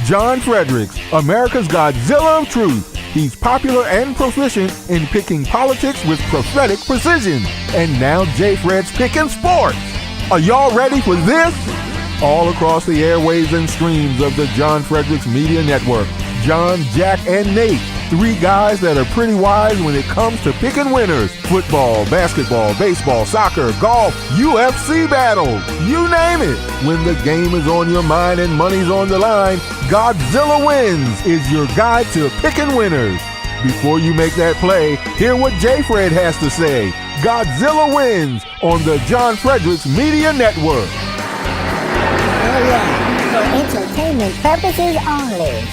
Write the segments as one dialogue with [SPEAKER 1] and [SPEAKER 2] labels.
[SPEAKER 1] John Fredericks, America's Godzilla of Truth. He's popular and proficient in picking politics with prophetic precision. And now J. Fred's picking sports. Are y'all ready for this? All across the airwaves and streams of the John Fredericks Media Network, John, Jack, and Nate, three guys that are pretty wise when it comes to picking winners. Football, basketball, baseball, soccer, golf, UFC battles, you name it. When the game is on your mind and money's on the line, Godzilla Wins is your guide to picking winners. Before you make that play, hear what J. Fred has to say. Godzilla Wins on the John Fredericks Media Network.
[SPEAKER 2] Oh yeah, for entertainment purposes only.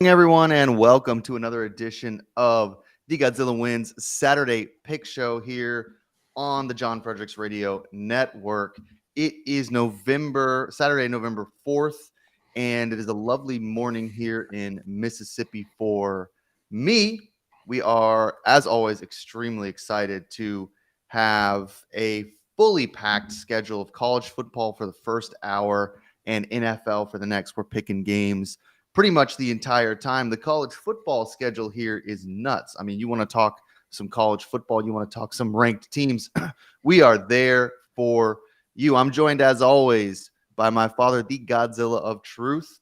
[SPEAKER 3] Everyone, and welcome to another edition of the Godzilla Wins Saturday Pick Show here on the John Fredericks Radio Network. It is Saturday, November 4th, and it is a lovely morning here in Mississippi for me. We are, as always, extremely excited to have a fully packed schedule of college football for the first hour and NFL for the next. We're picking games pretty much the entire time. The college football schedule here is nuts. I mean, you want to talk some college football, you want to talk some ranked teams. We are there for you. I'm joined, as always, by my father, the Godzilla of Truth,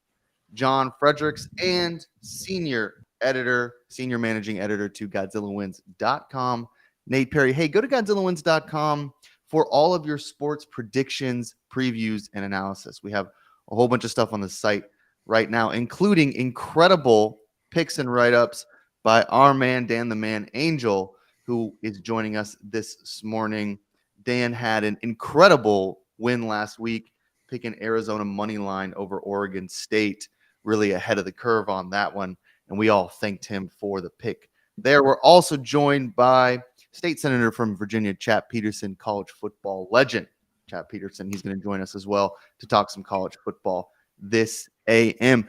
[SPEAKER 3] John Fredericks, and senior managing editor to GodzillaWins.com, Nate Perry. Hey, go to GodzillaWins.com for all of your sports predictions, previews, and analysis. We have a whole bunch of stuff on the site right now, including incredible picks and write-ups by our man, Dan the Man Angel, who is joining us this morning. Dan had an incredible win last week, picking Arizona money line over Oregon State, really ahead of the curve on that one, and we all thanked him for the pick there. We're also joined by State Senator from Virginia, Chap Peterson, college football legend. Chap Peterson, he's going to join us as well to talk some college football this AM.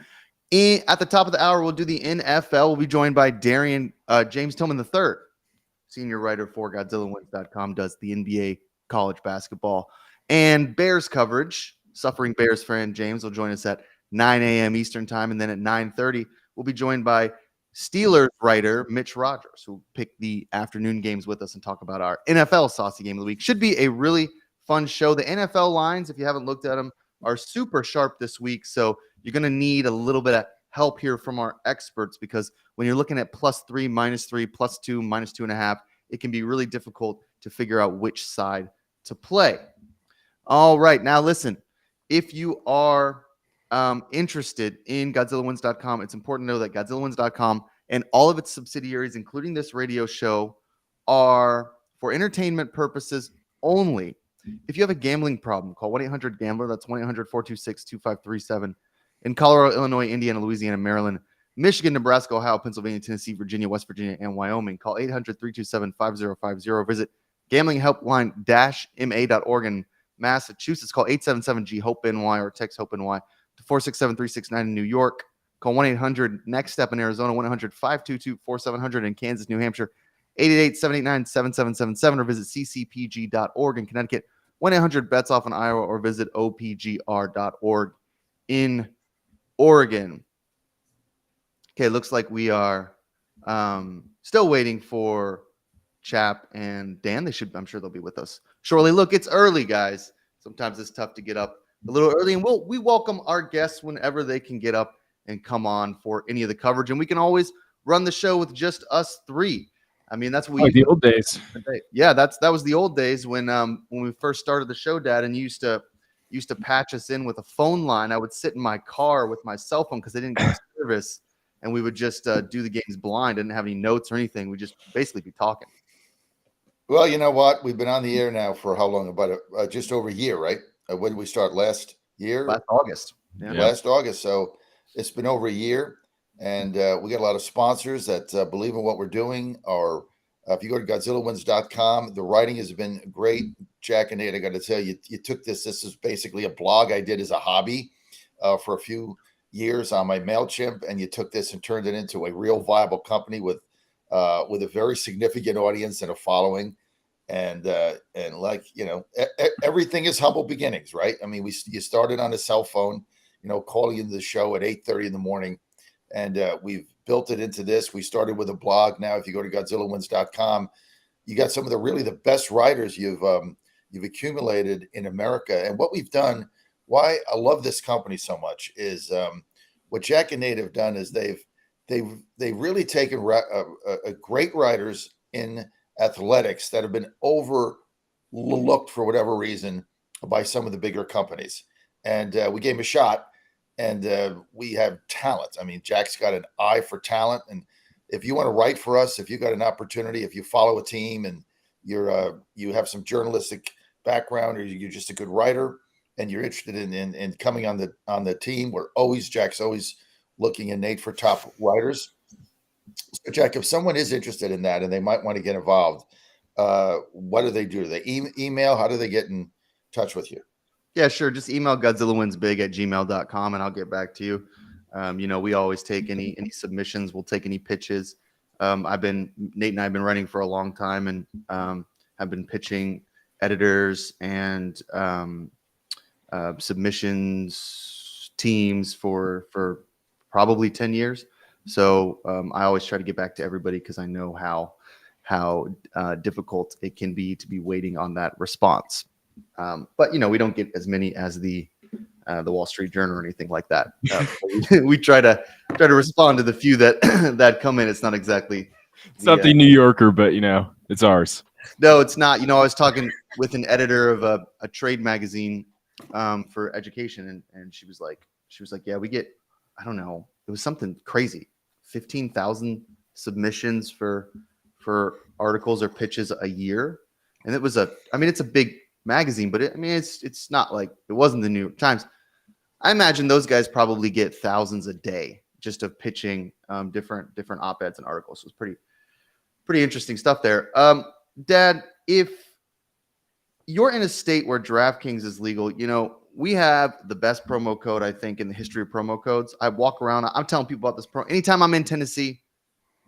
[SPEAKER 3] At the top of the hour, we'll do the NFL. We'll be joined by James Tillman III, senior writer for GodzillaWins.com, does the NBA, college basketball, and Bears coverage. Suffering Bears fan James will join us at 9 a.m. Eastern time, and then at 9:30, we'll be joined by Steelers writer Mitch Rogers, who will pick the afternoon games with us and talk about our NFL saucy game of the week. Should be a really fun show. The NFL lines, if you haven't looked at them, are super sharp this week, so you're going to need a little bit of help here from our experts, because when you're looking at +3, -3, +2, -2.5, it can be really difficult to figure out which side to play. All right, now listen, if you are interested in GodzillaWins.com, it's important to know that GodzillaWins.com and all of its subsidiaries, including this radio show, are for entertainment purposes only. If you have a gambling problem, call 1-800-GAMBLER. That's 1-800-426-2537. In Colorado, Illinois, Indiana, Louisiana, Maryland, Michigan, Nebraska, Ohio, Pennsylvania, Tennessee, Virginia, West Virginia, and Wyoming, call 800-327-5050. Visit gamblinghelpline-ma.org. In Massachusetts, call 877-G-HOPE-NY or text HOPE-NY to 467-369 in New York. Call 1-800-NEXT-STEP in Arizona, 1-800-522-4700 in Kansas, New Hampshire, 888-789-7777, or visit ccpg.org in Connecticut, 1-800-BETS-OFF in Iowa, or visit opgr.org in Oregon. Okay, looks like we are still waiting for Chap and Dan. I'm sure they'll be with us shortly. Look, it's early, guys. Sometimes it's tough to get up a little early, and we welcome our guests whenever they can get up and come on for any of the coverage, and we can always run the show with just us three. I mean, that's what we
[SPEAKER 4] the old days.
[SPEAKER 3] Yeah, that was the old days when we first started the show, Dad, and you used to patch us in with a phone line. I would sit in my car with my cell phone because they didn't get service, and we would just do the games blind. Didn't have any notes or anything. We just basically be talking.
[SPEAKER 5] Well, you know what? We've been on the air now for how long? About just over a year, right? When did we start? Last year?
[SPEAKER 3] Last August.
[SPEAKER 5] Yeah. Last August. So it's been over a year. And we got a lot of sponsors that believe in what we're doing. Or if you go to GodzillaWins.com, the writing has been great. Jack and Nate, I got to tell you, you took this. This is basically a blog I did as a hobby for a few years on my MailChimp, and you took this and turned it into a real viable company with a very significant audience and a following. And like, everything is humble beginnings, right? I mean, you started on a cell phone, calling into the show at 8:30 in the morning, and we've built it into this. We started with a blog. Now, if you go to GodzillaWins.com, you got some of the best writers you've accumulated in America. And what we've done, why I love this company so much, is what Jack and Nate have done is they've really taken great writers in athletics that have been overlooked for whatever reason by some of the bigger companies, and we gave them a shot. And we have talent. I mean, Jack's got an eye for talent. And if you want to write for us, if you got an opportunity, if you follow a team and you have some journalistic background, or you're just a good writer and you're interested in coming on the team, Jack's always looking in Nate for top writers. So Jack, if someone is interested in that and they might want to get involved, what do they do? Do they email? How do they get in touch with you?
[SPEAKER 3] Yeah, sure. Just email GodzillaWinsBig@gmail.com and I'll get back to you. We always take any submissions. We'll take any pitches. Nate and I have been writing for a long time, and have been pitching editors and submissions teams for probably 10 years. So I always try to get back to everybody because I know how difficult it can be to be waiting on that response. But we don't get as many as the Wall Street Journal or anything like that. We try to respond to the few that come in. It's not exactly.
[SPEAKER 4] It's not the New Yorker, but it's ours.
[SPEAKER 3] No, it's not. I was talking with an editor of a trade magazine for education, and she was like, yeah, we get, I don't know, it was something crazy, 15,000 submissions for articles or pitches a year, and it's a big magazine, but it's not like it wasn't the New York Times. I imagine those guys probably get thousands a day just of pitching different op-eds and articles. So it's pretty interesting stuff there. Dad, if you're in a state where DraftKings is legal, we have the best promo code, I think, in the history of promo codes. I walk around, I'm telling people about this anytime I'm in Tennessee,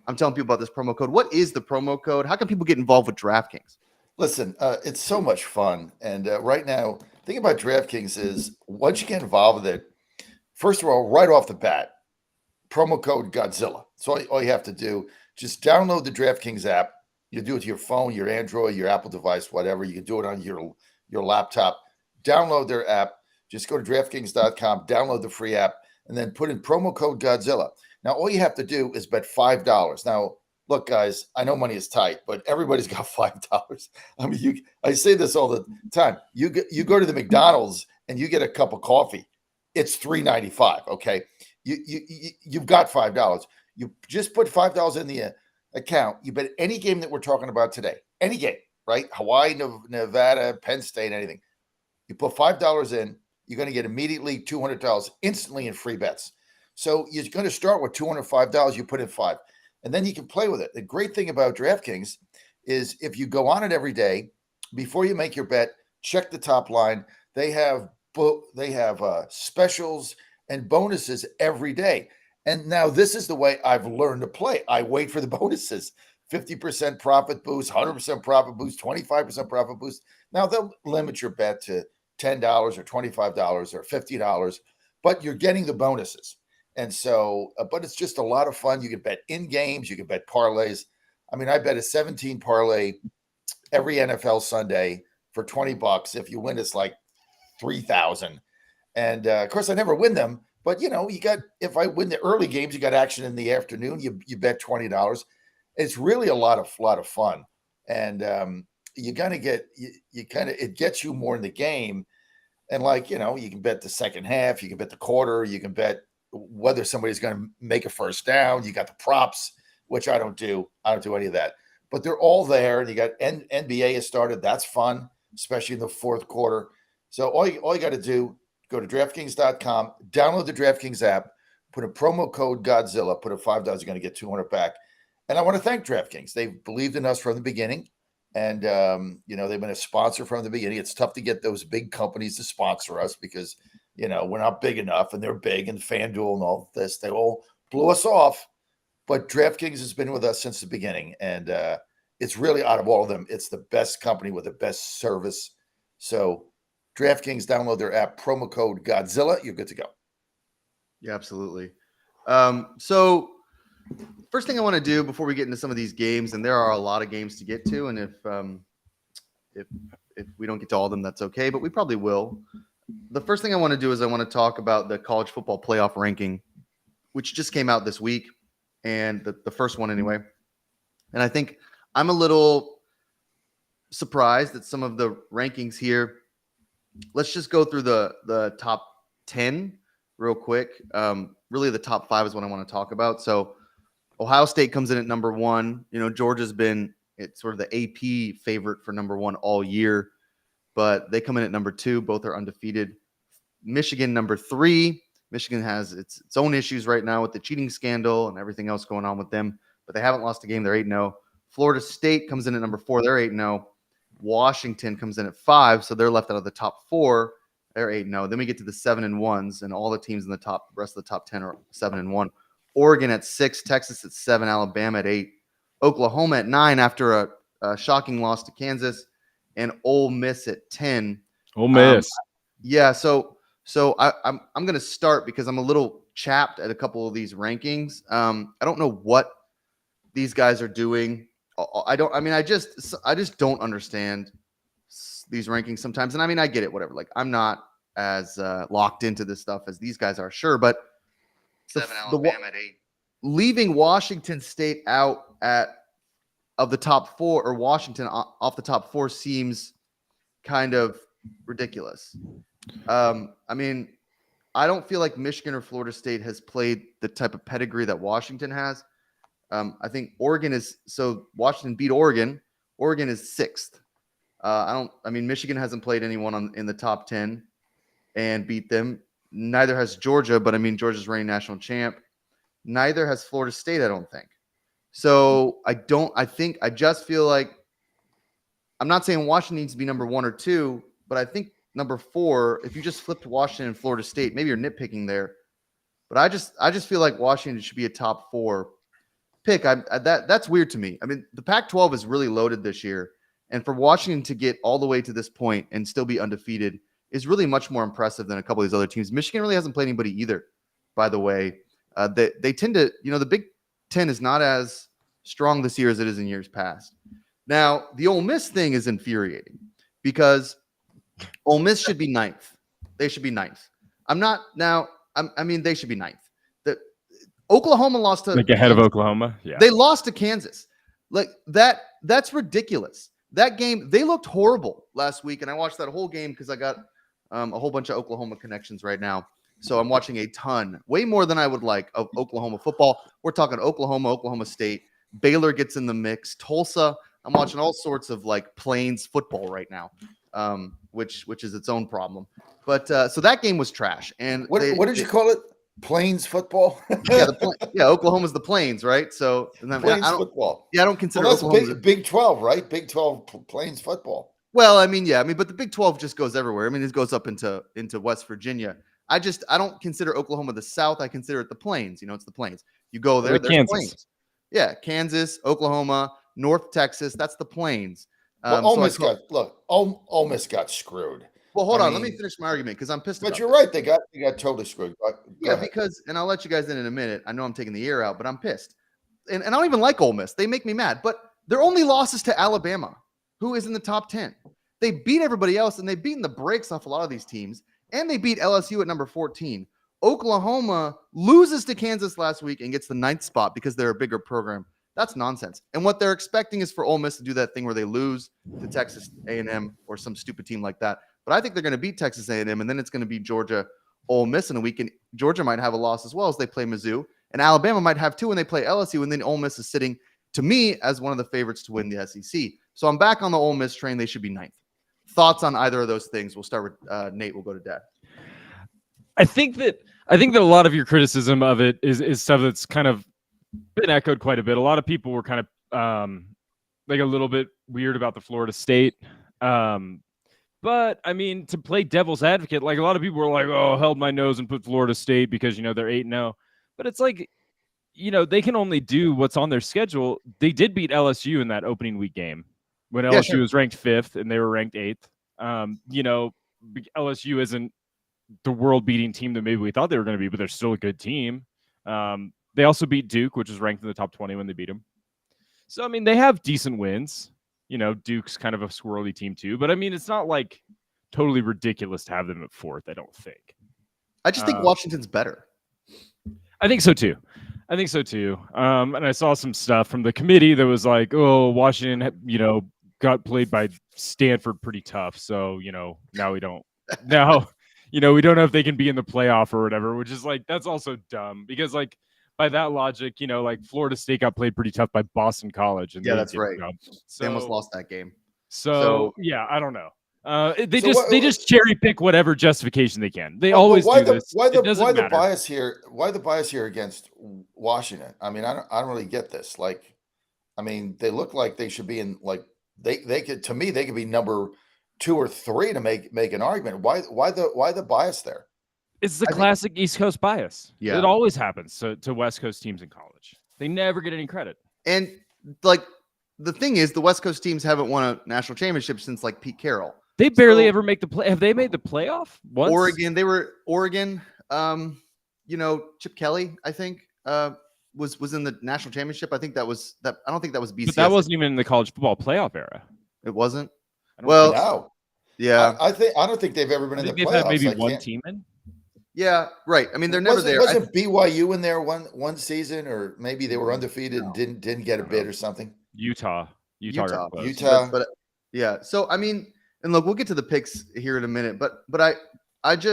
[SPEAKER 3] I'm telling people about this promo code. What is the promo code? How can people get involved with DraftKings?
[SPEAKER 5] Listen, it's so much fun. And right now, the thing about DraftKings is once you get involved with it, first of all, right off the bat, promo code Godzilla. So all you have to do, just download the DraftKings app. You do it to your phone, your Android, your Apple device, whatever. You can do it on your laptop. Download their app. Just go to DraftKings.com, download the free app, and then put in promo code Godzilla. Now, all you have to do is bet $5. Now, look, guys, I know money is tight, but everybody's got $5. I mean, I say this all the time. You go to the McDonald's and you get a cup of coffee. It's $3.95. Okay, you've got $5. You just put $5 in the account. You bet any game that we're talking about today, any game, right? Hawaii, Nevada, Penn State, anything. You put $5 in, you're going to get immediately $200 instantly in free bets. So you're going to start with $205. You put in $5. And then you can play with it. The great thing about DraftKings is if you go on it every day, before you make your bet, check the top line. They have specials and bonuses every day. And now this is the way I've learned to play. I wait for the bonuses. 50% profit boost, 100% profit boost, 25% profit boost. Now they'll limit your bet to $10 or $25 or $50, but you're getting the bonuses. And so, but it's just a lot of fun. You can bet in games, you can bet parlays. I mean, I bet a 17 parlay every NFL Sunday for $20. If you win, it's like 3,000. And of course, I never win them. But if I win the early games, you got action in the afternoon. You bet $20. It's really a lot of fun, and it gets you more in the game. And you can bet the second half, you can bet the quarter, you can bet whether somebody's going to make a first down. You got the props, which I don't do. I don't do any of that. But they're all there. And you got NBA has started. That's fun, especially in the fourth quarter. So all you got to do, go to DraftKings.com, download the DraftKings app, put a promo code Godzilla, put a $5, you're going to get $200 back. And I want to thank DraftKings. They've believed in us from the beginning. And, they've been a sponsor from the beginning. It's tough to get those big companies to sponsor us because we're not big enough, and they're big, and FanDuel and all this. They all blew us off. But DraftKings has been with us since the beginning, and it's really, out of all of them, it's the best company with the best service. So DraftKings, download their app, promo code Godzilla, you're good to go.
[SPEAKER 3] Yeah, absolutely. So first thing I want to do before we get into some of these games, and there are a lot of games to get to, and if we don't get to all of them, that's okay, but we probably will. The first thing I want to do is I want to talk about the college football playoff ranking, which just came out this week, and the first one anyway. And I think I'm a little surprised at some of the rankings here. Let's just go through the top 10 real quick. Really, the top 5 is what I want to talk about. So Ohio State comes in at number 1. Georgia's been sort of the AP favorite for number 1 all year, but they come in at number 2. Both are undefeated. Michigan, number 3. Michigan has its own issues right now with the cheating scandal and everything else going on with them, but they haven't lost a game. They're 8-0. Florida State comes in at number 4. They're 8-0. Washington comes in at 5, so they're left out of the top 4. They're 8-0. Then we get to the 7-1s, and all the teams in the rest of the top 10 are 7-1. Oregon at 6, Texas at 7, Alabama at 8, Oklahoma at 9 after a shocking loss to Kansas, and Ole Miss at 10.
[SPEAKER 4] Ole Miss.
[SPEAKER 3] Yeah, so I'm going to start because I'm a little chapped at a couple of these rankings. I don't know what these guys are doing. I just don't understand these rankings sometimes. And I get it, whatever. Like, I'm not as locked into this stuff as these guys are, sure. But 7 Alabama at 8. Leaving Washington State out of the top 4, or Washington off the top 4, seems kind of ridiculous. I don't feel like Michigan or Florida State has played the type of pedigree that Washington has. I think Washington beat Oregon. Oregon is 6th. Michigan hasn't played anyone in the top 10 and beat them. Neither has Georgia, but Georgia's reigning national champ. Neither has Florida State, I don't think. So I just feel like, I'm not saying Washington needs to be number 1 or 2, but I think number 4, if you just flipped Washington and Florida State, maybe you're nitpicking there. But I just feel like Washington should be a top 4 pick. That's weird to me. The Pac-12 is really loaded this year, and for Washington to get all the way to this point and still be undefeated is really much more impressive than a couple of these other teams. Michigan really hasn't played anybody either, by the way. They tend to, the Big Ten is not as strong this year as it is in years past. Now, the Ole Miss thing is infuriating because Ole Miss should be 9th. They should be 9th. They should be 9th. Oklahoma lost to
[SPEAKER 4] ahead of Oklahoma. Yeah.
[SPEAKER 3] They lost to Kansas. Like that's ridiculous. That game, they looked horrible last week, and I watched that whole game because I got a whole bunch of Oklahoma connections right now. So I'm watching a ton, way more than I would like, of Oklahoma football. We're talking Oklahoma State. Baylor gets in the mix. Tulsa. I'm watching all sorts of Plains football right now, which is its own problem. But so that game was trash. And
[SPEAKER 5] what did you call it? Plains football.
[SPEAKER 3] Oklahoma's the Plains, right? So
[SPEAKER 5] Plains football.
[SPEAKER 3] Yeah, I don't consider
[SPEAKER 5] that's
[SPEAKER 3] Oklahoma
[SPEAKER 5] Big 12, right? Big 12 Plains football.
[SPEAKER 3] Well, but the Big 12 just goes everywhere. It goes up into West Virginia. I don't consider Oklahoma the South. I consider it the Plains. It's the Plains. You go there, there's
[SPEAKER 4] Kansas.
[SPEAKER 3] Plains. Yeah, Kansas, Oklahoma, North Texas. That's the Plains.
[SPEAKER 5] Ole Miss got screwed.
[SPEAKER 3] Well, hold on. Let me finish my argument because I'm pissed.
[SPEAKER 5] But you're right. They got totally screwed. Go ahead.
[SPEAKER 3] And I'll let you guys in a minute. I know I'm taking the air out, but I'm pissed. And I don't even like Ole Miss. They make me mad. But their only losses to Alabama, who is in the top 10. They beat everybody else, and they've beaten the brakes off a lot of these teams. And they beat LSU at number 14. Oklahoma loses to Kansas last week and gets the 9th spot because they're a bigger program. That's nonsense. And what they're expecting is for Ole Miss to do that thing where they lose to Texas A&M or some stupid team like that. But I think they're going to beat Texas A&M, and then it's going to be Georgia, Ole Miss in a week. And Georgia might have a loss as well as they play Mizzou. And Alabama might have 2 when they play LSU, and then Ole Miss is sitting, to me, as one of the favorites to win the SEC. So I'm back on the Ole Miss train. They should be 9th. Thoughts on either of those things? We'll start with Nate. We'll go to Dad.
[SPEAKER 4] I think that a lot of your criticism of it is stuff that's kind of been echoed quite a bit. A lot of people were kind of a little bit weird about the Florida State. But I mean, to play devil's advocate, like a lot of people were like, "Oh, held my nose and put Florida State because they're 8-0." But it's like, they can only do what's on their schedule. They did beat LSU in that opening week game when LSU was ranked 5th and they were ranked 8th. LSU isn't the world-beating team that maybe we thought they were going to be, but they're still a good team. They also beat Duke, which was ranked in the top 20 when they beat them. So, I mean, they have decent wins. Duke's kind of a squirrely team too, but I mean, it's not like totally ridiculous to have them at 4th. I don't think.
[SPEAKER 3] I just think Washington's better.
[SPEAKER 4] I think so too. And I saw some stuff from the committee that was like, "Oh, Washington, got played by Stanford pretty tough, so now we don't now, we don't know if they can be in the playoff or whatever." Which is like, that's also dumb because like, by that logic, like Florida State got played pretty tough by Boston College, and
[SPEAKER 3] that's right.
[SPEAKER 4] So,
[SPEAKER 3] they almost lost that game.
[SPEAKER 4] So yeah, I don't know. They just cherry pick whatever justification they can. They always
[SPEAKER 5] why
[SPEAKER 4] do this.
[SPEAKER 5] Why the bias here? Why the bias here against Washington? I mean, I don't really get this. Like, I mean, they look like they should be in like they could, to me, they could be number 2 or 3 to make an argument. Why the bias there?
[SPEAKER 4] It's the classic East Coast bias.
[SPEAKER 3] Yeah.
[SPEAKER 4] It always happens to West Coast teams in college. They never get any credit.
[SPEAKER 3] And like the thing is, the West Coast teams haven't won a national championship since like Pete Carroll.
[SPEAKER 4] They barely ever make the play. Have they made the playoff once?
[SPEAKER 3] Oregon. Chip Kelly, I think, was in the national championship. I think that was that. I don't think that was BCS.
[SPEAKER 4] But that wasn't even in the college football playoff era.
[SPEAKER 3] It wasn't.
[SPEAKER 5] No.
[SPEAKER 3] Yeah.
[SPEAKER 5] I don't think they've ever been in the playoffs.
[SPEAKER 4] Had maybe one team in.
[SPEAKER 3] Yeah, right. I mean, they're never there.
[SPEAKER 5] Wasn't BYU in there one season, or maybe they were undefeated and didn't get a bid or something?
[SPEAKER 4] Utah.
[SPEAKER 3] But yeah. So I mean, and look, we'll get to the picks here in a minute, but I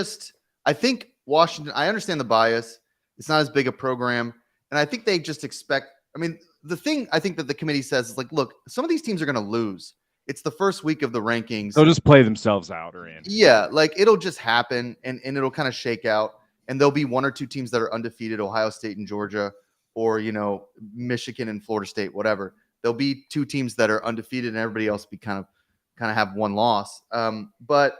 [SPEAKER 3] think Washington. I understand the bias. It's not as big a program, and I think they just expect. I mean, the thing I think that the committee says is like, look, some of these teams are going to lose. It's the first week of the rankings.
[SPEAKER 4] They'll just play themselves out or in.
[SPEAKER 3] Yeah, like it'll just happen and it'll kind of shake out. And there'll be 1 or 2 teams that are undefeated, Ohio State and Georgia, or Michigan and Florida State, whatever. There'll be 2 teams that are undefeated and everybody else be kind of have one loss. But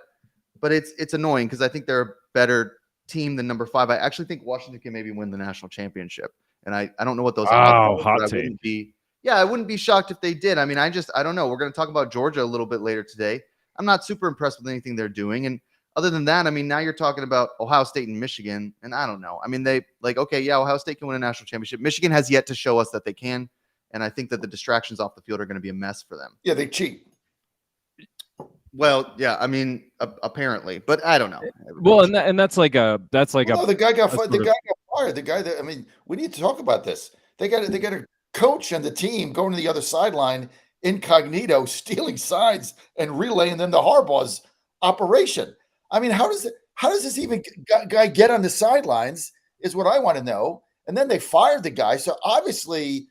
[SPEAKER 3] it's annoying because I think they're a better team than number 5. I actually think Washington can maybe win the national championship. And I don't know what those odds are.
[SPEAKER 4] Hot take.
[SPEAKER 3] I wouldn't be shocked if they did. I mean, I don't know. We're going to talk about Georgia a little bit later today. I'm not super impressed with anything they're doing. And other than that, I mean, now you're talking about Ohio State and Michigan, and I don't know. I mean, Ohio State can win a national championship. Michigan has yet to show us that they can, and I think that the distractions off the field are going to be a mess for them.
[SPEAKER 5] Yeah, they cheat.
[SPEAKER 3] Well, yeah, I mean, apparently, but I don't know.
[SPEAKER 4] Well, and that's like a
[SPEAKER 5] the guy got fired. The guy got fired. The guy that, I mean, we need to talk about this. They got a coach and the team going to the other sideline incognito, stealing signs and relaying them to Harbaugh's operation. I mean, how does this even guy get on the sidelines is what I want to know. And then they fired the guy. So obviously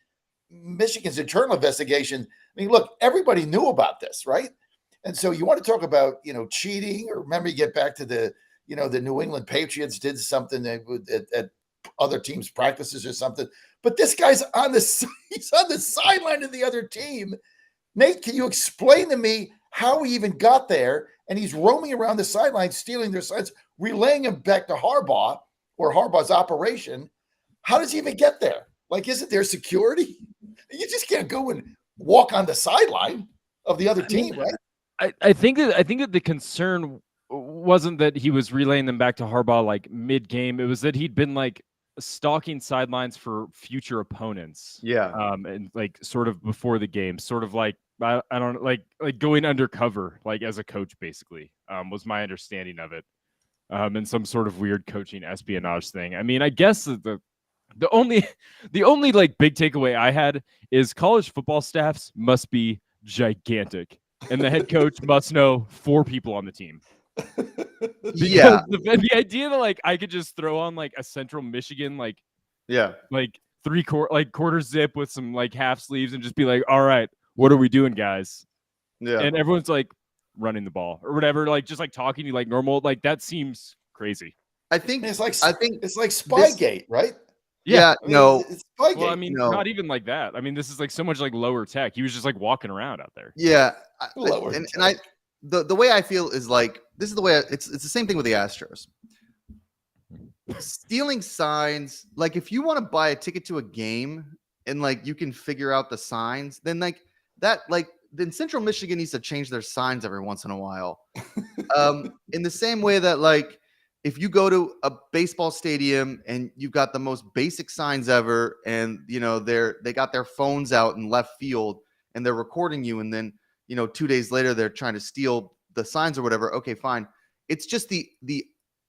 [SPEAKER 5] Michigan's internal investigation. I mean, look, everybody knew about this, right? And so you want to talk about, cheating, or remember you get back to the New England Patriots did something at other teams' practices or something. But this guy's he's on the sideline of the other team. Nate, can you explain to me how he even got there? And he's roaming around the sideline, stealing their signs, relaying them back to Harbaugh or Harbaugh's operation. How does he even get there? Like, isn't there security? You just can't go and walk on the sideline of the other team, right?
[SPEAKER 4] I think that the concern wasn't that he was relaying them back to Harbaugh like mid-game. It was that he'd been like stalking sidelines for future opponents.
[SPEAKER 3] Yeah.
[SPEAKER 4] And like sort of before the game, sort of like I don't know, like going undercover, like as a coach, basically, was my understanding of it. And some sort of weird coaching espionage thing. I mean, I guess the only like big takeaway I had is college football staffs must be gigantic, and the head coach must know 4 people on the team.
[SPEAKER 3] Yeah,
[SPEAKER 4] the idea that like I could just throw on like a Central Michigan like 3/4 zip with some like half sleeves and just be like, all right, what are we doing, guys? Yeah, and everyone's like running the ball or whatever, like just like talking to you like normal. Like that seems crazy.
[SPEAKER 5] I think it's like Spygate, right?
[SPEAKER 3] Yeah,
[SPEAKER 5] I mean, it's Spygate.
[SPEAKER 4] Well, I mean, not even like that. I mean, this is like so much like lower tech. He was just like walking around out there.
[SPEAKER 3] Yeah, the way I feel is like this is the way it's the same thing with the Astros. Stealing signs, like if you want to buy a ticket to a game and like you can figure out the signs, then then Central Michigan needs to change their signs every once in a while. In the same way that like if you go to a baseball stadium and you've got the most basic signs ever, and they got their phones out in left field and they're recording you, and then 2 days later they're trying to steal the signs or whatever. Okay, fine. It's just the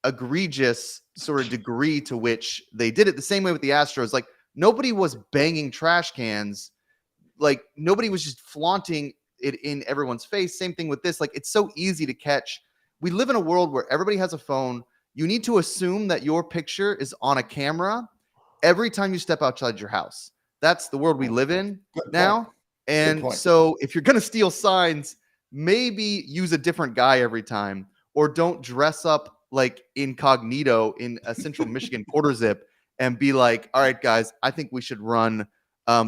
[SPEAKER 3] egregious sort of degree to which they did it. The same way with the Astros. Like nobody was banging trash cans. Like nobody was just flaunting it in everyone's face. Same thing with this. Like it's so easy to catch. We live in a world where everybody has a phone. You need to assume that your picture is on a camera every time you step outside your house. That's the world we live in now. And so if you're going to steal signs, maybe use a different guy every time, or don't dress up like incognito in a Central Michigan quarter zip and be like, all right, guys, I think we should run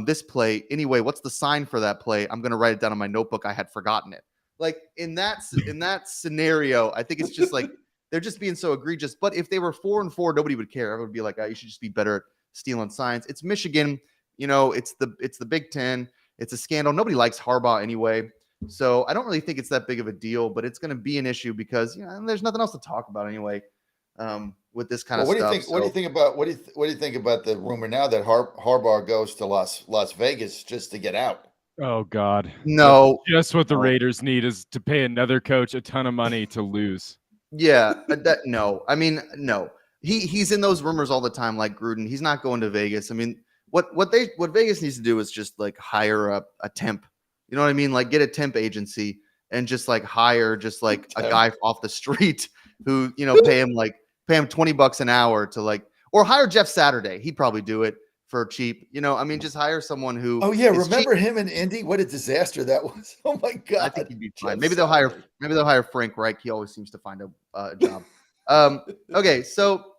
[SPEAKER 3] this play. Anyway, what's the sign for that play? I'm going to write it down on my notebook. I had forgotten it. Like in that scenario, I think it's just like, they're just being so egregious. But if they were 4-4, nobody would care. Everyone would be like, oh, you should just be better at stealing signs. It's Michigan. It's the Big Ten. It's a scandal. Nobody likes Harbaugh anyway. So I don't really think it's that big of a deal, but it's going to be an issue because there's nothing else to talk about anyway with this kind of stuff.
[SPEAKER 5] What do you think about the rumor now that Harbaugh goes to Las Vegas just to get out?
[SPEAKER 4] Oh God,
[SPEAKER 3] no!
[SPEAKER 4] That's just what the Raiders need is to pay another coach a ton of money to lose.
[SPEAKER 3] Yeah, no. I mean, no. He's in those rumors all the time, like Gruden. He's not going to Vegas. I mean, what Vegas needs to do is just like hire a temp. You know what I mean? Like get a temp agency and just like hire just like a guy off the street who, pay him $20 an hour to like, or hire Jeff Saturday. He'd probably do it for cheap. I mean, just hire someone who.
[SPEAKER 5] Oh yeah, remember him in Indy? What a disaster that was! Oh my God.
[SPEAKER 3] I think he'd be fine. Maybe they'll hire Frank Reich. He always seems to find a job. Okay, so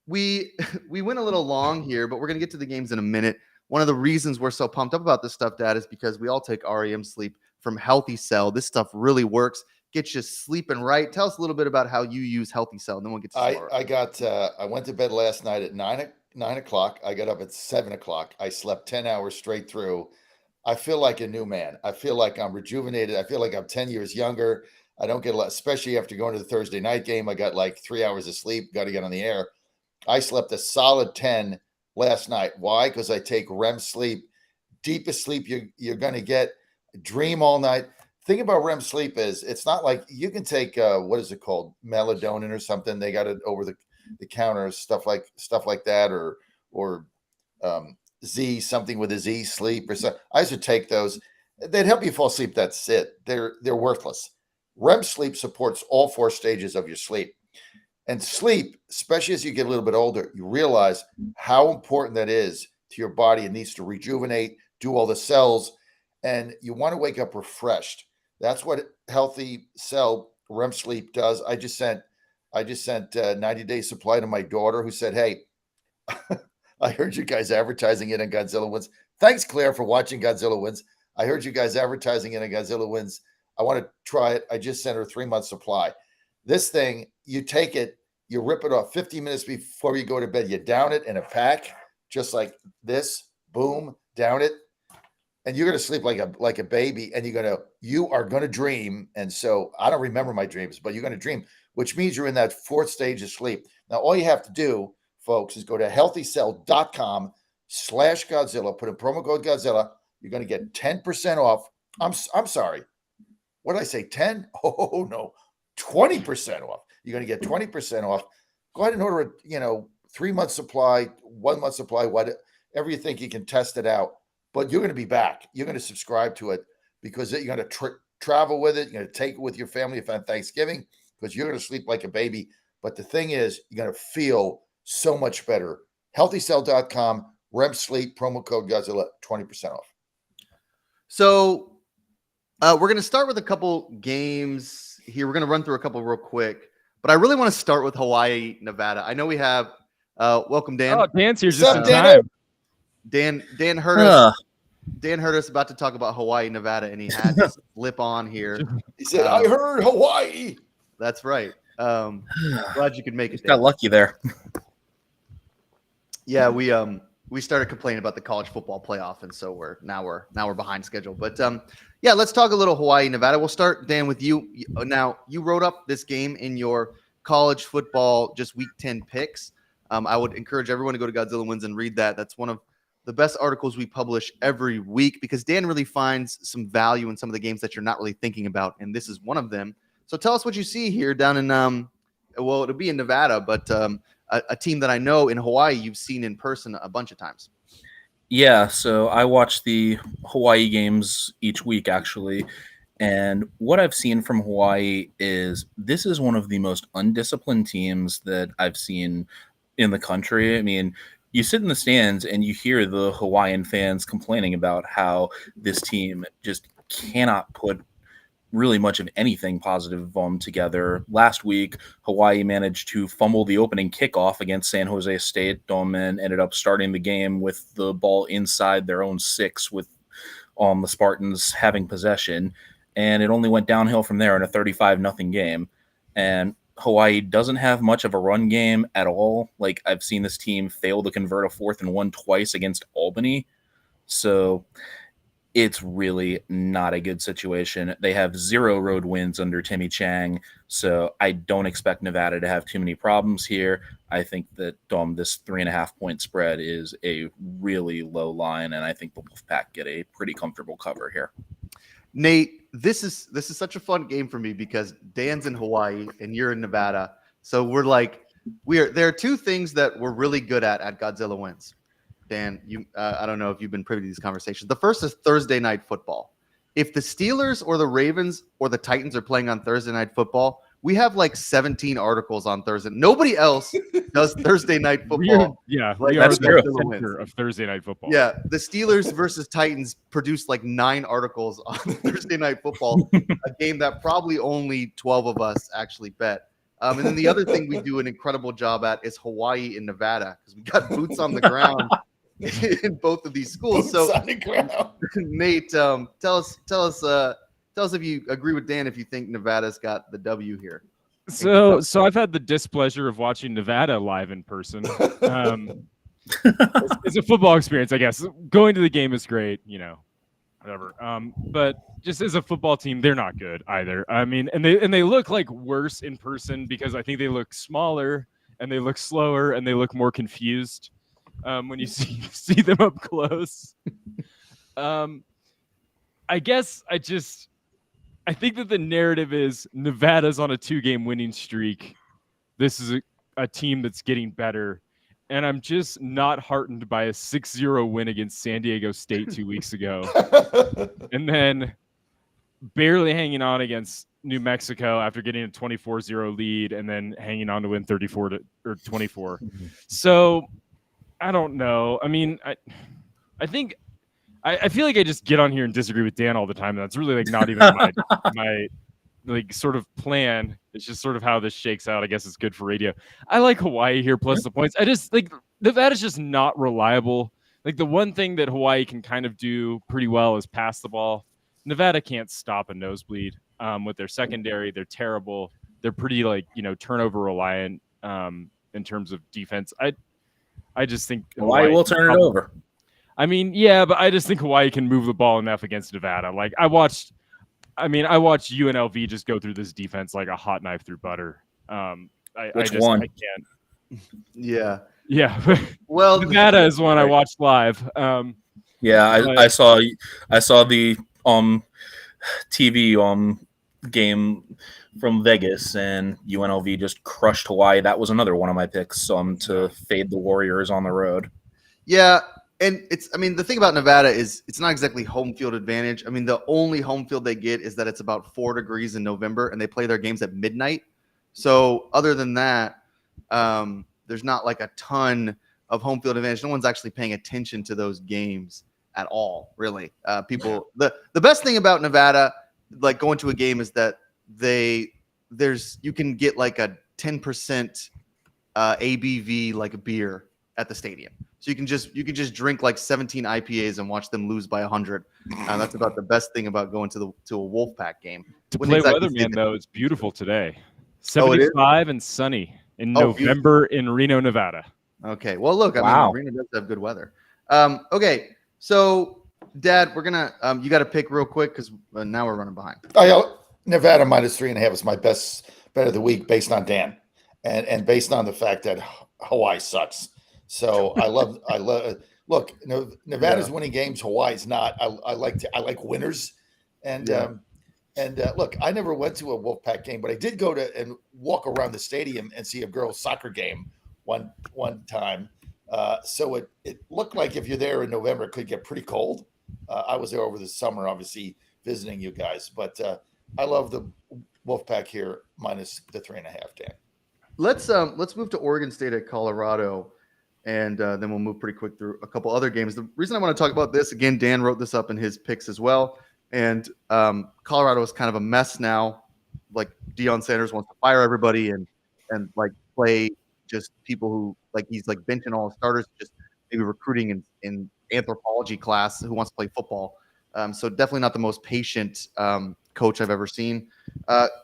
[SPEAKER 3] we went a little long here, but we're gonna get to the games in a minute. One of the reasons we're so pumped up about this stuff, Dad, is because we all take REM sleep from Healthy Cell. This stuff really works. Gets you sleeping right. Tell us a little bit about how you use Healthy Cell, and then we'll get to tomorrow.
[SPEAKER 5] I went to bed last night at 9 o'clock. I got up at 7 o'clock. I slept 10 hours straight through. I feel like a new man. I feel like I'm rejuvenated. I feel like I'm 10 years younger. I don't get a lot, especially after going to the Thursday night game. I got like 3 hours of sleep. Got to get on the air. I slept a solid 10 last night. Why? Because I take REM sleep. Deepest sleep you're going to get. Dream all night. Thing about REM sleep is it's not like you can take what is it called, melatonin or something. They got it over the counter, stuff like that, or Z, something with a Z, sleep or something. I used to take those. They'd help you fall asleep. That's it. They're worthless. REM sleep supports all 4 stages of your sleep. And sleep, especially as you get a little bit older, you realize how important that is to your body. It needs to rejuvenate, do all the cells, and you want to wake up refreshed. That's what Healthy Cell REM sleep does. I just sent a 90-day supply to my daughter, who said, hey, I heard you guys advertising it on Godzilla Wins. Thanks, Claire, for watching Godzilla Wins. I heard you guys advertising it on Godzilla Wins. I want to try it. I just sent her a 3-month supply. This thing, you take it, you rip it off 15 minutes before you go to bed. You down it in a pack, just like this. Boom, down it. And you're going to sleep like a baby, and you are going to dream. And so I don't remember my dreams, but you're going to dream, which means you're in that 4th stage of sleep. Now, all you have to do, folks, is go to healthycell.com/Godzilla, put in promo code Godzilla. You're going to get 10% off. I'm sorry. What did I say? 10? Oh, no. 20% off. You're going to get 20% off. Go ahead and order a 3-month supply, 1 month supply, whatever you think. You can test it out. But you're going to be back. You're going to subscribe to it because you're going to travel with it. You're going to take it with your family on Thanksgiving because you're going to sleep like a baby. But the thing is, you're going to feel so much better. Healthycell.com, REM sleep, promo code Godzilla, 20% off.
[SPEAKER 3] So we're going to start with a couple games here. We're going to run through a couple real quick. But I really want to start with Hawaii, Nevada. I know we have welcome, Dan.
[SPEAKER 4] Oh, Dan's here just in time.
[SPEAKER 3] Dan heard us. Dan heard us about to talk about Hawaii, Nevada, and he had to slip on here.
[SPEAKER 5] He said, "I heard Hawaii."
[SPEAKER 3] That's right. Glad you could make it.
[SPEAKER 6] Got
[SPEAKER 3] Dan.
[SPEAKER 6] lucky there.
[SPEAKER 3] Yeah, we started complaining about the college football playoff, and so we're behind schedule. But yeah, let's talk a little Hawaii, Nevada. We'll start, Dan, with you. Now, you wrote up this game in your college football just Week 10 picks. I would encourage everyone to go to Godzilla Wins and read that. That's one of the best articles we publish every week because Dan really finds some value in some of the games that you're not really thinking about, and this is one of them. So tell us what you see here down in well, it'll be in Nevada, but a team that I know in Hawaii you've seen in person a bunch of times.
[SPEAKER 6] Yeah, so I watch the Hawaii games each week, actually. And what I've seen from Hawaii is this is one of the most undisciplined teams that I've seen in the country. I mean, you sit in the stands and you hear the Hawaiian fans complaining about how this team just cannot put really much of anything positive together. Last week, Hawaii managed to fumble the opening kickoff against San Jose State and ended up starting the game with the ball inside their own 6 with the Spartans having possession. And it only went downhill from there in a 35-0 game. And Hawaii doesn't have much of a run game at all. Like, I've seen this team fail to convert a 4th and 1 twice against Albany. So it's really not a good situation. They have 0 road wins under Timmy Chang, so I don't expect Nevada to have too many problems here. I think that this 3.5-point spread is a really low line, and I think the Wolfpack get a pretty comfortable cover here.
[SPEAKER 3] Nate, this is such a fun game for me because Dan's in Hawaii and you're in Nevada. So there are two things that we're really good at Godzilla Wins. Dan, I don't know if you've been privy to these conversations. The first is Thursday night football. If the Steelers or the Ravens or the Titans are playing on Thursday night football, we have like 17 articles on Thursday. Nobody else does Thursday night football.
[SPEAKER 4] We are
[SPEAKER 6] that's true.
[SPEAKER 4] the center of Thursday night football.
[SPEAKER 3] Yeah, the Steelers versus Titans produced like 9 articles on Thursday night football, a game that probably only 12 of us actually bet. And then the other thing we do an incredible job at is Hawaii and Nevada because we got boots on the ground in both of these schools. So, Nate, tell us if you agree with Dan if you think Nevada's got the W here.
[SPEAKER 4] So I've had the displeasure of watching Nevada live in person. It's a football experience, I guess. Going to the game is great, whatever. But just as a football team, they're not good either. I mean, and they look like worse in person because I think they look smaller and they look slower and they look more confused when you see them up close. I guess I think that the narrative is Nevada's on a 2-game winning streak. This is a team that's getting better. And I'm just not heartened by a 6-0 win against San Diego State 2 weeks ago. And then barely hanging on against New Mexico after getting a 24-0 lead and then hanging on to win 34-24. So I don't know. I mean, I think I feel like I just get on here and disagree with Dan all the time. And that's really like not even my like sort of plan. It's just sort of how this shakes out. I guess it's good for radio. I like Hawaii here plus the points. I just like Nevada's just not reliable. Like the one thing that Hawaii can kind of do pretty well is pass the ball. Nevada can't stop a nosebleed with their secondary. They're terrible. They're pretty turnover reliant in terms of defense. I just think
[SPEAKER 6] Hawaii will turn it over.
[SPEAKER 4] I mean, yeah, but I just think Hawaii can move the ball enough against Nevada. Like I watched UNLV just go through this defense like a hot knife through butter.
[SPEAKER 6] Which one?
[SPEAKER 4] I can't.
[SPEAKER 3] Yeah.
[SPEAKER 4] Yeah.
[SPEAKER 3] Well,
[SPEAKER 4] Nevada is one I watched live.
[SPEAKER 6] I saw the TV game from Vegas, and UNLV just crushed Hawaii. That was another one of my picks to fade the Warriors on the road.
[SPEAKER 3] Yeah. And the thing about Nevada is it's not exactly home field advantage. I mean, the only home field they get is that it's about 4 degrees in November and they play their games at midnight. So other than that, there's not like a ton of home field advantage. No one's actually paying attention to those games at all, really. The best thing about Nevada, like going to a game, is that you can get like a 10% ABV like a beer at the stadium. So you can just drink like 17 IPAs and watch them lose by 100. That's about the best thing about going to a Wolfpack game.
[SPEAKER 4] To
[SPEAKER 3] Wouldn't
[SPEAKER 4] play
[SPEAKER 3] exactly say
[SPEAKER 4] weatherman,
[SPEAKER 3] that-
[SPEAKER 4] though, it's beautiful today.
[SPEAKER 3] Oh, it is?
[SPEAKER 4] 75 and sunny in
[SPEAKER 3] Oh, beautiful.
[SPEAKER 4] November in Reno, Nevada.
[SPEAKER 3] Okay. Well, look, I
[SPEAKER 6] Wow.
[SPEAKER 3] mean, Reno does have good weather. Okay. So, Dad, we're gonna you got to pick real quick because now we're running behind.
[SPEAKER 5] Nevada -3.5 is my best bet of the week based on Dan, and based on the fact that Hawaii sucks. So I love. Look, Nevada's winning games. Hawaii's not. I like winners, and look, I never went to a Wolfpack game, but I did go to and walk around the stadium and see a girls' soccer game one time. So it looked like if you're there in November, it could get pretty cold. I was there over the summer, obviously visiting you guys, but I love the Wolfpack here minus the 3.5. Dan,
[SPEAKER 3] Let's move to Oregon State at Colorado, and then we'll move pretty quick through a couple other games. The reason I want to talk about this again, Dan wrote this up in his picks as well, and Colorado is kind of a mess now. Like Deion Sanders wants to fire everybody and like play just people who like he's like benching all his starters, just maybe recruiting in anthropology class who wants to play football. So definitely not the most patient coach I've ever seen.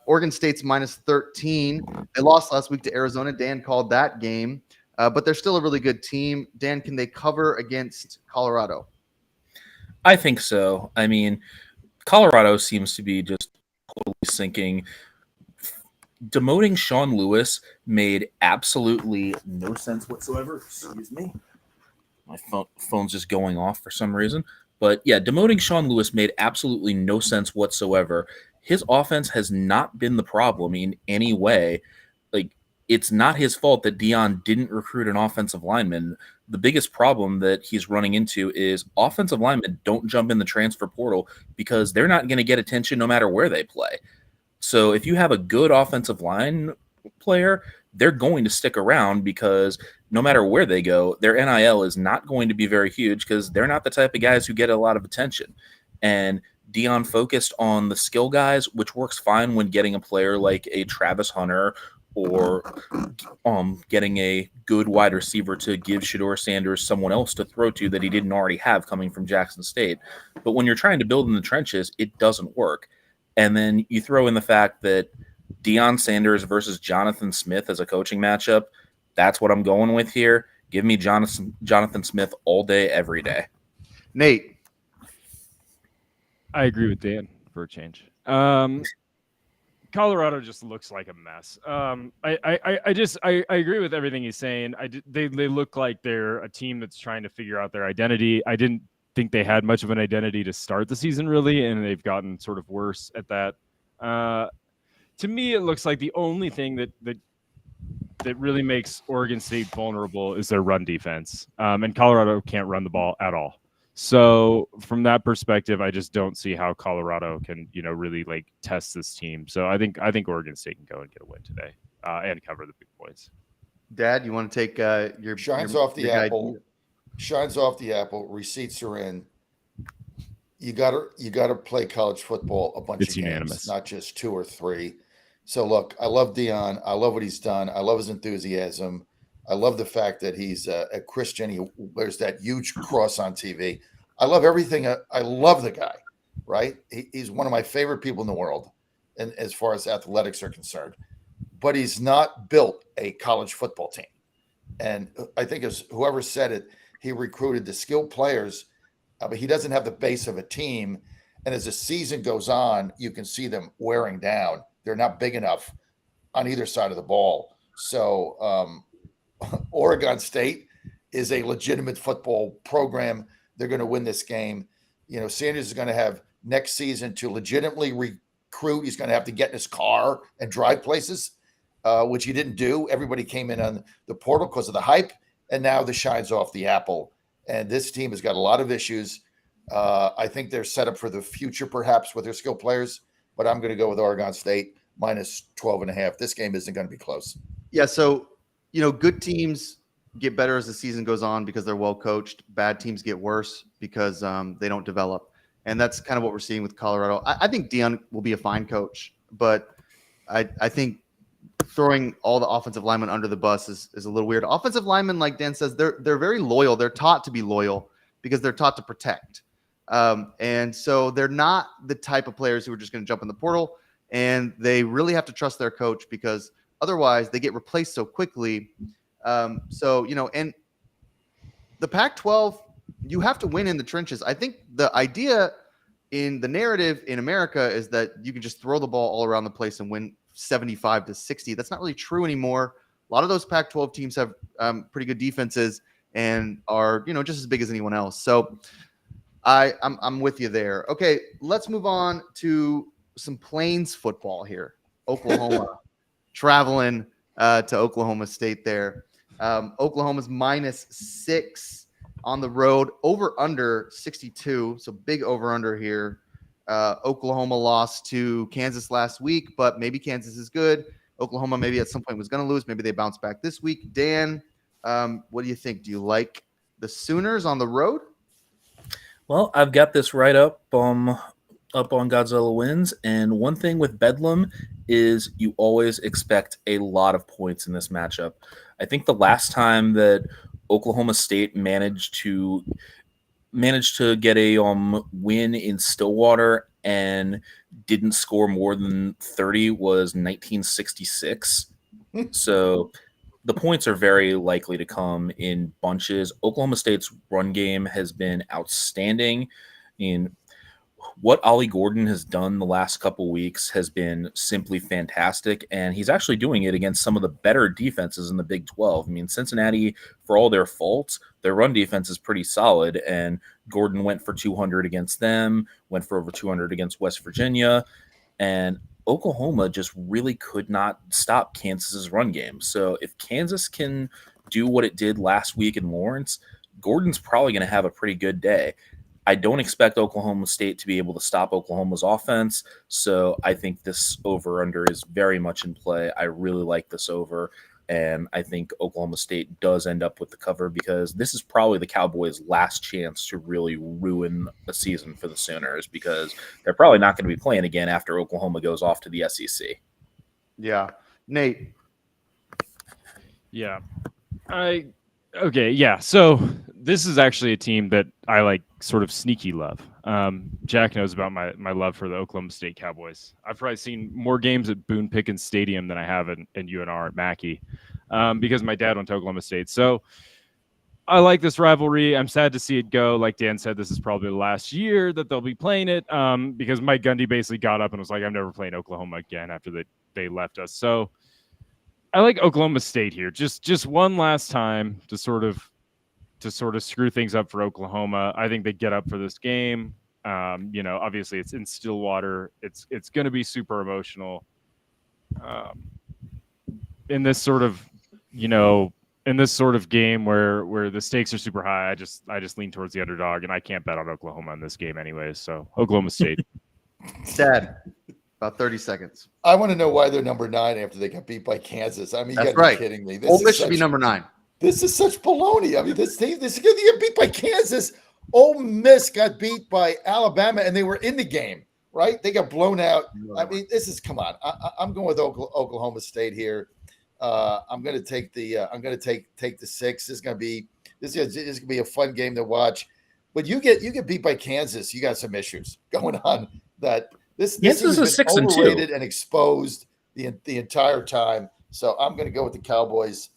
[SPEAKER 3] Oregon State's minus 13. They lost last week to Arizona. Dan called that game, but they're still a really good team. Dan, can they cover against Colorado?
[SPEAKER 6] I think so. I mean, Colorado seems to be just totally sinking. Demoting Sean Lewis made absolutely no sense whatsoever. Excuse me. My phone's just going off for some reason. But yeah, demoting Sean Lewis made absolutely no sense whatsoever. His offense has not been the problem in any way. Like, it's not his fault that Deion didn't recruit an offensive lineman. The biggest problem that he's running into is offensive linemen don't jump in the transfer portal because they're not going to get attention no matter where they play. So if you have a good offensive line player, they're going to stick around because no matter where they go, their NIL is not going to be very huge because they're not the type of guys who get a lot of attention. And Deion focused on the skill guys, which works fine when getting a player like a Travis Hunter or getting a good wide receiver to give Shedeur Sanders someone else to throw to that he didn't already have coming from Jackson State. But when you're trying to build in the trenches, it doesn't work. And then you throw in the fact that Deion Sanders versus Jonathan Smith as a coaching matchup. That's what I'm going with here. Give me Jonathan Smith all day, every day.
[SPEAKER 3] Nate.
[SPEAKER 4] I agree with Dan for a change. Colorado just looks like a mess. I agree with everything he's saying. They look like they're a team that's trying to figure out their identity. I didn't think they had much of an identity to start the season, really, and they've gotten sort of worse at that. To me, it looks like the only thing that really makes Oregon State vulnerable is their run defense, and Colorado can't run the ball at all. So from that perspective, I just don't see how Colorado can, really like test this team. So I think Oregon State can go and get a win today and cover the big points.
[SPEAKER 3] Dad, you want to take your
[SPEAKER 5] shines
[SPEAKER 3] your,
[SPEAKER 5] off the
[SPEAKER 3] your
[SPEAKER 5] apple.
[SPEAKER 3] idea?
[SPEAKER 5] Shines off the apple. Receipts are in. You gotta play college football a bunch
[SPEAKER 4] It's
[SPEAKER 5] of games,
[SPEAKER 4] unanimous.
[SPEAKER 5] not just 2 or 3. So look, I love Deion. I love what he's done. I love his enthusiasm. I love the fact that he's a Christian. He wears that huge cross on TV. I love everything. I love the guy, right? He's one of my favorite people in the world, and as far as athletics are concerned. But he's not built a college football team. And I think as whoever said it, he recruited the skilled players, but he doesn't have the base of a team. And as the season goes on, you can see them wearing down. They're not big enough on either side of the ball. So Oregon State is a legitimate football program. They're going to win this game. Sanders is going to have next season to legitimately recruit. He's going to have to get in his car and drive places, which he didn't do. Everybody came in on the portal because of the hype, and now the shine's off the apple. And this team has got a lot of issues. I think they're set up for the future, perhaps, with their skilled players, but I'm going to go with Oregon State minus 12.5. This game isn't going to be close.
[SPEAKER 3] Yeah, so good teams get better as the season goes on because they're well coached. Bad teams get worse because they don't develop, and that's kind of what we're seeing with Colorado. I think Deion will be a fine coach, but I think throwing all the offensive linemen under the bus is a little weird. Offensive linemen, like Dan says, they're very loyal. They're taught to be loyal because they're taught to protect. And so they're not the type of players who are just going to jump in the portal, and they really have to trust their coach because otherwise they get replaced so quickly. And the Pac-12, you have to win in the trenches. I think the idea in the narrative in America is that you can just throw the ball all around the place and win 75-60. That's not really true anymore. A lot of those Pac-12 teams have pretty good defenses and are, just as big as anyone else. So I'm with you there. Okay, let's move on to some Plains football here. Oklahoma traveling to Oklahoma State there. Oklahoma's -6 on the road, over under 62. So big over under here. Oklahoma lost to Kansas last week, but maybe Kansas is good. Oklahoma maybe at some point was going to lose. Maybe they bounce back this week. Dan, what do you think? Do you like the Sooners on the road?
[SPEAKER 6] Well, I've got this right up on Godzilla Wins, and one thing with Bedlam is you always expect a lot of points in this matchup. I think the last time that Oklahoma State managed to get a win in Stillwater and didn't score more than 30 was 1966. So the points are very likely to come in bunches. Oklahoma State's run game has been outstanding. What Ollie Gordon has done the last couple weeks has been simply fantastic, and he's actually doing it against some of the better defenses in the Big 12. Cincinnati, for all their faults, their run defense is pretty solid, and Gordon went for 200 against them, went for over 200 against West Virginia, and Oklahoma just really could not stop Kansas's run game. So if Kansas can do what it did last week in Lawrence, Gordon's probably going to have a pretty good day. I don't expect Oklahoma State to be able to stop Oklahoma's offense, so I think this over-under is very much in play. I really like this over, and I think Oklahoma State does end up with the cover because this is probably the Cowboys' last chance to really ruin a season for the Sooners because they're probably not going to be playing again after Oklahoma goes off to the SEC.
[SPEAKER 3] Yeah. Nate.
[SPEAKER 4] Yeah. Okay, yeah. So this is actually a team that I like sort of sneaky love. Jack knows about my love for the Oklahoma State Cowboys. I've probably seen more games at Boone Pickens Stadium than I have in UNR at Mackey because my dad went to Oklahoma State. So I like this rivalry. I'm sad to see it go. Like Dan said, this is probably the last year that they'll be playing it because Mike Gundy basically got up and was like, I'm never playing Oklahoma again after they left us. So I like Oklahoma State here, just one last time to sort of screw things up for Oklahoma. I think they get up for this game. Obviously it's in Stillwater. It's going to be super emotional. In this sort of game where the stakes are super high, I just lean towards the underdog, and I can't bet on Oklahoma in this game anyways. So Oklahoma State.
[SPEAKER 3] Dad. About 30 seconds.
[SPEAKER 5] I want to know why they're number 9 after they got beat by Kansas. You
[SPEAKER 3] That's
[SPEAKER 5] got to
[SPEAKER 3] right.
[SPEAKER 5] be kidding me.
[SPEAKER 3] Ole Miss should be number 9.
[SPEAKER 5] This is such baloney. This team, this is going to get beat by Kansas. Ole Miss got beat by Alabama, and they were in the game, right? They got blown out. Come on. I'm going with Oklahoma State here. I'm going to take the 6. This is going to be a fun game to watch. But you get beat by Kansas, you got some issues going on that. This is a 6 and 2 and exposed the entire time. So I'm going to go with the Cowboys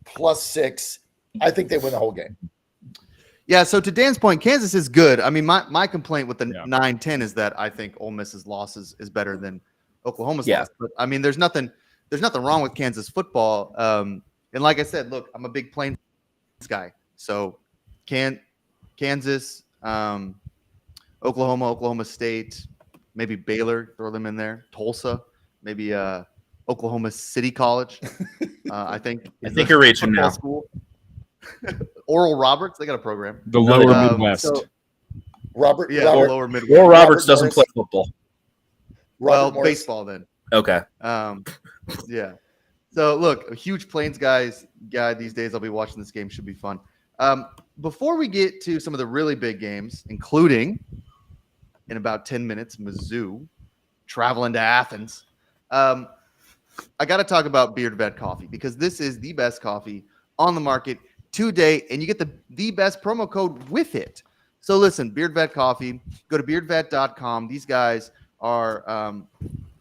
[SPEAKER 5] +6. I think they win the whole game.
[SPEAKER 3] Yeah. So to Dan's point, Kansas is good. My complaint with the 9-10 is that I think Ole Miss's loss is better than Oklahoma's loss. But there's nothing wrong with Kansas football. And like I said, look, I'm a big Plains guy. So Kansas, Oklahoma State. Maybe Baylor, throw them in there. Tulsa, maybe Oklahoma City College. I think
[SPEAKER 6] you're reaching now.
[SPEAKER 3] School. Oral Roberts, they got a program.
[SPEAKER 4] The lower Midwest.
[SPEAKER 3] Lower Midwest.
[SPEAKER 6] Oral Roberts doesn't play football.
[SPEAKER 3] Baseball then.
[SPEAKER 6] Okay.
[SPEAKER 3] Yeah. So look, a huge Plains guy these days. I'll be watching this game. Should be fun. Before we get to some of the really big games, including in about 10 minutes, Mizzou traveling to Athens. I got to talk about Beard Vet coffee because this is the best coffee on the market today, and you get the best promo code with it. So listen, Beard Vet coffee, go to beardvet.com. These guys are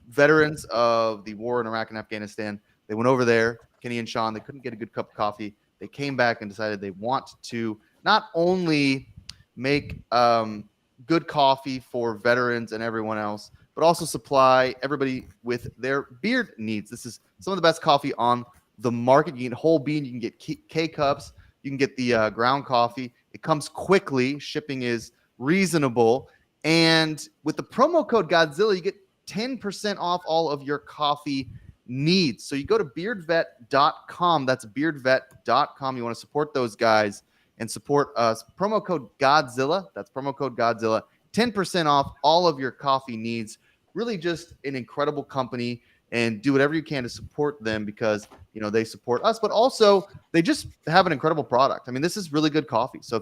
[SPEAKER 3] veterans of the war in Iraq and Afghanistan. They went over there, Kenny and Sean, they couldn't get a good cup of coffee. They came back and decided they want to not only make good coffee for veterans and everyone else, but also supply everybody with their beard needs. This is some of the best coffee on the market. You can get whole bean, you can get K-cups, you can get the ground coffee. It comes quickly. Shipping is reasonable. And with the promo code Godzilla, you get 10% off all of your coffee needs. So you go to beardvet.com. That's beardvet.com. You want to support those guys and support us. Promo code Godzilla. That's promo code Godzilla. 10% off all of your coffee needs. Really just an incredible company, and do whatever you can to support them because, you know, they support us, but also they just have an incredible product. I mean, this is really good coffee. So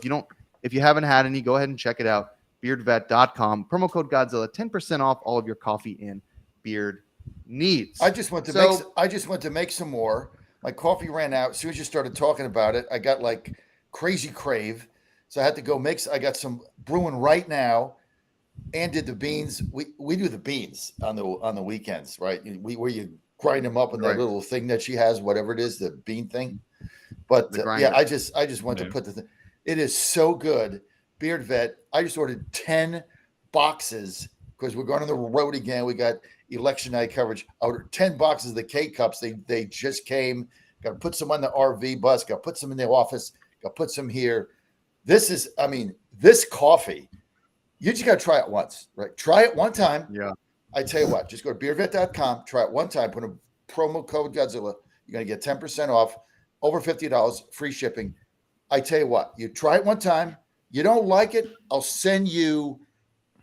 [SPEAKER 3] if you haven't had any, go ahead and check it out. Beardvet.com. Promo code Godzilla. 10% off all of your coffee and beard needs.
[SPEAKER 5] I just went to make some more. My coffee ran out. As soon as you started talking about it, I got like crazy crave. So I had to go mix. I got some brewing right now, and did the beans. We do the beans on the weekends, right? Where you grind them up in that little thing that she has, whatever it is, the bean thing. But yeah, I just went to put the thing. It is so good. Beard Vet. I just ordered 10 boxes because we're going on the road again. We got election night coverage. I ordered 10 boxes of the K-cups. They just came. Got to put some on the RV bus. Got to put some in the office. Got to put some here. This coffee, you just got to try it once, right? Try it one time.
[SPEAKER 3] Yeah.
[SPEAKER 5] I tell you what, just go to beardvet.com, try it one time, put a promo code Godzilla. You're going to get 10% off, over $50, free shipping. I tell you what, you try it one time. You don't like it, I'll send you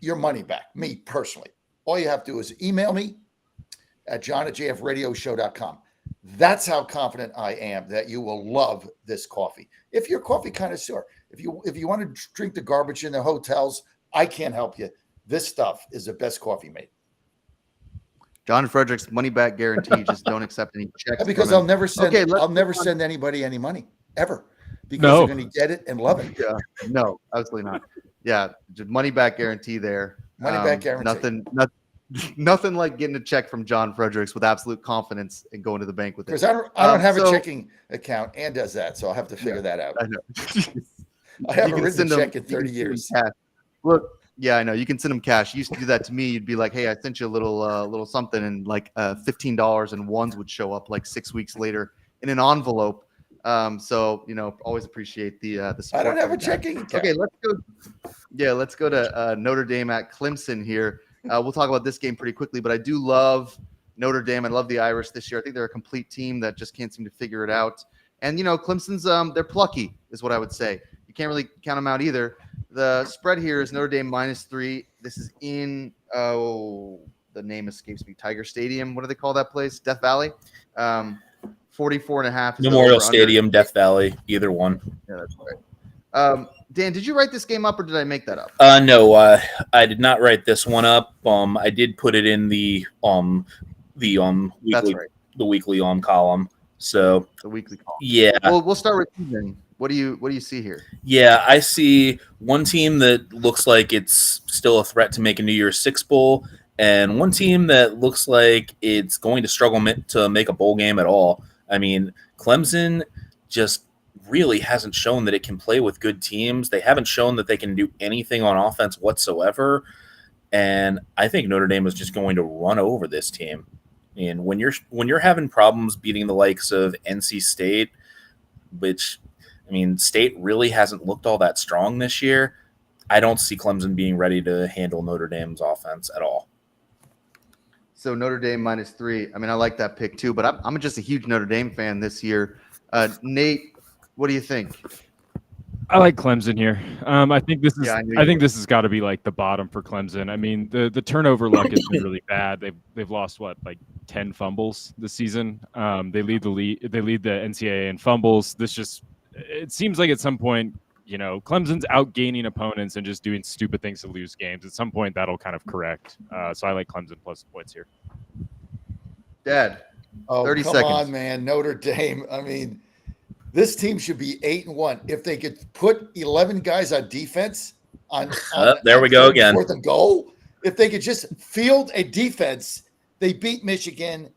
[SPEAKER 5] your money back, me personally. All you have to do is email me at john@jfradioshow.com. That's how confident I am that you will love this coffee. If you're a coffee connoisseur, if you want to drink the garbage in the hotels, I can't help you. This stuff is the best coffee made.
[SPEAKER 3] John Frederick's money back guarantee. Just don't accept any checks.
[SPEAKER 5] Because I'll never send anybody any money ever. Because they're going to get it and love it.
[SPEAKER 3] Yeah, no, absolutely not. Yeah, just money back guarantee there.
[SPEAKER 5] Money back guarantee.
[SPEAKER 3] Nothing like getting a check from John Fredericks with absolute confidence and going to the bank with it.
[SPEAKER 5] Because I don't have a checking account and does that, so I'll have to figure that out.
[SPEAKER 3] I know.
[SPEAKER 5] I haven't written a check in 30 years.
[SPEAKER 3] Look, yeah, I know. You can send them cash. You used to do that to me. You'd be like, "Hey, I sent you a little something," and like $15 and ones would show up like 6 weeks later in an envelope. So always appreciate the support.
[SPEAKER 5] I don't have a checking account.
[SPEAKER 3] Okay, let's go. Yeah, let's go to Notre Dame at Clemson here. We'll talk about this game pretty quickly, but I do love Notre Dame. I love the Irish this year. I think they're a complete team that just can't seem to figure it out. And Clemson's they're plucky, is what I would say. You can't really count them out either. The spread here is Notre Dame -3. This is in the name escapes me. Tiger Stadium. What do they call that place? Death Valley. 44.5.
[SPEAKER 6] Memorial Stadium, Death Valley, either one.
[SPEAKER 3] Yeah, that's right. Dan, did you write this game up or did I make that up?
[SPEAKER 6] No, I did not write this one up. I did put it in the weekly column. So
[SPEAKER 3] the weekly column.
[SPEAKER 6] Yeah.
[SPEAKER 3] Well, we'll start with you then. What do you see here?
[SPEAKER 6] Yeah, I see one team that looks like it's still a threat to make a New Year's Six bowl, and one team that looks like it's going to struggle to make a bowl game at all. I mean, Clemson just really hasn't shown that it can play with good teams. They haven't shown that they can do anything on offense whatsoever. And I think Notre Dame is just going to run over this team. And when you're having problems beating the likes of NC State, which, I mean, State really hasn't looked all that strong this year, I don't see Clemson being ready to handle Notre Dame's offense at all.
[SPEAKER 3] So Notre Dame -3. I mean, I like that pick too, but I'm just a huge Notre Dame fan this year. Nate, what do you think?
[SPEAKER 4] I like Clemson here. I think this is.
[SPEAKER 3] Yeah,
[SPEAKER 4] I think this has got to be like the bottom for Clemson. I mean, the turnover luck has been really bad. They've lost like 10 fumbles this season. They lead the NCAA in fumbles. It seems like at some point, Clemson's outgaining opponents and just doing stupid things to lose games. At some point, that'll kind of correct. So I like Clemson plus points here.
[SPEAKER 3] Dad.
[SPEAKER 5] Oh,
[SPEAKER 3] 30
[SPEAKER 5] come
[SPEAKER 3] seconds.
[SPEAKER 5] on, man. Notre Dame. I mean, this team should be 8-1. If they could put 11 guys on defense
[SPEAKER 6] There we go
[SPEAKER 5] third and
[SPEAKER 6] again.
[SPEAKER 5] fourth and goal, if they could just field a defense, they beat Michigan.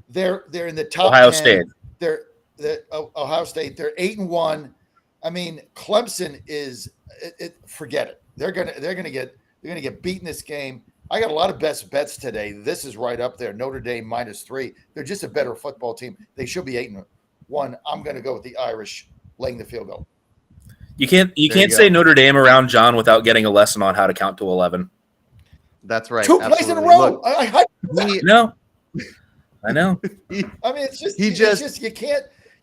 [SPEAKER 5] They're in the top
[SPEAKER 6] Ohio
[SPEAKER 5] 10.
[SPEAKER 6] State.
[SPEAKER 5] They're Ohio State. They're 8-1. I mean, Clemson is forget it. They're gonna get beaten this game. I got a lot of best bets today. This is right up there. Notre Dame -3. They're just a better football team. They should be 8-1. I'm going to go with the Irish laying the field goal.
[SPEAKER 6] You can't
[SPEAKER 3] There you
[SPEAKER 6] say
[SPEAKER 3] go.
[SPEAKER 6] Notre Dame around John without getting a lesson on how to count to 11.
[SPEAKER 3] That's right.
[SPEAKER 5] Two plays in a
[SPEAKER 3] absolutely.
[SPEAKER 5] row.
[SPEAKER 3] Look, he-
[SPEAKER 6] No, I know.
[SPEAKER 5] I mean, it's just
[SPEAKER 3] He
[SPEAKER 5] it's
[SPEAKER 3] just-
[SPEAKER 5] just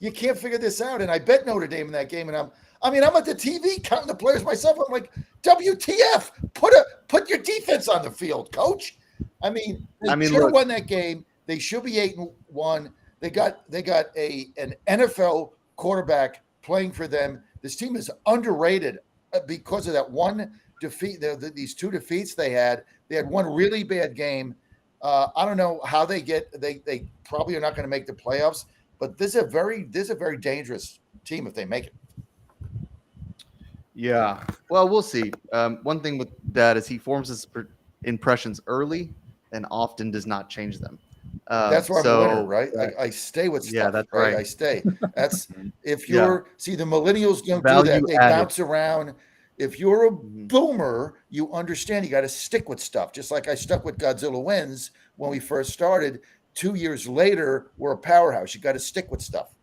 [SPEAKER 5] you can't figure this out. And I bet Notre Dame in that game. And I'm at the TV counting the players myself. I'm like, WTF? Put your defense on the field, coach. I mean, they should have
[SPEAKER 3] look-
[SPEAKER 5] won that game. They should be 8-1. They got an NFL quarterback playing for them. This team is underrated because of that one defeat. These two defeats they had. They had one really bad game. I don't know how they probably are not going to make the playoffs, but this is a very dangerous team if they make it.
[SPEAKER 3] Yeah. Well, we'll see. One thing with that is he forms his impressions early and often does not change them.
[SPEAKER 5] That's why I'm a winner, right? I stay with stuff.
[SPEAKER 3] Yeah, that's
[SPEAKER 5] right.
[SPEAKER 3] right.
[SPEAKER 5] I stay. That's if
[SPEAKER 3] Yeah.
[SPEAKER 5] you're see the millennials don't do
[SPEAKER 3] Value
[SPEAKER 5] that. They
[SPEAKER 3] added.
[SPEAKER 5] bounce around. If you're a boomer, you understand you got to stick with stuff. Just like I stuck with Godzilla Wins when we first started. 2 years later, we're a powerhouse. You got to stick with stuff.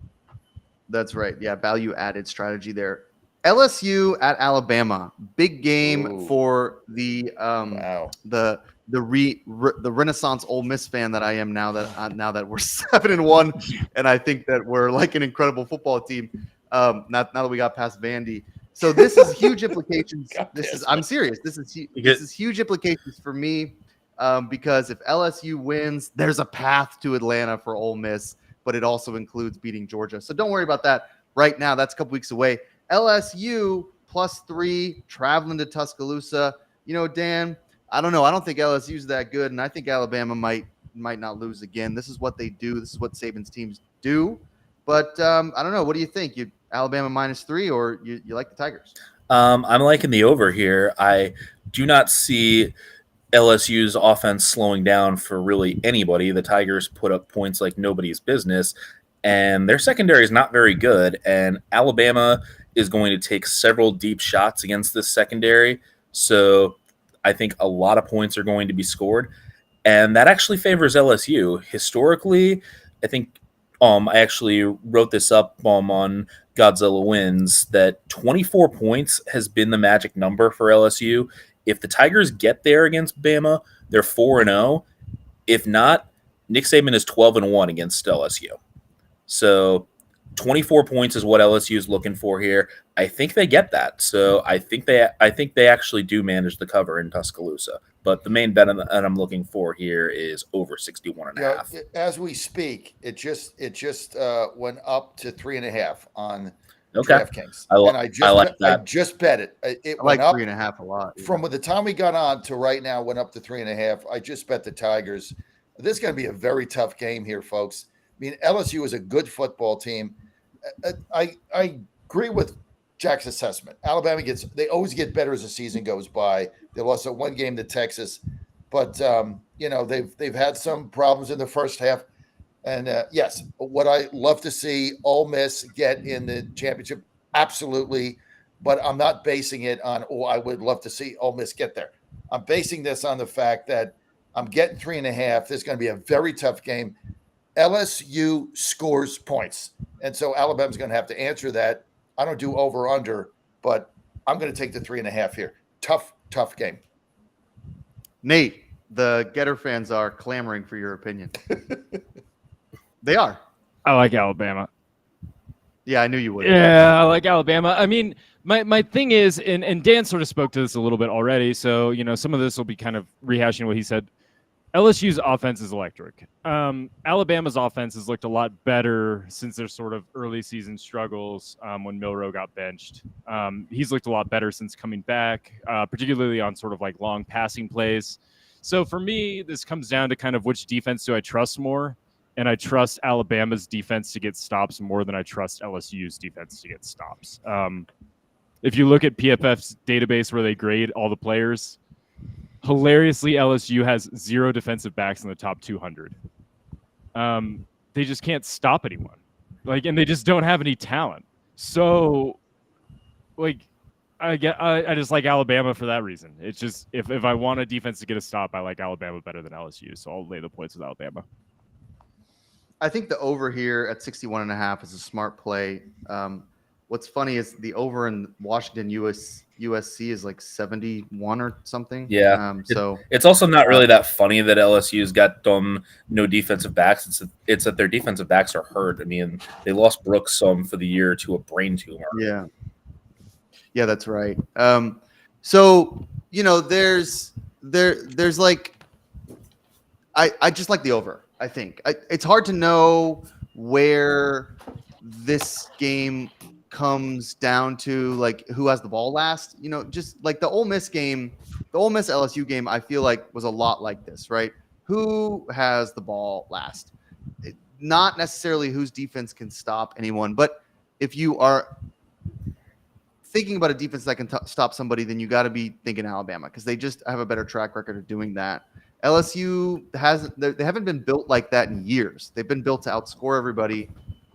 [SPEAKER 3] That's right. Yeah, value added strategy there. LSU at Alabama, big game
[SPEAKER 5] Ooh.
[SPEAKER 3] for the
[SPEAKER 5] Wow.
[SPEAKER 3] the Renaissance Ole Miss fan that I am now that we're 7-1, and I think that we're like an incredible football team. Now that we got past Vandy, so this is huge implications. I'm serious. This is huge implications for me because if LSU wins, there's a path to Atlanta for Ole Miss, but it also includes beating Georgia. So don't worry about that right now. That's a couple weeks away. LSU +3 traveling to Tuscaloosa. You know, Dan, I don't know. I don't think LSU's that good, and I think Alabama might not lose again. This is what they do. This is what Saban's teams do. But I don't know. What do you think? You Alabama -3, or you like the Tigers?
[SPEAKER 6] I'm liking the over here. I do not see LSU's offense slowing down for really anybody. The Tigers put up points like nobody's business, and their secondary is not very good. And Alabama is going to take several deep shots against this secondary. So I think a lot of points are going to be scored. And that actually favors LSU. Historically, I think I actually wrote this up on Godzilla Wins that 24 points has been the magic number for LSU. If the Tigers get there against Bama, they're 4-0. If not, Nick Saban is 12-1 against LSU. So 24 points is what LSU is looking for here. I think they get that. So I think they actually do manage the cover in Tuscaloosa. But the main bet that I'm looking for here is over 61.5.
[SPEAKER 5] Yeah, as we speak, it just went up to 3.5 on DraftKings.
[SPEAKER 6] I like that.
[SPEAKER 5] I just bet it. It
[SPEAKER 3] I like
[SPEAKER 5] went up
[SPEAKER 3] 3.5 a lot.
[SPEAKER 5] from the time we got on to right now. Went up to 3.5. I just bet the Tigers. This is going to be a very tough game here, folks. I mean, LSU is a good football team. I agree with Jack's assessment. Alabama they always get better as the season goes by. They lost that one game to Texas, but they've had some problems in the first half. And yes, would I love to see Ole Miss get in the championship? Absolutely, but I'm not basing it on I would love to see Ole Miss get there. I'm basing this on the fact that I'm getting 3.5. This is going to be a very tough game. LSU scores points, and so Alabama's going to have to answer that. I don't do over under, but I'm going to take the 3.5 here. Tough game.
[SPEAKER 3] Nate, the Getter fans are clamoring for your opinion. They are.
[SPEAKER 4] I like Alabama.
[SPEAKER 3] Yeah, I knew you would.
[SPEAKER 4] Yeah, I like Alabama. I mean, my thing is, and Dan sort of spoke to this a little bit already, so some of this will be kind of rehashing what he said. LSU's offense is electric. Alabama's offense has looked a lot better since their sort of early season struggles when Milroe got benched. He's looked a lot better since coming back, particularly on sort of like long passing plays. So for me, this comes down to kind of which defense do I trust more? and I trust Alabama's defense to get stops more than I trust LSU's defense to get stops. If you look at PFF's database where they grade all the players, hilariously, LSU has 0 defensive backs in the top 200. They just can't stop anyone, and they just don't have any talent. So, I just like Alabama for that reason. It's just if I want a defense to get a stop, I like Alabama better than LSU. So I'll lay the points with Alabama.
[SPEAKER 3] I think the over here at 61.5 is a smart play. What's funny is the over in Washington USC is like 71 or something.
[SPEAKER 6] Yeah.
[SPEAKER 3] So
[SPEAKER 6] it's also not really that funny that LSU's got no defensive backs. It's that their defensive backs are hurt. I mean, they lost Brooks for the year to a brain tumor.
[SPEAKER 3] Yeah, that's right. So there's like I just like the over. I think it's hard to know where this game comes down to, like who has the ball last. Just like the Ole Miss game, the Ole Miss LSU game, I feel like was a lot like this, right? Who has the ball last? Not necessarily whose defense can stop anyone, but if you are thinking about a defense that can stop somebody, then you got to be thinking Alabama because they just have a better track record of doing that. LSU they haven't been built like that in years. They've been built to outscore everybody.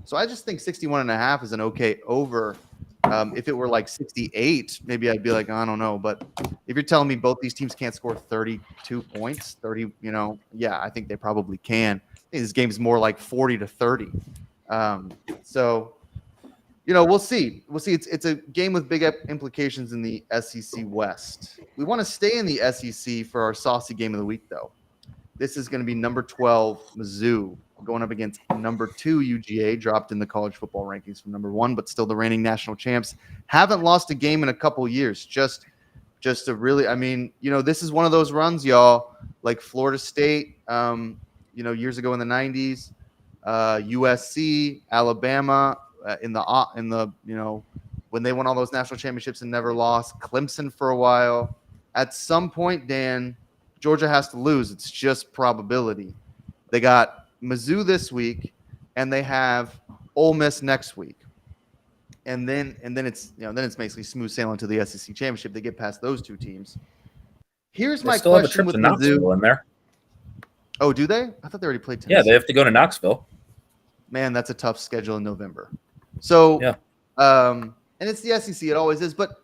[SPEAKER 3] So I just think 61.5 is an okay over. If it were like 68, maybe I'd be like, I don't know. But if you're telling me both these teams can't score 32 points, 30, yeah, I think they probably can. I think this game's more like 40-30. So, we'll see. It's a game with big implications in the SEC West. We want to stay in the SEC for our saucy game of the week, though. This is going to be number 12, Mizzou, going up against number 2, UGA, dropped in the college football rankings from number 1, but still the reigning national champs. Haven't lost a game in a couple years. Just to really, this is one of those runs, y'all, like Florida State, years ago in the 90s, USC, Alabama, in the when they won all those national championships and never lost, Clemson for a while. At some point, Dan, Georgia has to lose. It's just probability. They got Mizzou this week, and they have Ole Miss next week, and then it's basically smooth sailing to the SEC championship. They get past those two teams. Here's my question
[SPEAKER 6] have a trip
[SPEAKER 3] with
[SPEAKER 6] to Knoxville
[SPEAKER 3] Mizzou.
[SPEAKER 6] In there.
[SPEAKER 3] Oh, do they? I thought they already played Tennessee.
[SPEAKER 6] Yeah, they have to go to Knoxville. Man,
[SPEAKER 3] that's a tough schedule in November. So,
[SPEAKER 6] yeah.
[SPEAKER 3] And it's the SEC. It always is. But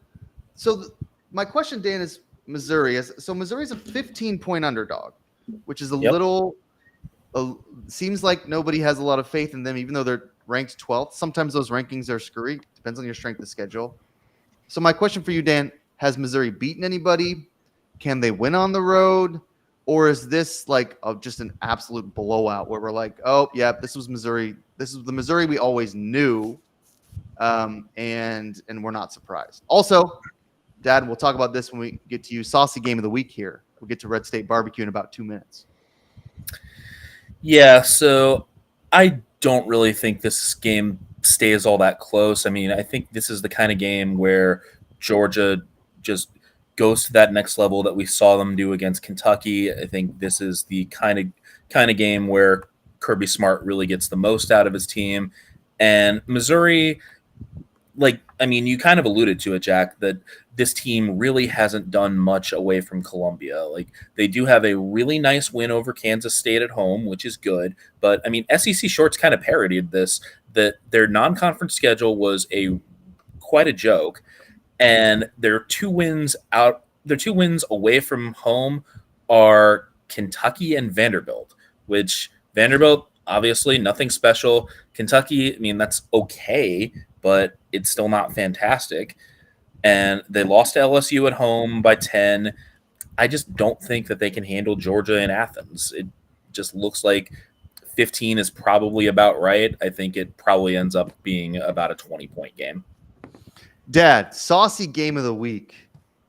[SPEAKER 3] my question, Dan, is Missouri. Missouri's a 15-point underdog, which is a little seems like nobody has a lot of faith in them, even though they're ranked 12th. Sometimes those rankings are screwy. Depends on your strength of schedule. So my question for you, Dan, has Missouri beaten anybody? Can they win on the road? Or is this like just an absolute blowout where we're like, oh, yeah, this was Missouri. This is the Missouri we always knew, and we're not surprised. Also, Dad, we'll talk about this when we get to you. Saucy game of the week here. We'll get to Red State Barbecue in about 2 minutes.
[SPEAKER 6] Yeah, so I don't really think this game stays all that close. I think this is the kind of game where Georgia just goes to that next level that we saw them do against Kentucky. I think this is the kind of game where Kirby Smart really gets the most out of his team. And Missouri, you kind of alluded to it, Jack, that this team really hasn't done much away from Columbia. They do have a really nice win over Kansas State at home, which is good. But SEC Shorts kind of parodied this, that their non-conference schedule was quite a joke. And their two wins away from home are Kentucky and Vanderbilt, which Vanderbilt, obviously nothing special. Kentucky, that's okay, but it's still not fantastic. And they lost to LSU at home by 10. I just don't think that they can handle Georgia in Athens. It just looks like 15 is probably about right. I think it probably ends up being about a 20-point game.
[SPEAKER 3] Dad, saucy game of the week.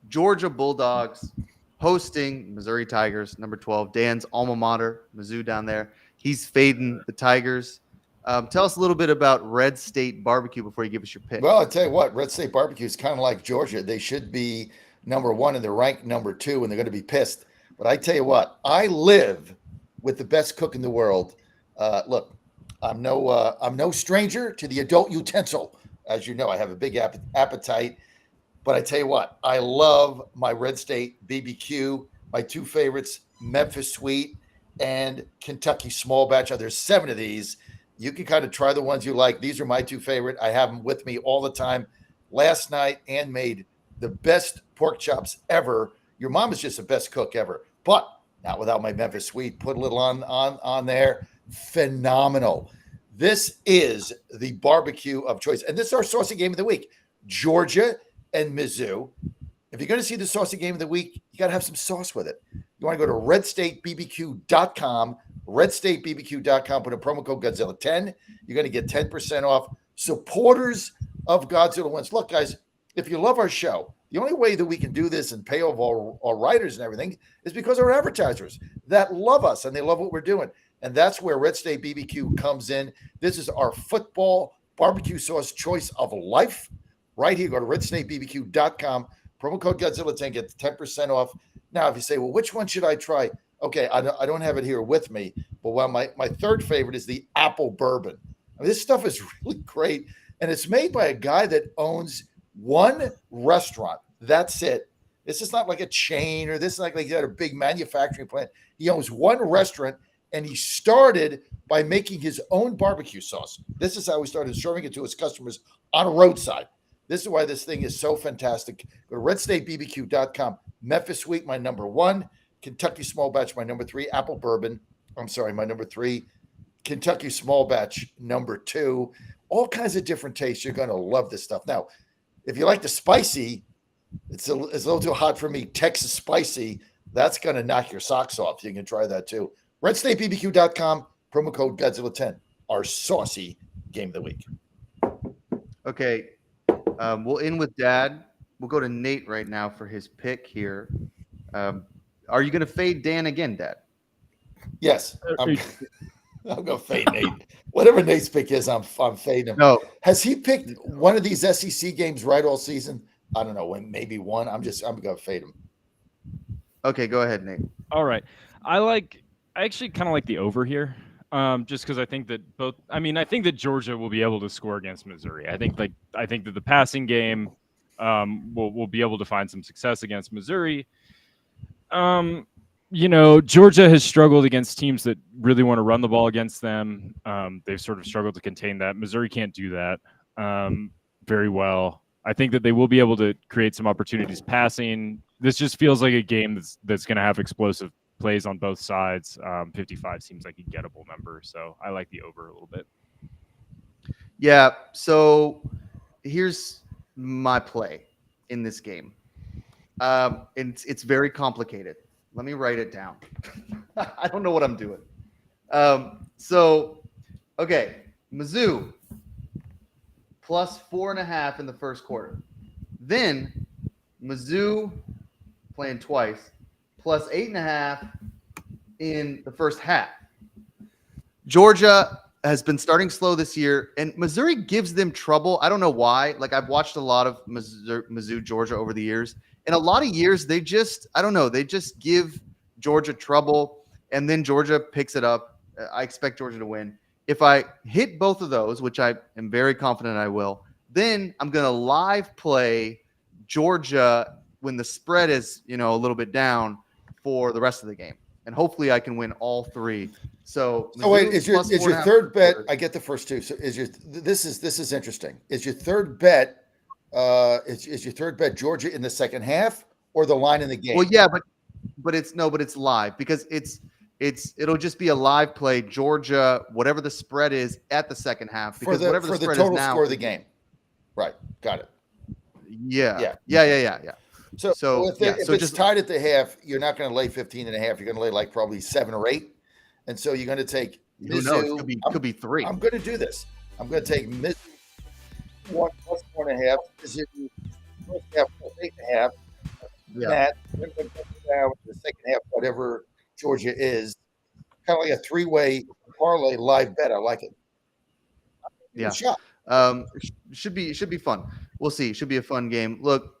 [SPEAKER 3] Georgia Bulldogs hosting Missouri Tigers, number 12. Dan's alma mater, Mizzou down there. He's fading the Tigers. Tell us a little bit about Red State Barbecue before you give us your pick.
[SPEAKER 5] Well, I'll tell you what, Red State Barbecue is kind of like Georgia. They should be number 1 and they're ranked number 2, and they're going to be pissed. But I tell you what, I live with the best cook in the world, Look, I'm no stranger to the adult utensil. As you know, I have a big appetite. But I tell you what, I love my Red State BBQ. My two favorites, Memphis Sweet and Kentucky Small Batch. There's 7 of these. You can kind of try the ones you like. These are my two favorite. I have them with me all the time. Last night, Ann made the best pork chops ever. Your mom is just the best cook ever, but not without my Memphis Sweet. Put a little on there. Phenomenal. This is the barbecue of choice, and this is our saucy game of the week. Georgia and Mizzou. If you're going to see the saucy game of the week, you got to have some sauce with it. You want to go to redstatebbq.com, redstatebbq.com, put a promo code Godzilla10. You're going to get 10% off. Supporters of Godzilla Wins. Look, guys, if you love our show, the only way that we can do this and pay off our writers and everything is because our advertisers that love us and they love what we're doing. And that's where Red State BBQ comes in. This is our football barbecue sauce choice of life. Right here, go to redstatebbq.com, promo code Godzilla10, get 10% off. Now, if you say, well, which one should I try? Okay, I don't have it here with me, but my third favorite is the apple bourbon. I mean, this stuff is really great, and it's made by a guy that owns one restaurant. That's it. This is not like a chain, or this is like he's got a big manufacturing plant. He owns one restaurant, and he started by making his own barbecue sauce. This is how he started serving it to his customers on a roadside. This is why this thing is so fantastic. Go to redstatebbq.com. Memphis Sweet, my number 1. Kentucky Small Batch, my number 3. Apple Bourbon, my number 3. Kentucky Small Batch, number 2. All kinds of different tastes. You're going to love this stuff. Now, if you like the spicy, it's a little too hot for me. Texas spicy, that's going to knock your socks off. You can try that too. redstatebbq.com, promo code Godzilla10, our saucy game of the week.
[SPEAKER 3] Okay. We'll end with Dad. We'll go to Nate right now for his pick here. Are you going to fade Dan again, Dad?
[SPEAKER 5] Yes. I'm going to fade Nate. Whatever Nate's pick is, I'm fading him.
[SPEAKER 3] No.
[SPEAKER 5] Has he picked one of these SEC games right all season? I don't know. Maybe one. I'm going to fade him.
[SPEAKER 3] Okay, go ahead, Nate.
[SPEAKER 4] All right. I actually kind of like the over here. Just because I think that I think that Georgia will be able to score against Missouri. I think that the passing game will be able to find some success against Missouri. Georgia has struggled against teams that really want to run the ball against them. They've sort of struggled to contain that. Missouri can't do that very well. I think that they will be able to create some opportunities passing. This just feels like a game that's going to have explosive plays on both sides. 55 seems like a gettable number, so I like the over a little bit.
[SPEAKER 3] Yeah, so here's my play in this game. It's very complicated. Let me write it down. I don't know what I'm doing. Okay, Mizzou plus 4.5 in the first quarter. Then Mizzou playing twice plus 8.5 in the first half. Georgia has been starting slow this year, and Missouri gives them trouble. I don't know why. Like, I've watched a lot of Mizzou, Georgia over the years. In a lot of years, they just give Georgia trouble, and then Georgia picks it up. I expect Georgia to win. If I hit both of those, which I am very confident I will, then I'm going to live play Georgia when the spread is, a little bit down for the rest of the game. And hopefully I can win all 3. So
[SPEAKER 5] wait, is your third bet? I get the first 2. So this is interesting. Is your third bet is your third bet Georgia in the second half or the line in the game?
[SPEAKER 3] Well, yeah, but it's live because it'll just be a live play Georgia, whatever the spread is at the second half, because whatever the spread
[SPEAKER 5] total
[SPEAKER 3] is now,
[SPEAKER 5] score of the game. Right, got it.
[SPEAKER 3] Yeah. So if
[SPEAKER 5] it's tied at the half, you're not going to lay 15.5. You're going to lay like probably 7 or 8, and so you're going to take Mizzou.
[SPEAKER 3] Who knows? Could be 3.
[SPEAKER 5] I'm going to do this. I'm going to take Mizzou 1 plus 4.5. Mizzou first half plus 8.5.
[SPEAKER 3] Yeah.
[SPEAKER 5] That now the second half, whatever Georgia is, kind of like a 3-way parlay live bet. I like it.
[SPEAKER 3] Yeah.
[SPEAKER 5] Shot.
[SPEAKER 3] Should be fun. We'll see. Should be a fun game. Look,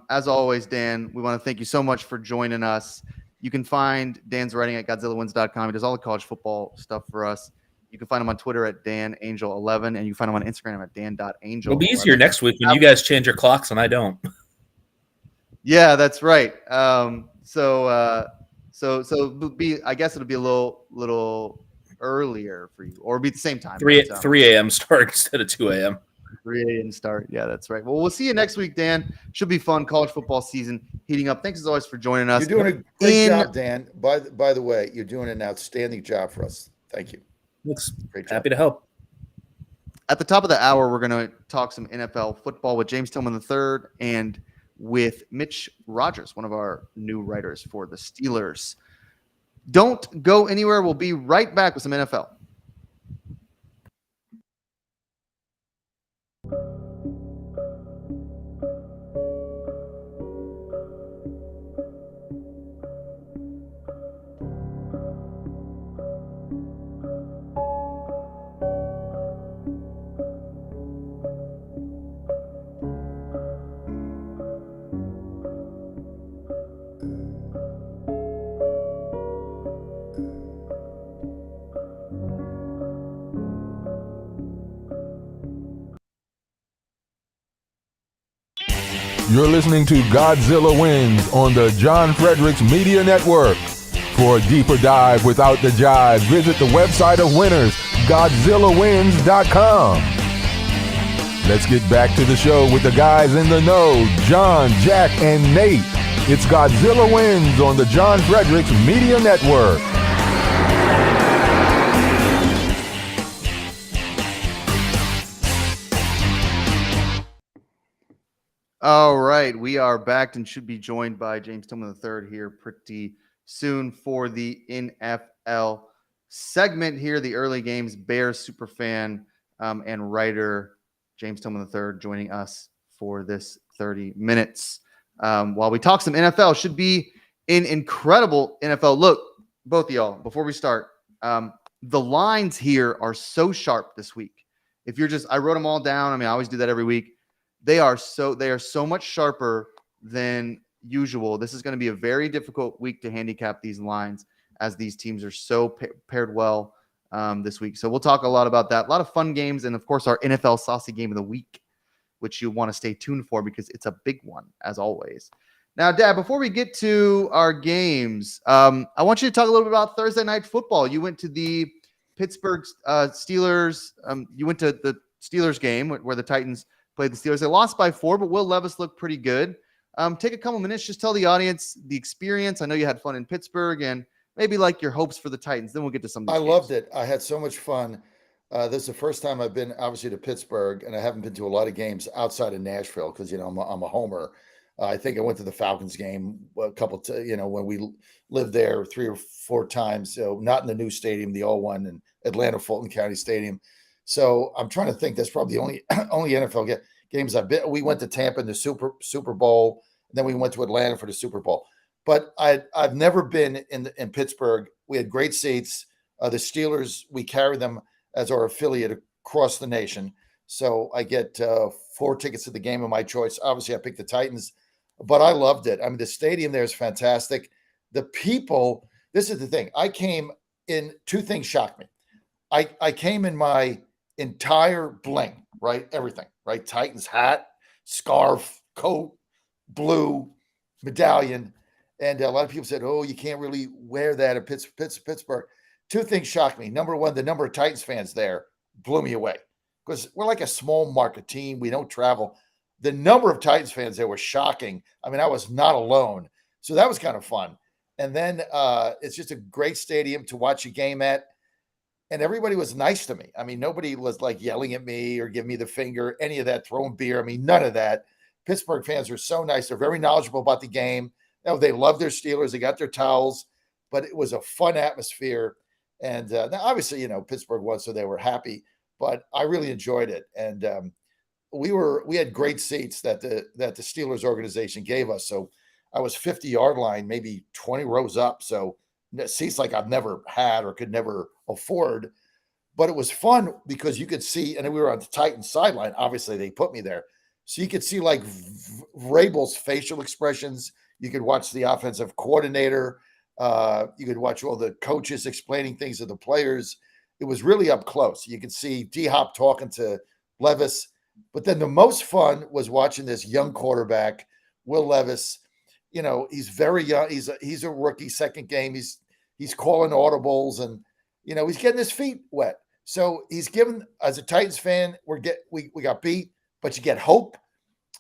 [SPEAKER 3] as always, Dan, we want to thank you so much for joining us. You can find Dan's writing at GodzillaWins.com. He does all the college football stuff for us. You can find him on Twitter at DanAngel11, and you can find him on Instagram at Dan.Angel.
[SPEAKER 6] It'll be easier next week when you guys change your clocks and I don't.
[SPEAKER 3] Yeah, that's right. So I guess it'll be a little earlier for you, or be at the same time.
[SPEAKER 6] 3 a.m. start instead of 2 a.m.
[SPEAKER 3] 3 a.m. start. Yeah, that's right. Well, we'll see you next week, Dan. Should be fun. College football season heating up. Thanks as always for joining us.
[SPEAKER 5] You're doing a great job, Dan. By the way, you're doing an outstanding job for us. Thank you.
[SPEAKER 6] Looks
[SPEAKER 5] Great job.
[SPEAKER 6] happy to help.
[SPEAKER 3] At the top of the hour, we're going to talk some NFL football with James Tillman III and with Mitch Rogers, one of our new writers for the Steelers. Don't go anywhere. We'll be right back with some NFL.
[SPEAKER 1] You're listening to Godzilla Wins on the John Fredericks Media Network. For a deeper dive without the jive, visit the website of winners, GodzillaWins.com. Let's get back to the show with the guys in the know, John, Jack, and Nate. It's Godzilla Wins on the John Fredericks Media Network.
[SPEAKER 3] All right, we are back and should be joined by James Tillman III here pretty soon for the NFL segment here, the early games. Bears superfan and writer James Tillman III joining us for this 30 minutes. While we talk some NFL, should be an incredible NFL. Look, both of y'all, before we start, the lines here are so sharp this week. If you're just, I wrote them all down. I mean, I always do that every week. They are so much sharper than usual. This is going to be a very difficult week to handicap these lines as these teams are so paired well this week. So we'll talk a lot about that. A lot of fun games. And of course, our NFL saucy game of the week, which you want to stay tuned for because it's a big one as always. Now, Dad, before we get to our games, I want you to talk a little bit about Thursday night football. You went to the Pittsburgh Steelers. You went to the Steelers game where the Titans played the Steelers. They lost by 4, but Will Levis looked pretty good. Take a couple minutes, just tell the audience the experience. I know you had fun in Pittsburgh and maybe like your hopes for the Titans. Then we'll get to some of these games.
[SPEAKER 5] Loved it. I had so much fun. This is the first time I've been obviously to Pittsburgh, and I haven't been to a lot of games outside of Nashville because, I'm a homer. I think I went to the Falcons game a couple when we lived there 3 or 4 times. So not in the new stadium, the old one in Atlanta, Fulton County Stadium. So I'm trying to think. That's probably the only NFL games I've been. We went to Tampa in the Super Bowl, and then we went to Atlanta for the Super Bowl. But I've never been in Pittsburgh. We had great seats. The Steelers, we carry them as our affiliate across the nation. So I get 4 tickets to the game of my choice. Obviously, I picked the Titans, but I loved it. I mean, the stadium there is fantastic. The people. This is the thing. I came in. 2 things shocked me. I came in my entire bling, right? Everything, right? Titans hat, scarf, coat, blue, medallion. And a lot of people said, oh, you can't really wear that at Pittsburgh. 2 things shocked me. Number one, the number of Titans fans there blew me away because we're like a small market team. We don't travel. The number of Titans fans there was shocking. I mean, I was not alone. So that was kind of fun. And then it's just a great stadium to watch a game at. And everybody was nice to me. I mean, nobody was like yelling at me or giving me the finger, any of that, throwing beer. I mean, none of that. Pittsburgh fans are so nice. They're very knowledgeable about the game. They love their Steelers. They got their towels, but it was a fun atmosphere. And now obviously, Pittsburgh won, so they were happy, but I really enjoyed it. And we had great seats that the Steelers organization gave us. So I was 50-yard line, maybe 20 rows up. So seats like I've never had or could never afford, but it was fun because you could see, and we were on the Titans sideline. Obviously they put me there. So you could see like Vrabel's facial expressions. You could watch the offensive coordinator. You could watch all the coaches explaining things to the players. it was really up close. You could see D-Hop talking to Levis. But then the most fun was watching this young quarterback, Will Levis. You know, he's very young. He's a rookie, second game. He's calling audibles, and you know, he's getting his feet wet. So he's given, as a Titans fan, we got beat, but you get hope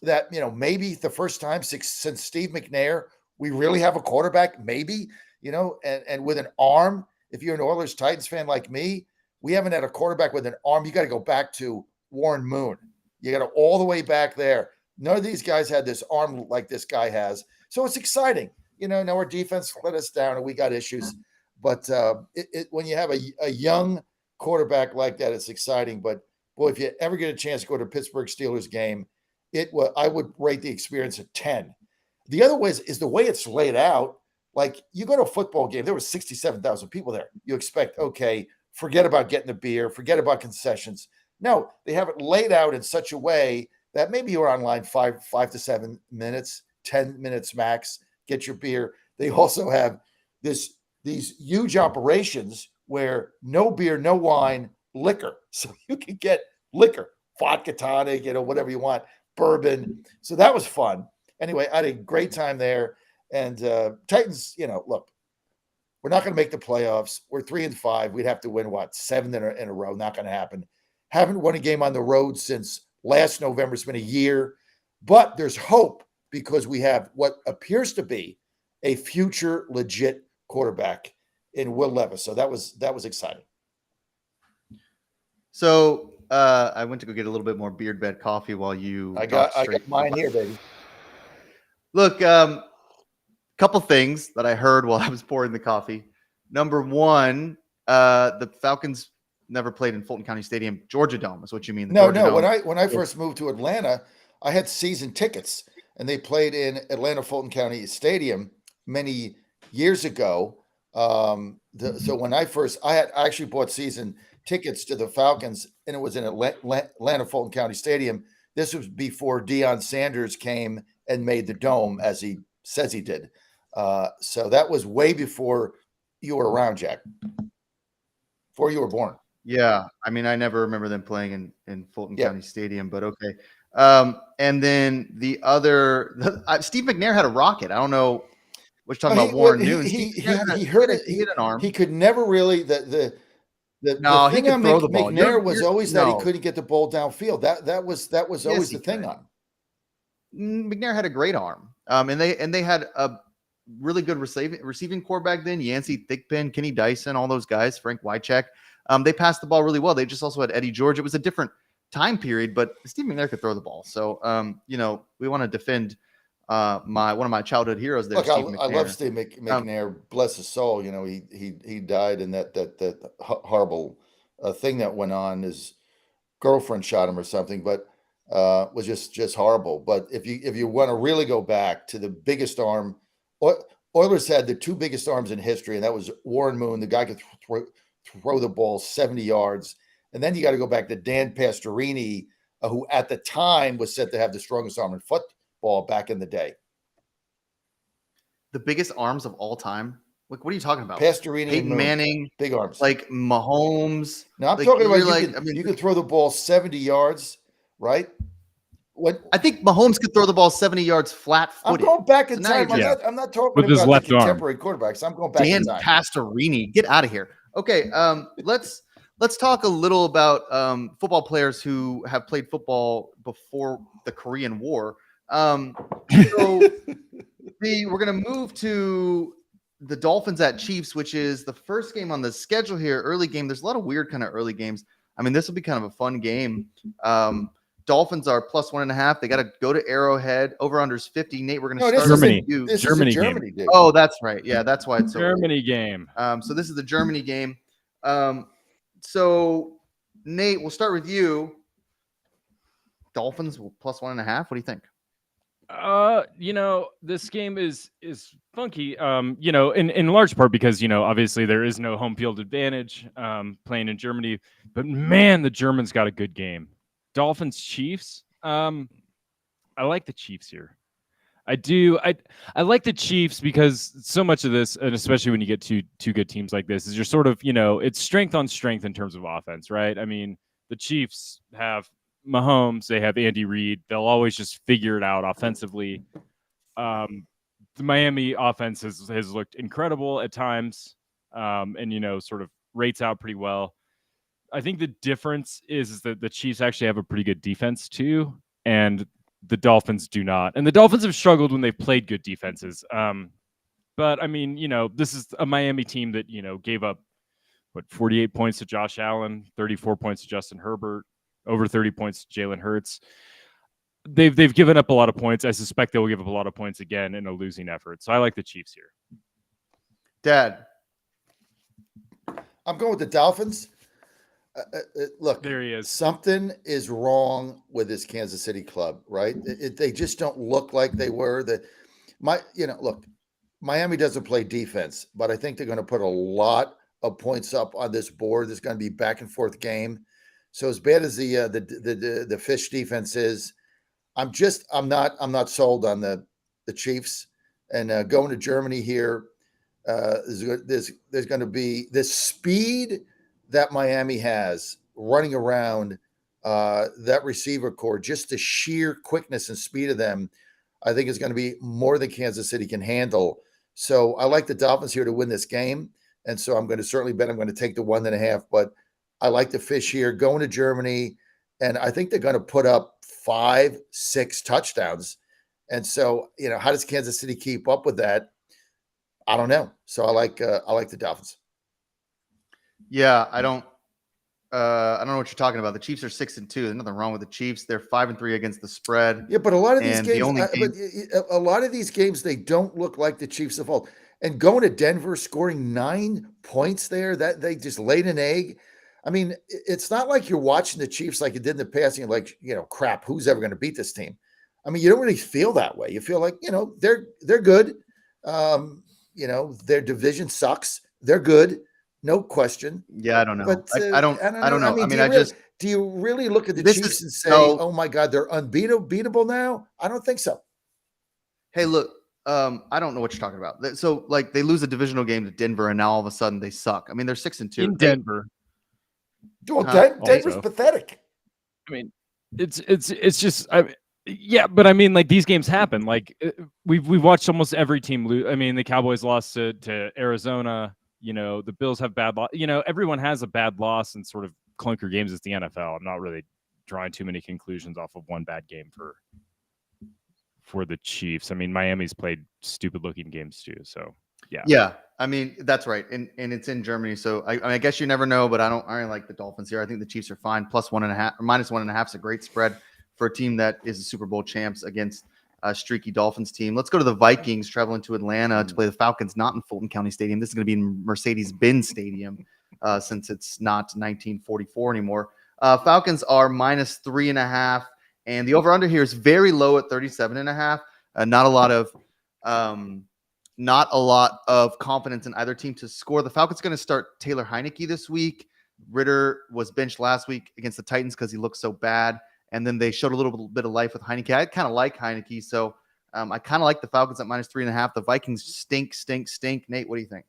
[SPEAKER 5] that, you know, maybe the first time since Steve McNair, we really have a quarterback, maybe, you know, and with an arm. If you're an Oilers Titans fan like me, we haven't had a quarterback with an arm. You got to go back to Warren Moon. You got to all the way back there. None of these guys had this arm like this guy has. So it's exciting. You know, now our defense let us down and we got issues. But when you have a young quarterback like that, it's exciting. But boy, if you ever get a chance to go to a Pittsburgh Steelers game, I would rate the experience a 10. The other way is the way it's laid out. Like, you go to a football game, there were 67,000 people there. You expect, okay, forget about getting a beer, forget about concessions. No, they have it laid out in such a way that maybe you're online 5 to 7 minutes, 10 minutes max, get your beer. They also have these huge operations where no beer, no wine, liquor. So you can get liquor, vodka tonic, you know, whatever you want, bourbon. So that was fun. Anyway, I had a great time there. And Titans, you know, look, we're not going to make the playoffs. We're 3-5. We'd have to win, 7 in a row. Not going to happen. Haven't won a game on the road since last November. It's been a year. But there's hope because we have what appears to be a future legit quarterback in Will Levis. So that was exciting.
[SPEAKER 3] So I went to go get a little bit more beard bed coffee while you.
[SPEAKER 5] I got mine here, baby.
[SPEAKER 3] Look, couple things that I heard while I was pouring the coffee. Number one, the Falcons never played in Fulton County Stadium. Georgia Dome is what you mean.
[SPEAKER 5] No. When I first moved to Atlanta, I had season tickets, and they played in Atlanta Fulton County Stadium many years ago. So when I actually bought season tickets to the Falcons, and it was in Atlanta Fulton County Stadium. This was before Deion Sanders came and made the dome, as he says he did. So that was way before you were around, Jack. Before you were born.
[SPEAKER 3] Yeah, I mean, I never remember them playing in Fulton County Stadium, but okay. And then the other, Steve McNair had a rocket. I don't know what you're talking about. Warren Moon.
[SPEAKER 5] He hurt it.
[SPEAKER 3] He hit an arm.
[SPEAKER 5] He could never really. The thing on
[SPEAKER 3] throw the ball.
[SPEAKER 5] McNair was always that he couldn't get the ball downfield. That was always the thing on him.
[SPEAKER 3] McNair had a great arm. And they had a really good receiving core back then. Yancey Thigpen, Kenny Dyson, all those guys, Frank Wycheck. They passed the ball really well. They just also had Eddie George. It was a different time period, but Steve McNair could throw the ball. So, you know, we want to defend one of my childhood heroes there.
[SPEAKER 5] Look, I love Steve McNair. Bless his soul. You know, he died in that horrible thing that went on. His girlfriend shot him or something, but was just horrible. But if you want to really go back to the biggest arm, Oilers had the two biggest arms in history, and that was Warren Moon. The guy could throw the ball 70 yards. And then you got to go back to Dan Pastorini, who at the time was said to have the strongest arm in football back in the day.
[SPEAKER 3] The biggest arms of all time? Like, what are you talking about?
[SPEAKER 5] Pastorini,
[SPEAKER 3] Peyton Manning,
[SPEAKER 5] big arms.
[SPEAKER 3] like Mahomes.
[SPEAKER 5] Now I'm talking about you could throw the ball 70 yards, right?
[SPEAKER 3] I think Mahomes could throw the ball 70 yards flat-footed.
[SPEAKER 5] I'm going back in time. I'm not talking
[SPEAKER 4] with his
[SPEAKER 5] about
[SPEAKER 4] left
[SPEAKER 5] the contemporary quarterbacks. I'm going back in time.
[SPEAKER 3] Dan Pastorini, get out of here. Okay, let's talk a little about football players who have played football before the Korean War. So we're going to move to the Dolphins at Chiefs, which is the first game on the schedule here. Early game. There's a lot of weird kind of early games. I mean, this will be kind of a fun game. Dolphins are +1.5. They got to go to Arrowhead. Over/unders 50. Nate, we're going to start
[SPEAKER 4] Germany.
[SPEAKER 5] This is
[SPEAKER 4] Germany
[SPEAKER 5] a Germany game.
[SPEAKER 3] Oh, that's right. Yeah, that's why it's
[SPEAKER 4] Germany game.
[SPEAKER 3] So this is the Germany game. So Nate, we'll start with you. Dolphins +1.5. What do you think?
[SPEAKER 4] You know, this game is funky. You know, in large part because, you know, obviously there is no home field advantage playing in Germany. But man, the Germans got a good game. Dolphins Chiefs. I like the Chiefs here. I do. I like the Chiefs because so much of this, and especially when you get two good teams like this, is you're sort of, it's strength on strength in terms of offense, right? I mean, the Chiefs have Mahomes, they have Andy Reid. They'll always just figure it out offensively. The Miami offense has looked incredible at times, and sort of rates out pretty well. I think the difference is that the Chiefs actually have a pretty good defense too, and the Dolphins do not. And the Dolphins have struggled when they've played good defenses. But I mean, this is a Miami team that gave up 48 points to Josh Allen, 34 points to Justin Herbert, over 30 points to Jalen Hurts. They've given up a lot of points. I suspect they will give up a lot of points again in a losing effort. So I like the Chiefs here.
[SPEAKER 3] Dad,
[SPEAKER 5] I'm going with the Dolphins. Look,
[SPEAKER 4] there he is.
[SPEAKER 5] Something is wrong with this Kansas City club, right? They just don't look like they were. Look, Miami doesn't play defense, but I think they're going to put a lot of points up on this board. There's going to be back and forth game. So as bad as the Fish defense is, I'm not sold on the Chiefs. And going to Germany here, there's going to be this speed that Miami has running around that receiver core, just the sheer quickness and speed of them, I think is going to be more than Kansas City can handle. So I like the Dolphins here to win this game. And so I'm going to certainly bet I'm going to take the 1.5, but I like the Fish here going to Germany. And I think they're going to put up 5-6 touchdowns. And so, how does Kansas City keep up with that? I don't know. So I like the Dolphins.
[SPEAKER 3] Yeah, I don't know what you're talking about. The Chiefs are 6-2. There's nothing wrong with the Chiefs. They're 5-3 against the spread.
[SPEAKER 5] Yeah, but a lot of these
[SPEAKER 3] And
[SPEAKER 5] games, a lot of these games, they don't look like the Chiefs of old. And going to Denver, scoring 9 points there, that they just laid an egg. I mean, it's not like you're watching the Chiefs like you did in the past, and you're like, crap, who's ever going to beat this team? I mean, you don't really feel that way. You feel like, they're good. Their division sucks. They're good. No question.
[SPEAKER 3] Yeah, I don't know.
[SPEAKER 5] But
[SPEAKER 3] I don't know. I mean,
[SPEAKER 5] do you really look at the
[SPEAKER 3] This
[SPEAKER 5] Chiefs
[SPEAKER 3] is-
[SPEAKER 5] and say,
[SPEAKER 3] no.
[SPEAKER 5] "Oh my God, they're unbeatable now"? I don't think so.
[SPEAKER 3] Hey, look, I don't know what you're talking about. So, like, they lose a divisional game to Denver, and now all of a sudden they suck. I mean, they're 6-2
[SPEAKER 4] In Denver.
[SPEAKER 5] Well,
[SPEAKER 3] Uh,
[SPEAKER 5] Denver's
[SPEAKER 4] also.
[SPEAKER 5] pathetic.
[SPEAKER 4] I mean, it's just yeah, but I mean, like, these games happen. Like, we've watched almost every team lose. I mean, the Cowboys lost to Arizona. The Bills have bad loss. Everyone has a bad loss in sort of clunker games. It's the NFL. I'm not really drawing too many conclusions off of one bad game for the Chiefs. I mean, Miami's played stupid looking games too. So yeah.
[SPEAKER 3] Yeah, I mean, that's right. And it's in Germany. So I guess you never know, but I don't like the Dolphins here. I think the Chiefs are fine. Plus 1.5 or minus 1.5 is a great spread for a team that is a Super Bowl champs against a streaky Dolphins team. Let's go to the Vikings traveling to Atlanta to play the Falcons, not in Fulton County Stadium. This is going to be in Mercedes-Benz Stadium since it's not 1944 anymore. Falcons are minus 3.5, and the over-under here is very low at 37.5. Not a lot of confidence in either team to score. The Falcons going to start Taylor Heineke this week. Ritter was benched last week against the Titans because he looked so bad. And then they showed a little bit of life with Heineke. I kind of like Heineke, so I kind of like the Falcons at minus 3.5. The Vikings stink. Nate, what do you think?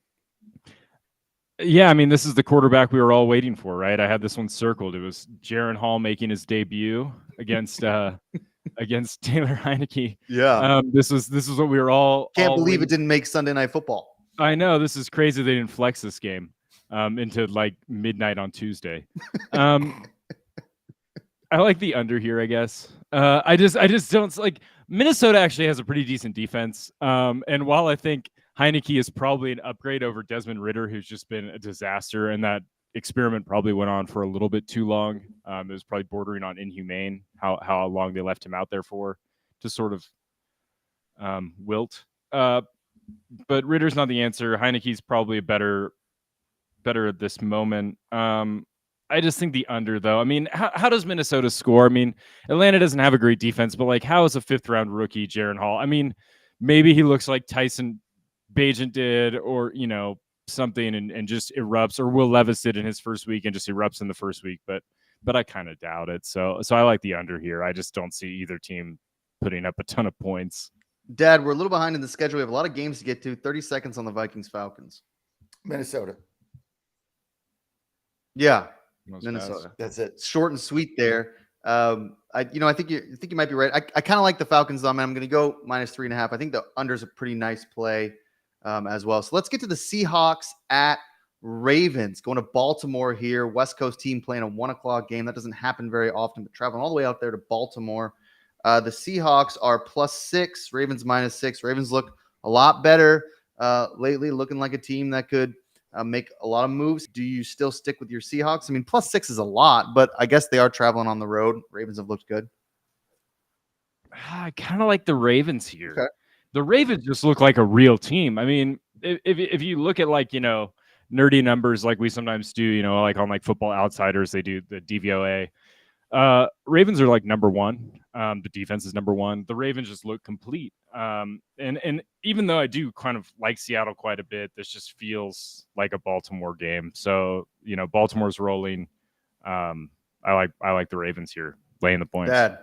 [SPEAKER 4] Yeah, I mean, this is the quarterback we were all waiting for, right? I had this one circled. It was Jaron Hall making his debut against against Taylor Heineke.
[SPEAKER 3] Yeah.
[SPEAKER 4] This was what we were all
[SPEAKER 3] Can't
[SPEAKER 4] all
[SPEAKER 3] believe
[SPEAKER 4] waiting.
[SPEAKER 3] it didn't make Sunday Night Football.
[SPEAKER 4] I know, this is crazy. They didn't flex this game into like midnight on Tuesday. I like the under here, I guess. I just don't like. Minnesota actually has a pretty decent defense. And while I think Heineke is probably an upgrade over Desmond Ritter, who's just been a disaster, and that experiment probably went on for a little bit too long. It was probably bordering on inhumane how long they left him out there for to sort of wilt. But Ritter's not the answer. Heineke's probably better at this moment. I just think the under, though. I mean, how does Minnesota score? I mean, Atlanta doesn't have a great defense, but like, how is a 5th-round rookie Jaron Hall? I mean, maybe he looks like Tyson Bagent did, or something, and just erupts, or Will Levis did in his first week and just erupts in the first week. But I kind of doubt it. So I like the under here. I just don't see either team putting up a ton of points.
[SPEAKER 3] Dad, we're a little behind in the schedule. We have a lot of games to get to. 30 seconds on the Vikings Falcons.
[SPEAKER 5] Minnesota.
[SPEAKER 3] Yeah,
[SPEAKER 4] Most
[SPEAKER 3] Minnesota.
[SPEAKER 4] fast.
[SPEAKER 5] That's it.
[SPEAKER 3] Short and sweet there. I think you might be right. I kind of like the Falcons though. I'm going to go -3.5. I think the under is a pretty nice play as well. So let's get to the Seahawks at Ravens. Going to Baltimore here. West Coast team playing a 1:00 game. That doesn't happen very often, but traveling all the way out there to Baltimore. The Seahawks are +6. Ravens -6. Ravens look a lot better lately, looking like a team that could make a lot of moves. Do you still stick with your Seahawks? I mean, +6 is a lot, but I guess they are traveling on the road. Ravens have looked good.
[SPEAKER 4] I kind of like the Ravens here.
[SPEAKER 3] Okay.
[SPEAKER 4] The Ravens just look like a real team. I mean, if you look at like, nerdy numbers like we sometimes do, like on like Football Outsiders, they do the DVOA. Ravens are like number one. The defense is number one. The Ravens just look complete. And even though I do kind of like Seattle quite a bit, this just feels like a Baltimore game. So, Baltimore's rolling. I like the Ravens here, laying the points.
[SPEAKER 3] Dad.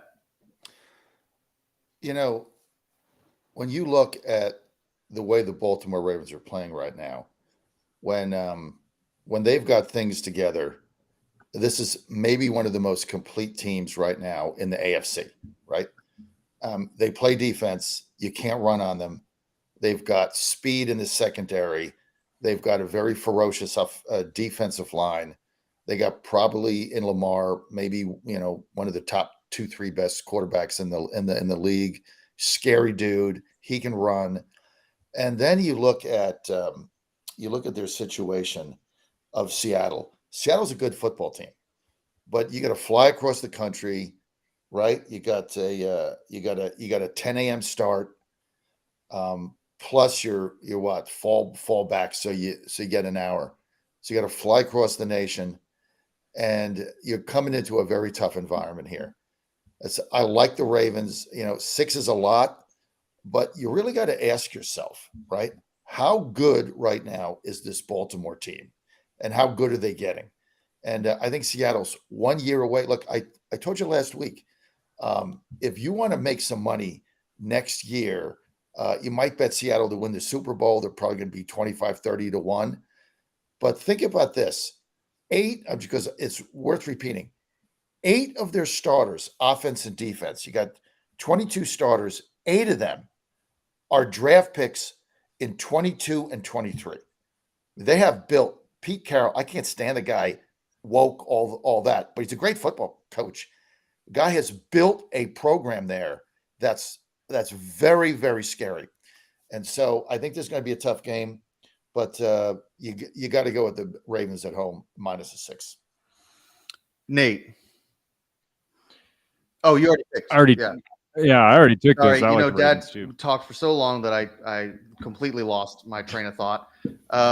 [SPEAKER 5] When you look at the way the Baltimore Ravens are playing right now, when they've got things together, this is maybe one of the most complete teams right now in the AFC, right? They play defense. You can't run on them. They've got speed in the secondary. They've got a very ferocious defensive line. They got probably in Lamar, maybe, one of the top 2-3 best quarterbacks in the league. Scary dude. He can run. And then you look at their situation of Seattle. Seattle's a good football team, but you got to fly across the country, right? You got a 10 a.m. start, plus your fall back, so you get an hour. So you got to fly across the nation, and you're coming into a very tough environment here. I like the Ravens. 6 is a lot, but you really got to ask yourself, right? How good right now is this Baltimore team, and how good are they getting? And I think Seattle's 1 year away. Look, I told you last week, if you want to make some money next year, you might bet Seattle to win the Super Bowl. They're probably going to be 25-30 to 1. But think about this. 8, because it's worth repeating, 8 of their starters, offense and defense, you got 22 starters, 8 of them are draft picks in 22 and 23. They have built Pete Carroll. I can't stand the guy, woke, all that, but he's a great football coach. The guy has built a program there that's very, very scary. And so I think this is going to be a tough game, but you got to go with the Ravens at home -6.
[SPEAKER 3] Nate. Oh, you already picked.
[SPEAKER 4] I already took
[SPEAKER 3] All
[SPEAKER 4] this.
[SPEAKER 3] right,
[SPEAKER 4] I like the
[SPEAKER 3] Dad
[SPEAKER 4] Ravens too.
[SPEAKER 3] talked for so long that I completely lost my train of thought.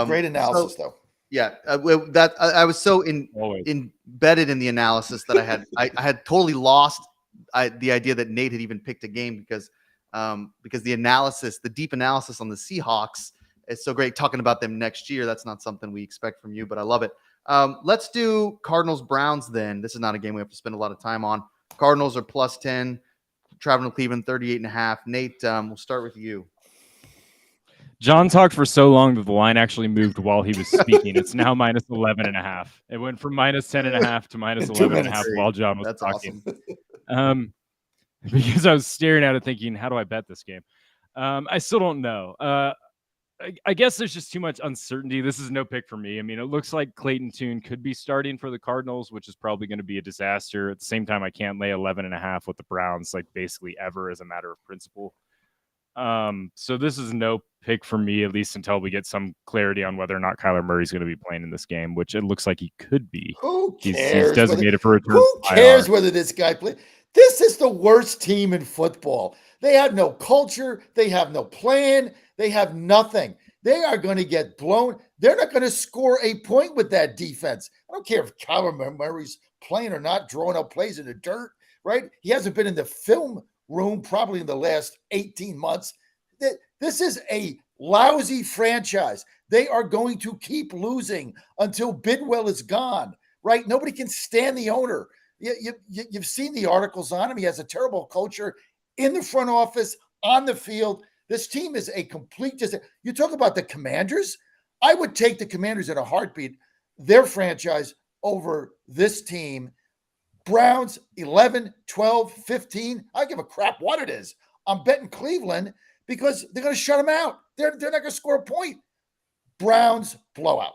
[SPEAKER 5] Great analysis, though.
[SPEAKER 3] Yeah, I was so embedded in the analysis that I had totally lost the idea that Nate had even picked a game because the deep analysis on the Seahawks is so great. Talking about them next year, that's not something we expect from you, but I love it. Let's do Cardinals Browns then. This is not a game we have to spend a lot of time on. Cardinals are +10, traveling to Cleveland 38.5. Nate, we'll start with you.
[SPEAKER 4] John talked for so long that the line actually moved while he was speaking. It's now -11.5. It went from -10.5 to -11.5 while John was talking. Awesome. Because I was staring at it thinking, how do I bet this game? I still don't know. I guess there's just too much uncertainty. This is no pick for me. I mean, it looks like Clayton Tune could be starting for the Cardinals, which is probably going to be a disaster. At the same time, I can't lay 11.5 with the Browns, like basically ever as a matter of principle. So this is no pick for me, at least until we get some clarity on whether or not Kyler Murray's going to be playing in this game, which it looks like he could be.
[SPEAKER 5] Who cares?
[SPEAKER 4] He's designated for return.
[SPEAKER 5] Who cares whether this guy plays? This is the worst team in football. They have no culture. They have no plan. They have nothing. They are going to get blown. They're not going to score a point with that defense. I don't care if Kyler Murray's playing or not, drawing up plays in the dirt, right? He hasn't been in the film room probably in the last 18 months. This is a lousy franchise. They are going to keep losing until Bidwell is gone, right? Nobody can stand the owner. You've seen the articles on him. He has a terrible culture in the front office, on the field. This team is a complete You talk about the Commanders. I would take the Commanders in a heartbeat, their franchise, over this team. Browns 11, 12, 15. I give a crap what it is. I'm betting Cleveland because they're going to shut them out. They're not going to score a point. Browns blowout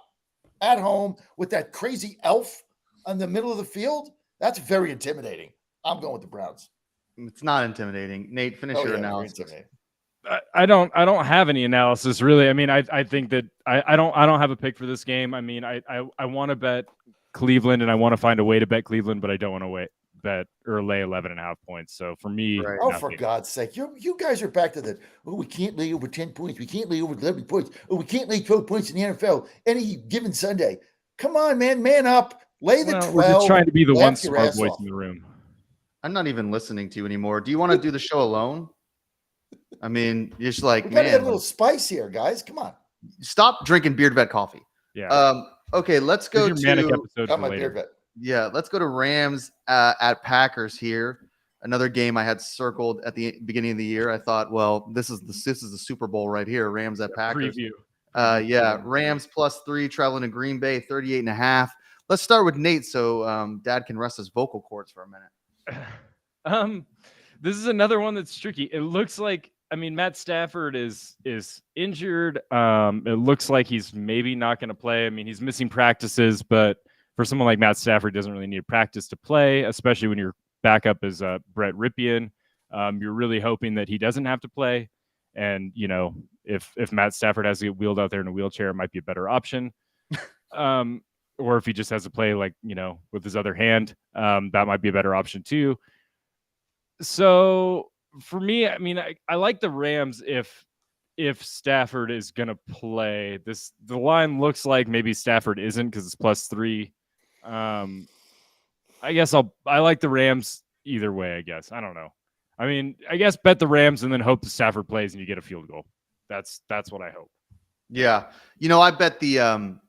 [SPEAKER 5] at home with that crazy elf in the middle of the field. That's very intimidating. I'm going with the Browns.
[SPEAKER 3] It's not intimidating. Nate, finish your analysis.
[SPEAKER 4] I don't have any analysis really. I mean, I think that I don't have a pick for this game. I mean, I want to bet Cleveland and I want to find a way to bet Cleveland, but I don't want to bet or lay 11.5 points. So for me,
[SPEAKER 3] Right.
[SPEAKER 5] Oh, for God's sake. You guys are back to the, we can't lay over 10 points. We can't lay over 11 points. We can't lay 12 points in the NFL any given Sunday. Come on, man up. Lay the 12.
[SPEAKER 4] We're just trying to be the one
[SPEAKER 5] laugh your
[SPEAKER 4] smart
[SPEAKER 5] ass
[SPEAKER 4] voice
[SPEAKER 5] off.
[SPEAKER 4] in the room.
[SPEAKER 3] I'm not even listening to you anymore. Do you want to do the show alone? I mean, you're just like,
[SPEAKER 5] We gotta
[SPEAKER 3] man,
[SPEAKER 5] get a little spice here, guys. Come on.
[SPEAKER 3] stop drinking Beard Vet coffee.
[SPEAKER 4] Yeah.
[SPEAKER 3] Okay, let's go
[SPEAKER 4] Here's your manic
[SPEAKER 3] to
[SPEAKER 4] episode
[SPEAKER 5] Got
[SPEAKER 4] for
[SPEAKER 5] my
[SPEAKER 4] later.
[SPEAKER 5] beer vet.
[SPEAKER 3] yeah, let's go to Rams at Packers here. Another game I had circled at the beginning of the year. I thought, well, this is the Super Bowl right here. Rams at Packers.
[SPEAKER 4] Preview.
[SPEAKER 3] Yeah, Rams +3 traveling to Green Bay, 38.5. Let's start with Nate so Dad can rest his vocal cords for a minute.
[SPEAKER 4] This is another one that's tricky. It looks like, I mean, Matt Stafford is injured. It looks like he's maybe not going to play. I mean, he's missing practices, but for someone like Matt Stafford, doesn't really need practice to play, especially when your backup is Brett Ripien. You're really hoping that he doesn't have to play. And, you know, if Matt Stafford has to get wheeled out there in a wheelchair, it might be a better option. Or if he just has to play, like, you know, with his other hand, that might be a better option too. So for me, I mean, I like the Rams if Stafford is going to play. The line looks like maybe Stafford isn't because it's +3. I guess I like the Rams either way, I guess. I don't know. I mean, I guess bet the Rams and then hope the Stafford plays and you get a field goal. That's what I hope.
[SPEAKER 3] Yeah. You know, I bet the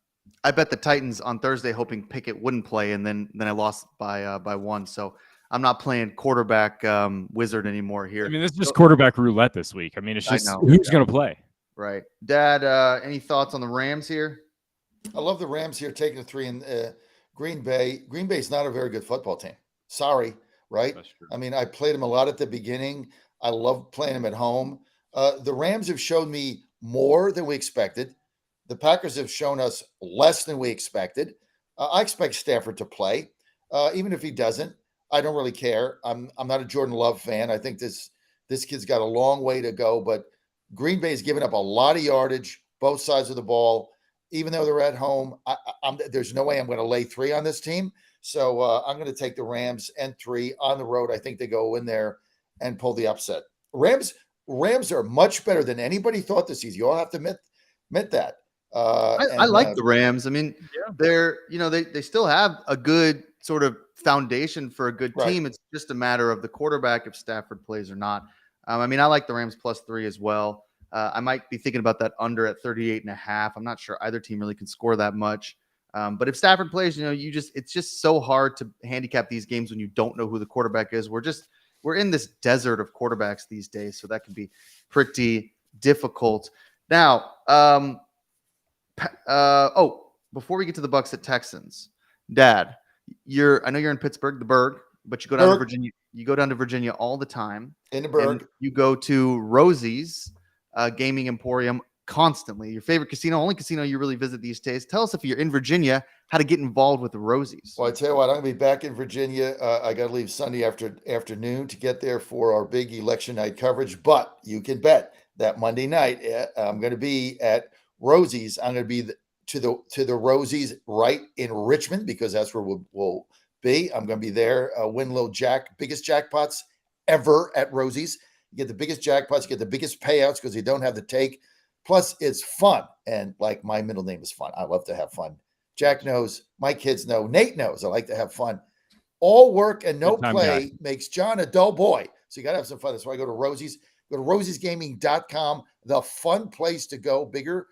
[SPEAKER 3] Titans on Thursday hoping Pickett wouldn't play, and then I lost by 1. So I'm not playing quarterback wizard anymore here.
[SPEAKER 4] I mean, this is just quarterback roulette this week. I mean, it's just who's going to play.
[SPEAKER 3] Right. Dad, any thoughts on the Rams here?
[SPEAKER 5] I love the Rams here taking the 3 in Green Bay. Green Bay is not a very good football team. Sorry, right?
[SPEAKER 4] That's true.
[SPEAKER 5] I mean, I played them a lot at the beginning. I love playing them at home. The Rams have shown me more than we expected. The Packers have shown us less than we expected. I expect Stafford to play. Even if he doesn't, I don't really care. I'm not a Jordan Love fan. I think this kid's got a long way to go, but Green Bay's given up a lot of yardage, both sides of the ball. Even though they're at home, there's no way I'm going to lay 3 on this team. So I'm going to take the Rams and 3 on the road. I think they go in there and pull the upset. Rams are much better than anybody thought this season. You all have to admit that.
[SPEAKER 3] I like the Rams. I mean, they're, you know, they still have a good sort of foundation for a good team. It's just a matter of the quarterback if Stafford plays or not. I mean, I like the Rams +3 as well. I might be thinking about that under at 38.5. I'm not sure either team really can score that much. But if Stafford plays, you know, it's just so hard to handicap these games when you don't know who the quarterback is. We're in this desert of quarterbacks these days, so that can be pretty difficult. Now, before we get to the Bucks at Texans, Dad, I know you're in Pittsburgh, the Berg, but you go down to Virginia. You go down to Virginia all the time.
[SPEAKER 5] In the Berg.
[SPEAKER 3] You go to Rosie's Gaming Emporium constantly. Your favorite casino, only casino you really visit these days. Tell us, if you're in Virginia, how to get involved with the Rosie's.
[SPEAKER 5] Well, I tell you what, I'm going to be back in Virginia. I got to leave Sunday afternoon to get there for our big election night coverage. But you can bet that Monday night I'm going to be at Rosie's. I'm going to be to the Rosie's right in Richmond because that's where we'll be. I'm going to be there. Win little biggest jackpots ever at Rosie's. You get the biggest jackpots, you get the biggest payouts because you don't have to take. Plus, it's fun. And like, my middle name is fun. I love to have fun. Jack knows, my kids know, Nate knows I like to have fun. All work and no play makes John a dull boy. So you got to have some fun. That's why I go to Rosie's. Go to rosiesgaming.com, the fun place to go. Bigger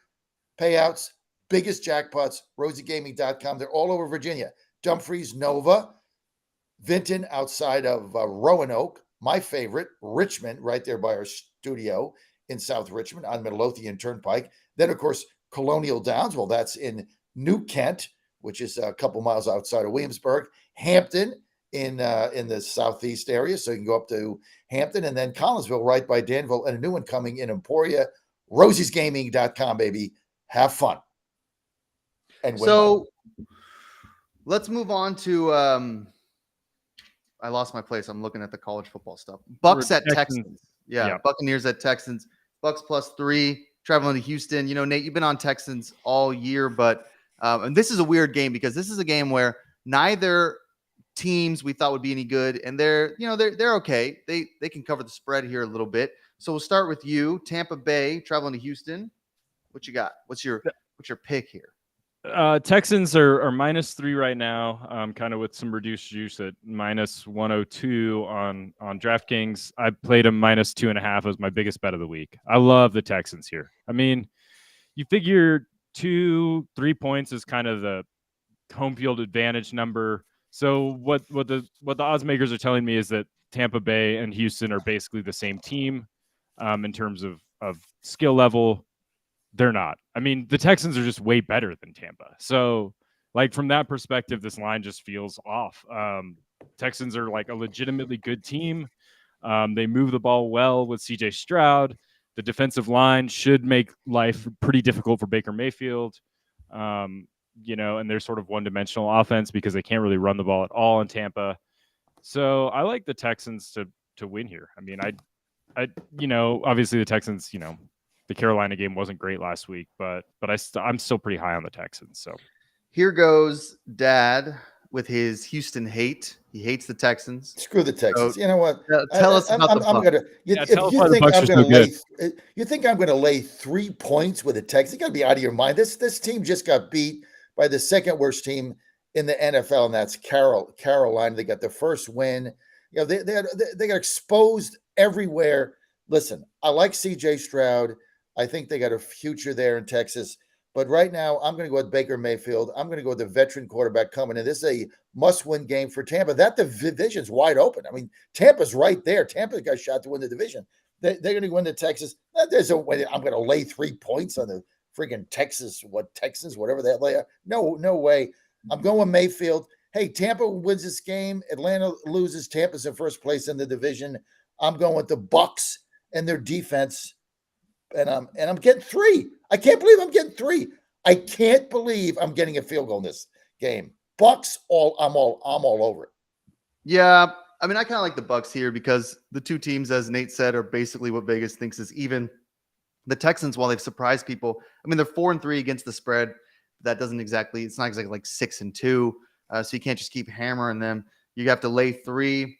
[SPEAKER 5] payouts, biggest jackpots, rosiegaming.com. They're all over Virginia. Dumfries, Nova, Vinton outside of Roanoke, my favorite, Richmond, right there by our studio in South Richmond on Midlothian Turnpike. Then, of course, Colonial Downs. Well, that's in New Kent, which is a couple miles outside of Williamsburg. Hampton in the southeast area, so you can go up to Hampton, and then Collinsville right by Danville, and a new one coming in Emporia. Rosiesgaming.com, baby. Have fun. And
[SPEAKER 3] so let's move on to I lost my place. I'm looking at the college football stuff. Bucks at Texans. Yeah, Buccaneers at Texans. Bucks +3, traveling to Houston. You know, Nate, you've been on Texans all year, but and this is a weird game because this is a game where neither teams we thought would be any good, and they're okay. They can cover the spread here a little bit. So we'll start with you, Tampa Bay traveling to Houston. What you got? What's your pick here?
[SPEAKER 4] Texans are -3 right now, kind of with some reduced juice at -102 on DraftKings. I played them -2.5 as my biggest bet of the week. I love the Texans here. I mean, you figure 2-3 points is kind of the home field advantage number. So what the odds makers are telling me is that Tampa Bay and Houston are basically the same team in terms of skill level. They're not. I mean, the Texans are just way better than Tampa. So, like, from that perspective, this line just feels off. Texans are like a legitimately good team. They move the ball well with CJ Stroud. The defensive line should make life pretty difficult for Baker Mayfield. And they're sort of one-dimensional offense because they can't really run the ball at all in Tampa. So I like the Texans to win here. I mean, I obviously the Texans, the Carolina game wasn't great last week, but I'm still pretty high on the Texans. So
[SPEAKER 3] here goes Dad with his Houston hate. He hates the Texans.
[SPEAKER 5] Screw the Texans.
[SPEAKER 3] So,
[SPEAKER 5] you know what?
[SPEAKER 3] Tell us about the Bucs.
[SPEAKER 5] You think I'm going to lay 3 points with the Texans? You got to be out of your mind. This team just got beat by the second worst team in the NFL, and that's Carolina. They got their first win. They got exposed everywhere. Listen, I like CJ Stroud. I think they got a future there in Texas. But right now, I'm going to go with Baker Mayfield. I'm going to go with the veteran quarterback coming in. This is a must-win game for Tampa. That division's wide open. I mean, Tampa's right there. Tampa got shot to win the division. They're going to win to Texas. There's a way I'm going to lay 3 points on the freaking Texans, whatever that lay. No way. I'm going Mayfield. Hey, Tampa wins this game. Atlanta loses. Tampa's in first place in the division. I'm going with the Bucs and their defense. And I'm getting 3. I can't believe I'm getting 3. I can't believe I'm getting a field goal in this game. Bucs, I'm all over it.
[SPEAKER 3] Yeah, I mean, I kind of like the Bucs here because the two teams, as Nate said, are basically what Vegas thinks is even. The Texans, while they've surprised people, I mean, they're 4-3 against the spread. It's not exactly like 6-2. So you can't just keep hammering them. You have to lay 3.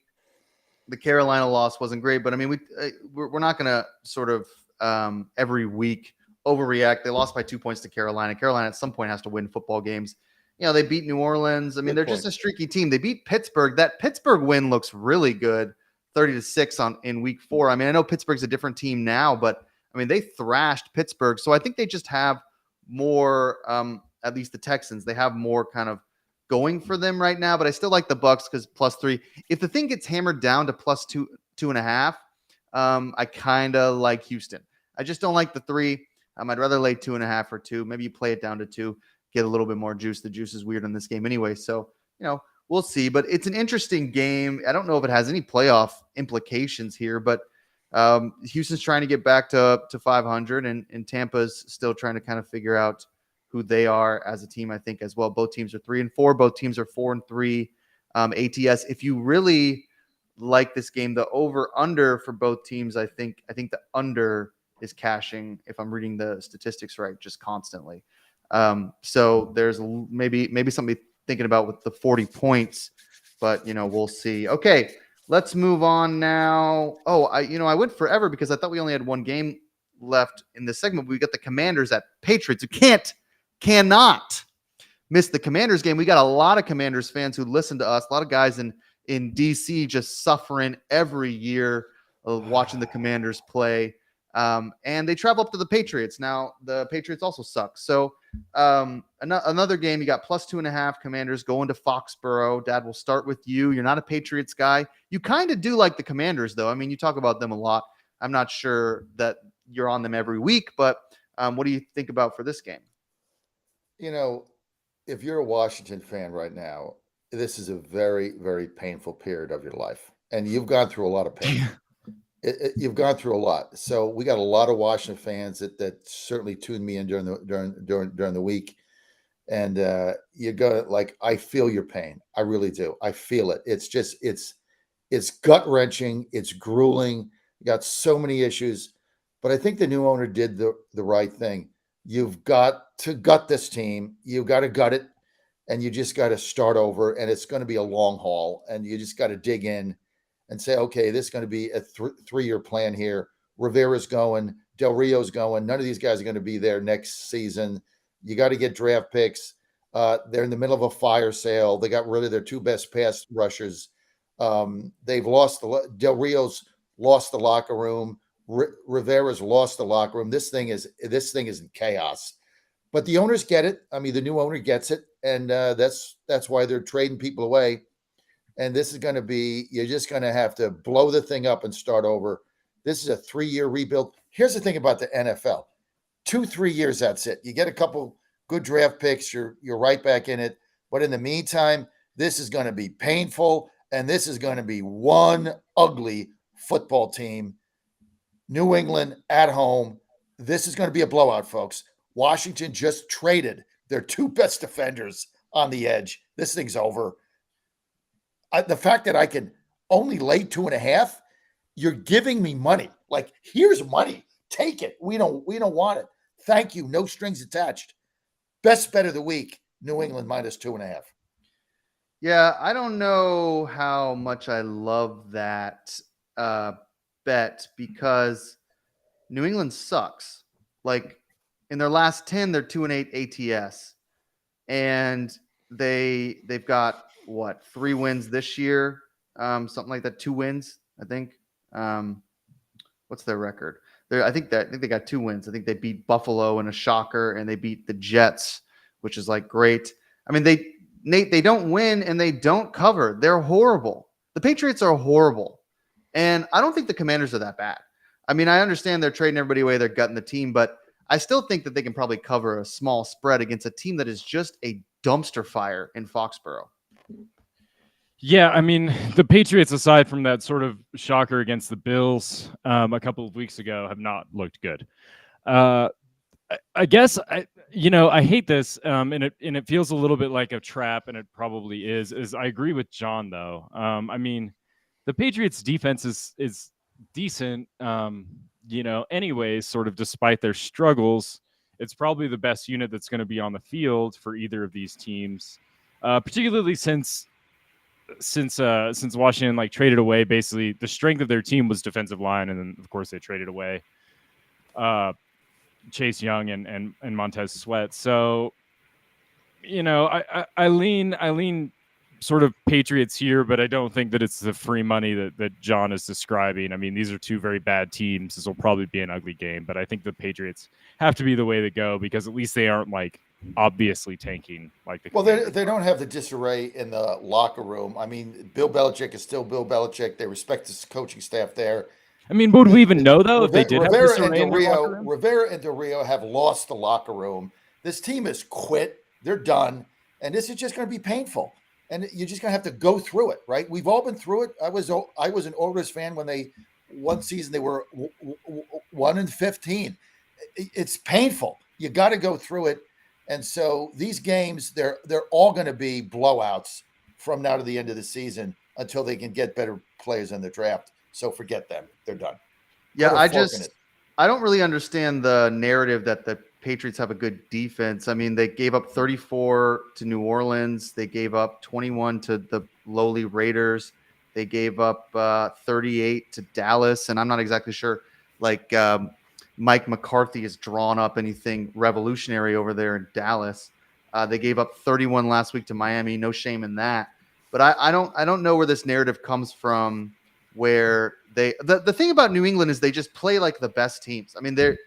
[SPEAKER 3] The Carolina loss wasn't great, but I mean, we're not going to sort of every week overreact. They lost by 2 points to Carolina. Carolina at some point has to win football games. They beat New Orleans. I mean, they're just a streaky team. They beat Pittsburgh. That Pittsburgh win looks really good, 30-6 in week 4. I mean, I know Pittsburgh's a different team now, but I mean, they thrashed Pittsburgh. So I think they just have more, at least the Texans, they have more kind of going for them right now, but I still like the Bucs because +3. If the thing gets hammered down to +2.5, I kind of like Houston. I just don't like the 3. I'd rather lay 2.5 or 2. Maybe you play it down to 2, get a little bit more juice. The juice is weird in this game anyway. So, we'll see. But it's an interesting game. I don't know if it has any playoff implications here, but Houston's trying to get back to 500, and Tampa's still trying to kind of figure out who they are as a team, I think, as well. Both teams are 3-4. Both teams are 4-3 ATS. If you really like this game, the over-under for both teams, I think the under is cashing, if I'm reading the statistics right, just constantly. So there's maybe something thinking about with the 40 points, but we'll see. Okay, let's move on now. Oh, I went forever because I thought we only had one game left in this segment. We got the Commanders at Patriots. You cannot miss the Commanders game. We got a lot of Commanders fans who listen to us. A lot of guys in DC just suffering every year of watching the Commanders play. And they travel up to the Patriots. Now, the Patriots also suck. So Another game, you got +2.5 Commanders going to Foxborough. Dad, we'll start with you. You're not a Patriots guy. You kind of do like the Commanders, though. I mean, you talk about them a lot. I'm not sure that you're on them every week, but what do you think about for this game?
[SPEAKER 5] If you're a Washington fan right now, this is a very, very painful period of your life, and you've gone through a lot of pain. You've gone through a lot. So we got a lot of Washington fans that certainly tuned me in during the week. And you go like, I feel your pain. I really do. I feel it. It's gut wrenching. It's grueling. You got so many issues, but I think the new owner did the right thing. You've got to gut this team. You've got to gut it, and you just got to start over. And it's going to be a long haul, and you just got to dig in and say, okay, this is going to be a 3-year plan here. Rivera's going, Del Rio's going. None of these guys are going to be there next season. You got to get draft picks. They're in the middle of a fire sale. They got rid of their 2 best pass rushers. They've lost Del Rio's lost the locker room. Rivera's lost the locker room. This thing is in chaos. But the owners get it. I mean, the new owner gets it, and that's why they're trading people away. And this is going to be, you're just going to have to blow the thing up and start over. This is a 3-year rebuild. Here's the thing about the NFL. 2-3 years, that's it. You get a couple good draft picks, you're right back in it. But in the meantime, this is going to be painful, and this is going to be one ugly football team. New England at home. This is going to be a blowout, folks. Washington just traded their 2 best defenders on the edge. This thing's over. The fact that I can only lay 2.5, you're giving me money. Like, here's money. Take it. We don't want it. Thank you. No strings attached. Best bet of the week, New England -2.5.
[SPEAKER 3] Yeah, I don't know how much I love that bet because New England sucks. Like, in their last 10, they're 2-8 ATS. And they've got 3 wins this year, something like that. 2 wins, I think. What's their record? I think they got 2 wins. I think they beat Buffalo in a shocker, and they beat the Jets, which is like great. I mean, they don't win and they don't cover. They're horrible. The Patriots are horrible, and I don't think the Commanders are that bad. I mean, I understand they're trading everybody away, they're gutting the team, but I still think that they can probably cover a small spread against a team that is just a dumpster fire in Foxborough.
[SPEAKER 4] Yeah, I mean, the Patriots, aside from that sort of shocker against the Bills a couple of weeks ago, have not looked good. I guess I hate this, and it feels a little bit like a trap, and it probably is. I agree with John though. I mean, the Patriots' defense is decent. Anyways, sort of despite their struggles, it's probably the best unit that's going to be on the field for either of these teams, particularly since Washington traded away basically the strength of their team was defensive line, and then of course they traded away Chase Young and Montez Sweat. So I lean sort of Patriots here, but I don't think that it's the free money that John is describing. I mean, these are 2 very bad teams. This will probably be an ugly game, but I think the Patriots have to be the way to go because at least they aren't obviously tanking like the Commanders.
[SPEAKER 5] They don't have the disarray in the locker room. I mean, Bill Belichick is still Bill Belichick. They respect his coaching staff there.
[SPEAKER 4] I mean, would we even know though if they did have disarray in their locker room?
[SPEAKER 5] Rivera and Del Rio have lost the locker room. This team has quit. They're done, and this is just going to be painful. And you're just going to have to go through it, right? We've all been through it. I was an Oilers fan when one season they were 1-15. It's painful. You got to go through it. And so these games, they're all going to be blowouts from now to the end of the season until they can get better players in the draft. So forget them. They're done.
[SPEAKER 3] Yeah, I don't really understand the narrative that the Patriots have a good defense. I mean, they gave up 34 to New Orleans. They gave up 21 to the lowly Raiders. They gave up 38 to Dallas. And I'm not exactly sure, Mike McCarthy has drawn up anything revolutionary over there in Dallas. They gave up 31 last week to Miami. No shame in that. But I don't know where this narrative comes from, where the thing about New England is they just play like the best teams. I mean, they're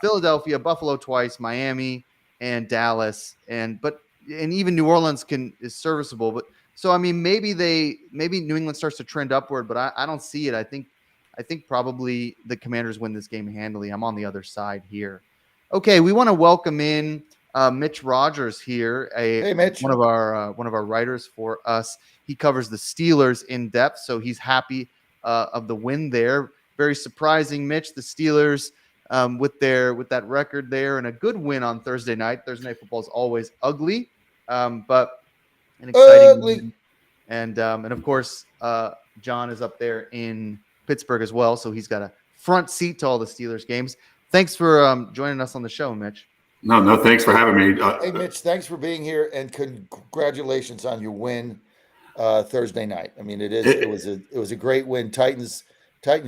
[SPEAKER 3] Philadelphia, Buffalo twice, Miami. and Dallas, and even New Orleans is serviceable. But so I mean, maybe New England starts to trend upward, but I don't see it. I think probably the Commanders win this game handily. I'm on the other side here. Okay, we want to welcome in Mitch Rogers here,
[SPEAKER 5] Hey, Mitch.
[SPEAKER 3] one of our writers for us. He covers the Steelers in depth, so he's happy of the win there. Very surprising, Mitch. The Steelers with that record there and a good win on Thursday night. Thursday night football is always ugly, but an exciting win. And of course, John is up there in Pittsburgh as well, so he's got a front seat to all the Steelers games. Thanks for joining us on the show, Mitch.
[SPEAKER 7] No, thanks for having me.
[SPEAKER 5] Hey, Mitch, thanks for being here, and congratulations on your win Thursday night. I mean, it was a great win. Titans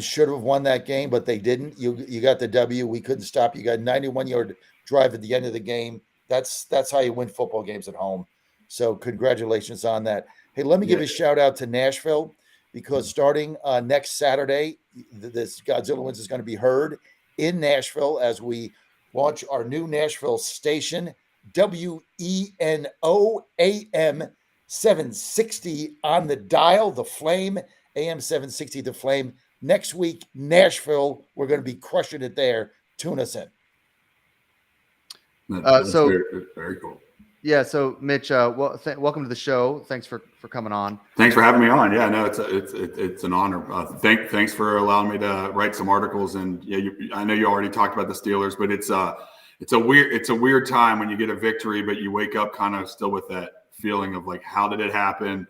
[SPEAKER 5] should have won that game, but they didn't. You got the W. We couldn't stop. You got a 91-yard drive at the end of the game. That's how you win football games at home. So congratulations on that. Hey, let me give a shout out to Nashville, because starting next Saturday, this Godzilla Wins is going to be heard in Nashville as we launch our new Nashville station, WENO AM 760 on the dial, the Flame, AM 760, the Flame. Next week, Nashville, we're going to be crushing it there. Tune us in.
[SPEAKER 7] That's very cool.
[SPEAKER 3] Yeah, so Mitch, welcome to the show. Thanks for coming on.
[SPEAKER 7] Thanks for having me on. Yeah, no, it's an honor. Thanks for allowing me to write some articles. And yeah, I know you already talked about the Steelers, but it's a weird time when you get a victory, but you wake up kind of still with that feeling of like, how did it happen?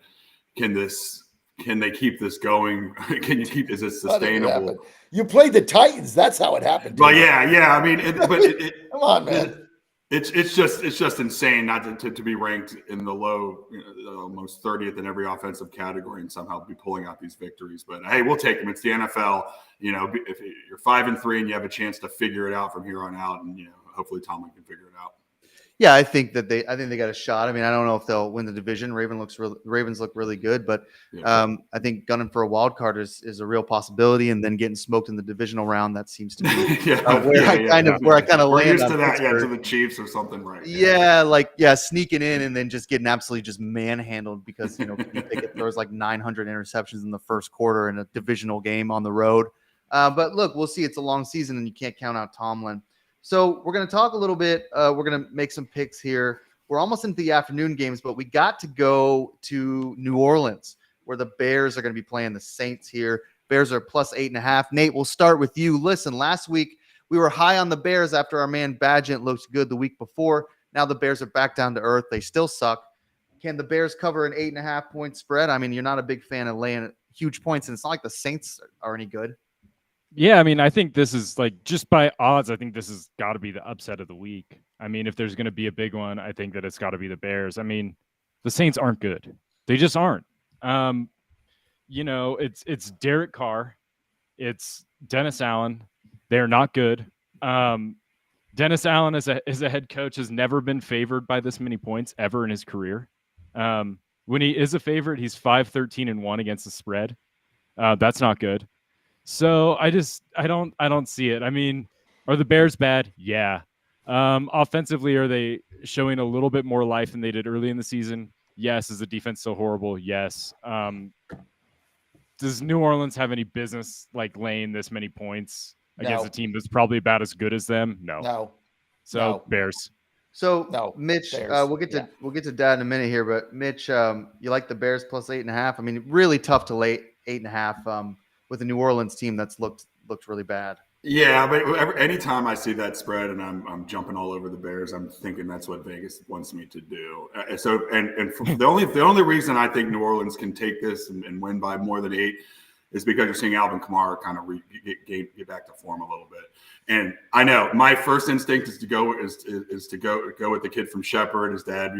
[SPEAKER 7] Can they keep this going? Is it sustainable?
[SPEAKER 5] You played the Titans. That's how it happened.
[SPEAKER 7] Well, yeah. I mean,
[SPEAKER 5] come on, man.
[SPEAKER 7] It's just insane not to be ranked in the low, almost 30th in every offensive category and somehow be pulling out these victories. But hey, we'll take them. It's the NFL. If you're 5-3 and you have a chance to figure it out from here on out, and hopefully Tomlin can figure it out.
[SPEAKER 3] Yeah, I think they got a shot. I mean, I don't know if they'll win the division. Ravens look really good, but I think gunning for a wild card is a real possibility. And then getting smoked in the divisional round, that seems to be where I kind of land.
[SPEAKER 7] Used to that, to the Chiefs or something, right?
[SPEAKER 3] Sneaking in and then just getting absolutely just manhandled because Kenny Pickett throws like 900 interceptions in the first quarter in a divisional game on the road. But look, we'll see. It's a long season, and you can't count out Tomlin. So we're going to talk a little bit. We're going to make some picks here. We're almost into the afternoon games, but we got to go to New Orleans, where the Bears are going to be playing the Saints here. Bears are plus 8.5. Nate, we'll start with you. Listen, last week we were high on the Bears after our man Badgett looked good the week before. Now the Bears are back down to earth. They still suck. Can the Bears cover an 8.5-point spread? I mean, you're not a big fan of laying huge points, and it's not like the Saints are any good.
[SPEAKER 4] Yeah, I mean, I think this is just by odds, I think this has got to be the upset of the week. I mean, if there's going to be a big one, I think that it's got to be the Bears. I mean, the Saints aren't good. They just aren't. It's Derek Carr. It's Dennis Allen. They're not good. Dennis Allen as a head coach has never been favored by this many points ever in his career. When he is a favorite, he's 5-13-1 against the spread. That's not good. So I don't see it. I mean, are the Bears bad? Yeah. Offensively, are they showing a little bit more life than they did early in the season? Yes. Is the defense still horrible? Yes. Does New Orleans have any business laying this many points against a team that's probably about as good as them? No. So Bears.
[SPEAKER 3] So
[SPEAKER 5] no,
[SPEAKER 3] Mitch,
[SPEAKER 5] Bears.
[SPEAKER 3] we'll get to Dad in a minute here, but Mitch, you like the Bears plus 8.5? I mean, really tough to lay 8.5 with a New Orleans team that's looked really bad.
[SPEAKER 7] Yeah, but anytime I see that spread and I'm jumping all over the Bears, I'm thinking that's what Vegas wants me to do. The only reason I think New Orleans can take this and win by more than 8 is because you're seeing Alvin Kamara kind of get back to form a little bit. And I know my first instinct is to go with the kid from Shepherd. His dad,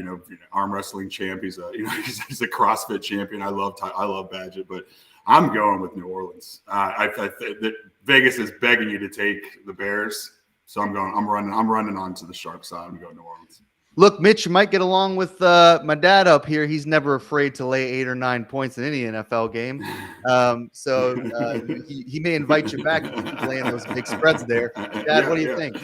[SPEAKER 7] arm wrestling champ. He's a CrossFit champion. I love Badgett, but I'm going with New Orleans. I that Vegas is begging you to take the Bears, so I'm running on to the sharp side. I'm going New Orleans.
[SPEAKER 3] Look, Mitch, you might get along with my dad up here. He's never afraid to lay 8 or 9 points in any NFL game. So he may invite you back if you keep laying those big spreads there. Dad, what do you think?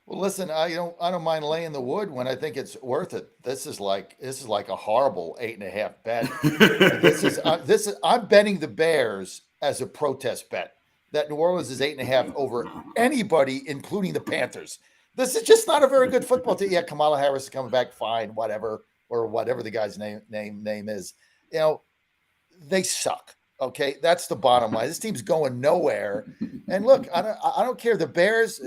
[SPEAKER 5] Well, listen, I don't mind laying the wood when I think it's worth it. This is like a horrible 8.5 bet. I'm betting the Bears as a protest bet that New Orleans is 8.5 over anybody, including the Panthers. This is just not a very good football team. Yeah, Kamala Harris is coming back fine, whatever, or whatever the guy's name is. They suck. Okay, that's the bottom line. This team's going nowhere. And look, I don't care. The Bears,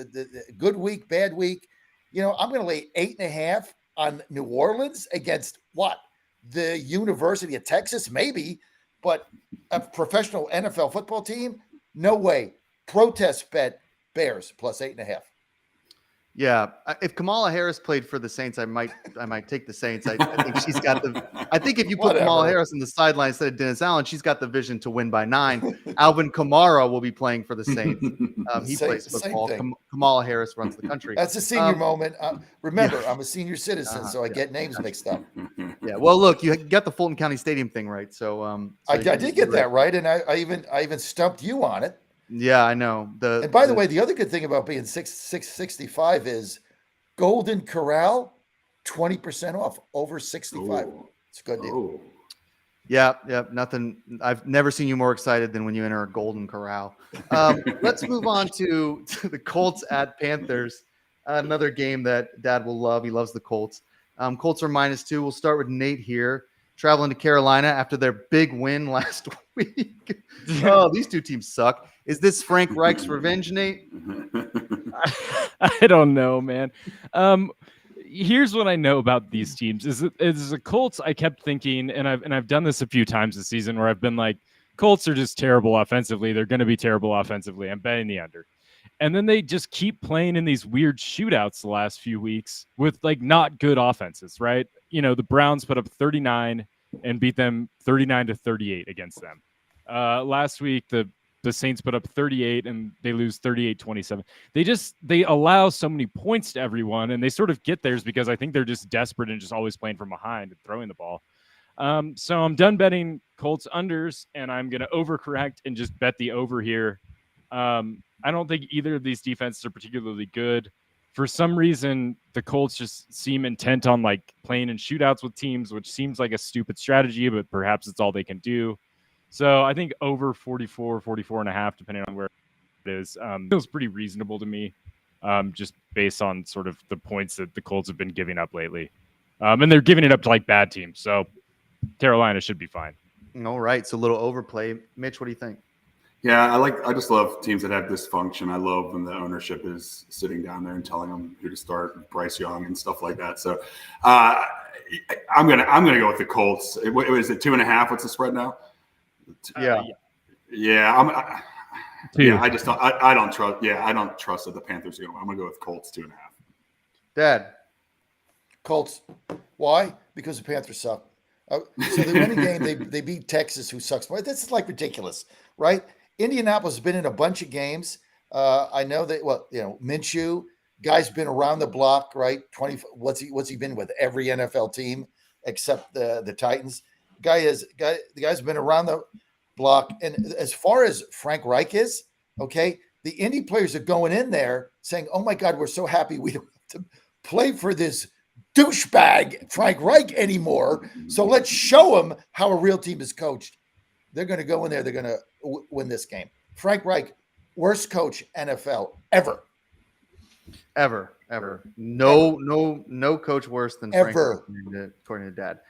[SPEAKER 5] good week, bad week. I'm going to lay 8.5 on New Orleans against what? The University of Texas, maybe, but a professional NFL football team? No way. Protest bet Bears plus 8.5.
[SPEAKER 3] Yeah, if Kamala Harris played for the Saints, I might take the Saints. I think she's got the. I think if you put Kamala Harris in the sideline instead of Dennis Allen, she's got the vision to win by 9. Alvin Kamara will be playing for the Saints. He plays football. Kamala Harris runs the country.
[SPEAKER 5] That's a senior moment. Remember, I'm a senior citizen, so I get names mixed up.
[SPEAKER 3] Yeah. Well, look, you got the Fulton County Stadium thing right. So,
[SPEAKER 5] I did get that right, and I even stumped you on it.
[SPEAKER 3] Yeah, I know.
[SPEAKER 5] And by the way, the other good thing about being 665 is Golden Corral, 20% off over 65. It's a good deal.
[SPEAKER 3] Yeah, nothing. I've never seen you more excited than when you enter a Golden Corral. Let's move on to the Colts at Panthers. Another game that Dad will love. He loves the Colts. Colts are -2. We'll start with Nate here. Traveling to Carolina after their big win last week. Oh, these two teams suck. Is this Frank Reich's revenge, Nate?
[SPEAKER 4] I don't know, man. Here's what I know about these teams: is the Colts. I kept thinking, and I've done this a few times this season, where I've been like, Colts are just terrible offensively. They're going to be terrible offensively. I'm betting the under. And then they just keep playing in these weird shootouts the last few weeks with like not good offenses, right? The Browns put up 39 and beat them 39-38 against them. Last week, the Saints put up 38 and they lose 38-27. They allow so many points to everyone, and they sort of get theirs because I think they're just desperate and just always playing from behind and throwing the ball. So I'm done betting Colts unders, and I'm going to overcorrect and just bet the over here. I don't think either of these defenses are particularly good. For some reason, the Colts just seem intent on like playing in shootouts with teams, which seems like a stupid strategy, but perhaps it's all they can do. So I think over 44.5, depending on where it is, feels pretty reasonable to me, just based on sort of the points that the Colts have been giving up lately. And they're giving it up to like bad teams. So Carolina should be fine.
[SPEAKER 3] All right. So a little overplay. Mitch, what do you think?
[SPEAKER 7] Yeah, I just love teams that have dysfunction. I love when the ownership is sitting down there and telling them who to start, Bryce Young and stuff like that. So I'm gonna go with the Colts. Is it 2.5? What's the spread now?
[SPEAKER 3] Yeah.
[SPEAKER 7] I don't trust. Yeah, I don't trust that the Panthers are going to win. I'm going to go with Colts 2.5.
[SPEAKER 3] Dad.
[SPEAKER 5] Colts. Why? Because the Panthers suck. So they win a game. They beat Texas, who sucks. This is like ridiculous, right? Indianapolis has been in a bunch of games. I know that. Well, Minshew, guy's been around the block, right? What's he been with every NFL team except the Titans? The guy's been around the block. And as far as Frank Reich is, okay, the Indy players are going in there saying, "Oh my God, we're so happy we don't have to play for this douchebag Frank Reich anymore. So let's show them how a real team is coached." They're going to go in there. They're going to win this game. Frank Reich, worst coach NFL ever.
[SPEAKER 3] Ever. No coach worse than
[SPEAKER 5] ever,
[SPEAKER 3] Frank, according to Dad.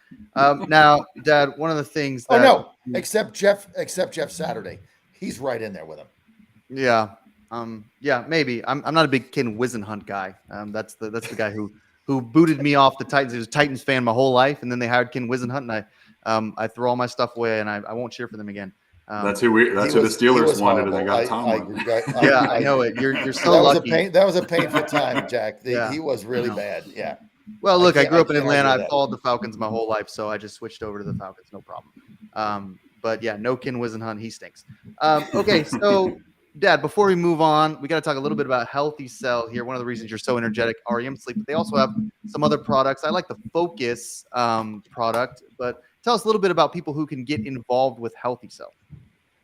[SPEAKER 3] Now, Dad, one of the things that
[SPEAKER 5] except Jeff Saturday. He's right in there with him.
[SPEAKER 3] Yeah. Maybe. I'm not a big Ken Wisenhunt guy. That's the guy who booted me off the Titans. He was a Titans fan my whole life, and then they hired Ken Wisenhunt, and I threw all my stuff away, and I won't cheer for them again.
[SPEAKER 7] That's who the Steelers wanted, and they got Tom.
[SPEAKER 3] I know it. You're so lucky.
[SPEAKER 5] That was a painful time, Jack. He was really bad. Yeah.
[SPEAKER 3] Well, look, I grew up in Atlanta. I've followed the Falcons my whole life, so I just switched over to the Falcons, no problem. But yeah, no Ken Wisenhunt. He stinks. Okay, so Dad, before we move on, we got to talk a little bit about Healthy Cell here. One of the reasons you're so energetic, REM sleep, but they also have some other products. I like the Focus product, but tell us a little bit about people who can get involved with Healthy Cell.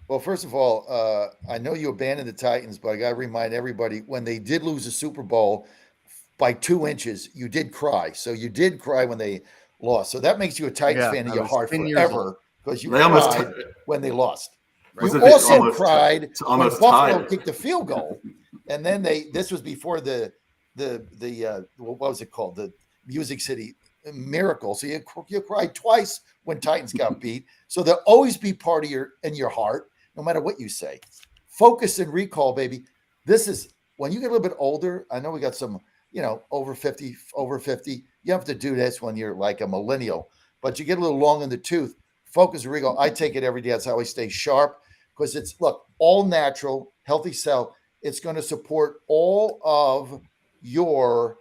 [SPEAKER 5] Well, first of all, I know you abandoned the Titans, but I got to remind everybody, when they did lose the Super Bowl, by 2 inches, you did cry. So you did cry when they lost. So that makes you a Titans
[SPEAKER 3] Yeah,
[SPEAKER 5] fan in
[SPEAKER 3] I
[SPEAKER 5] your
[SPEAKER 3] was
[SPEAKER 5] heart
[SPEAKER 3] 10 years
[SPEAKER 5] forever because you
[SPEAKER 7] They almost
[SPEAKER 5] cried when they lost.
[SPEAKER 7] Was
[SPEAKER 5] You
[SPEAKER 7] it
[SPEAKER 5] also
[SPEAKER 7] almost
[SPEAKER 5] cried when
[SPEAKER 7] almost
[SPEAKER 5] Buffalo
[SPEAKER 7] tied?
[SPEAKER 5] kicked the field goal, and then this was before the what was it called, the Music City Miracle. So you cried twice when Titans got beat. So they'll always be part of your heart, no matter what you say. Focus and recall, baby. This is when you get a little bit older. I know we got some, over 50. You have to do this when you're like a millennial, but you get a little long in the tooth. Focus and recall. I take it every day. That's how I stay sharp because it's all natural, healthy cell. It's going to support all of your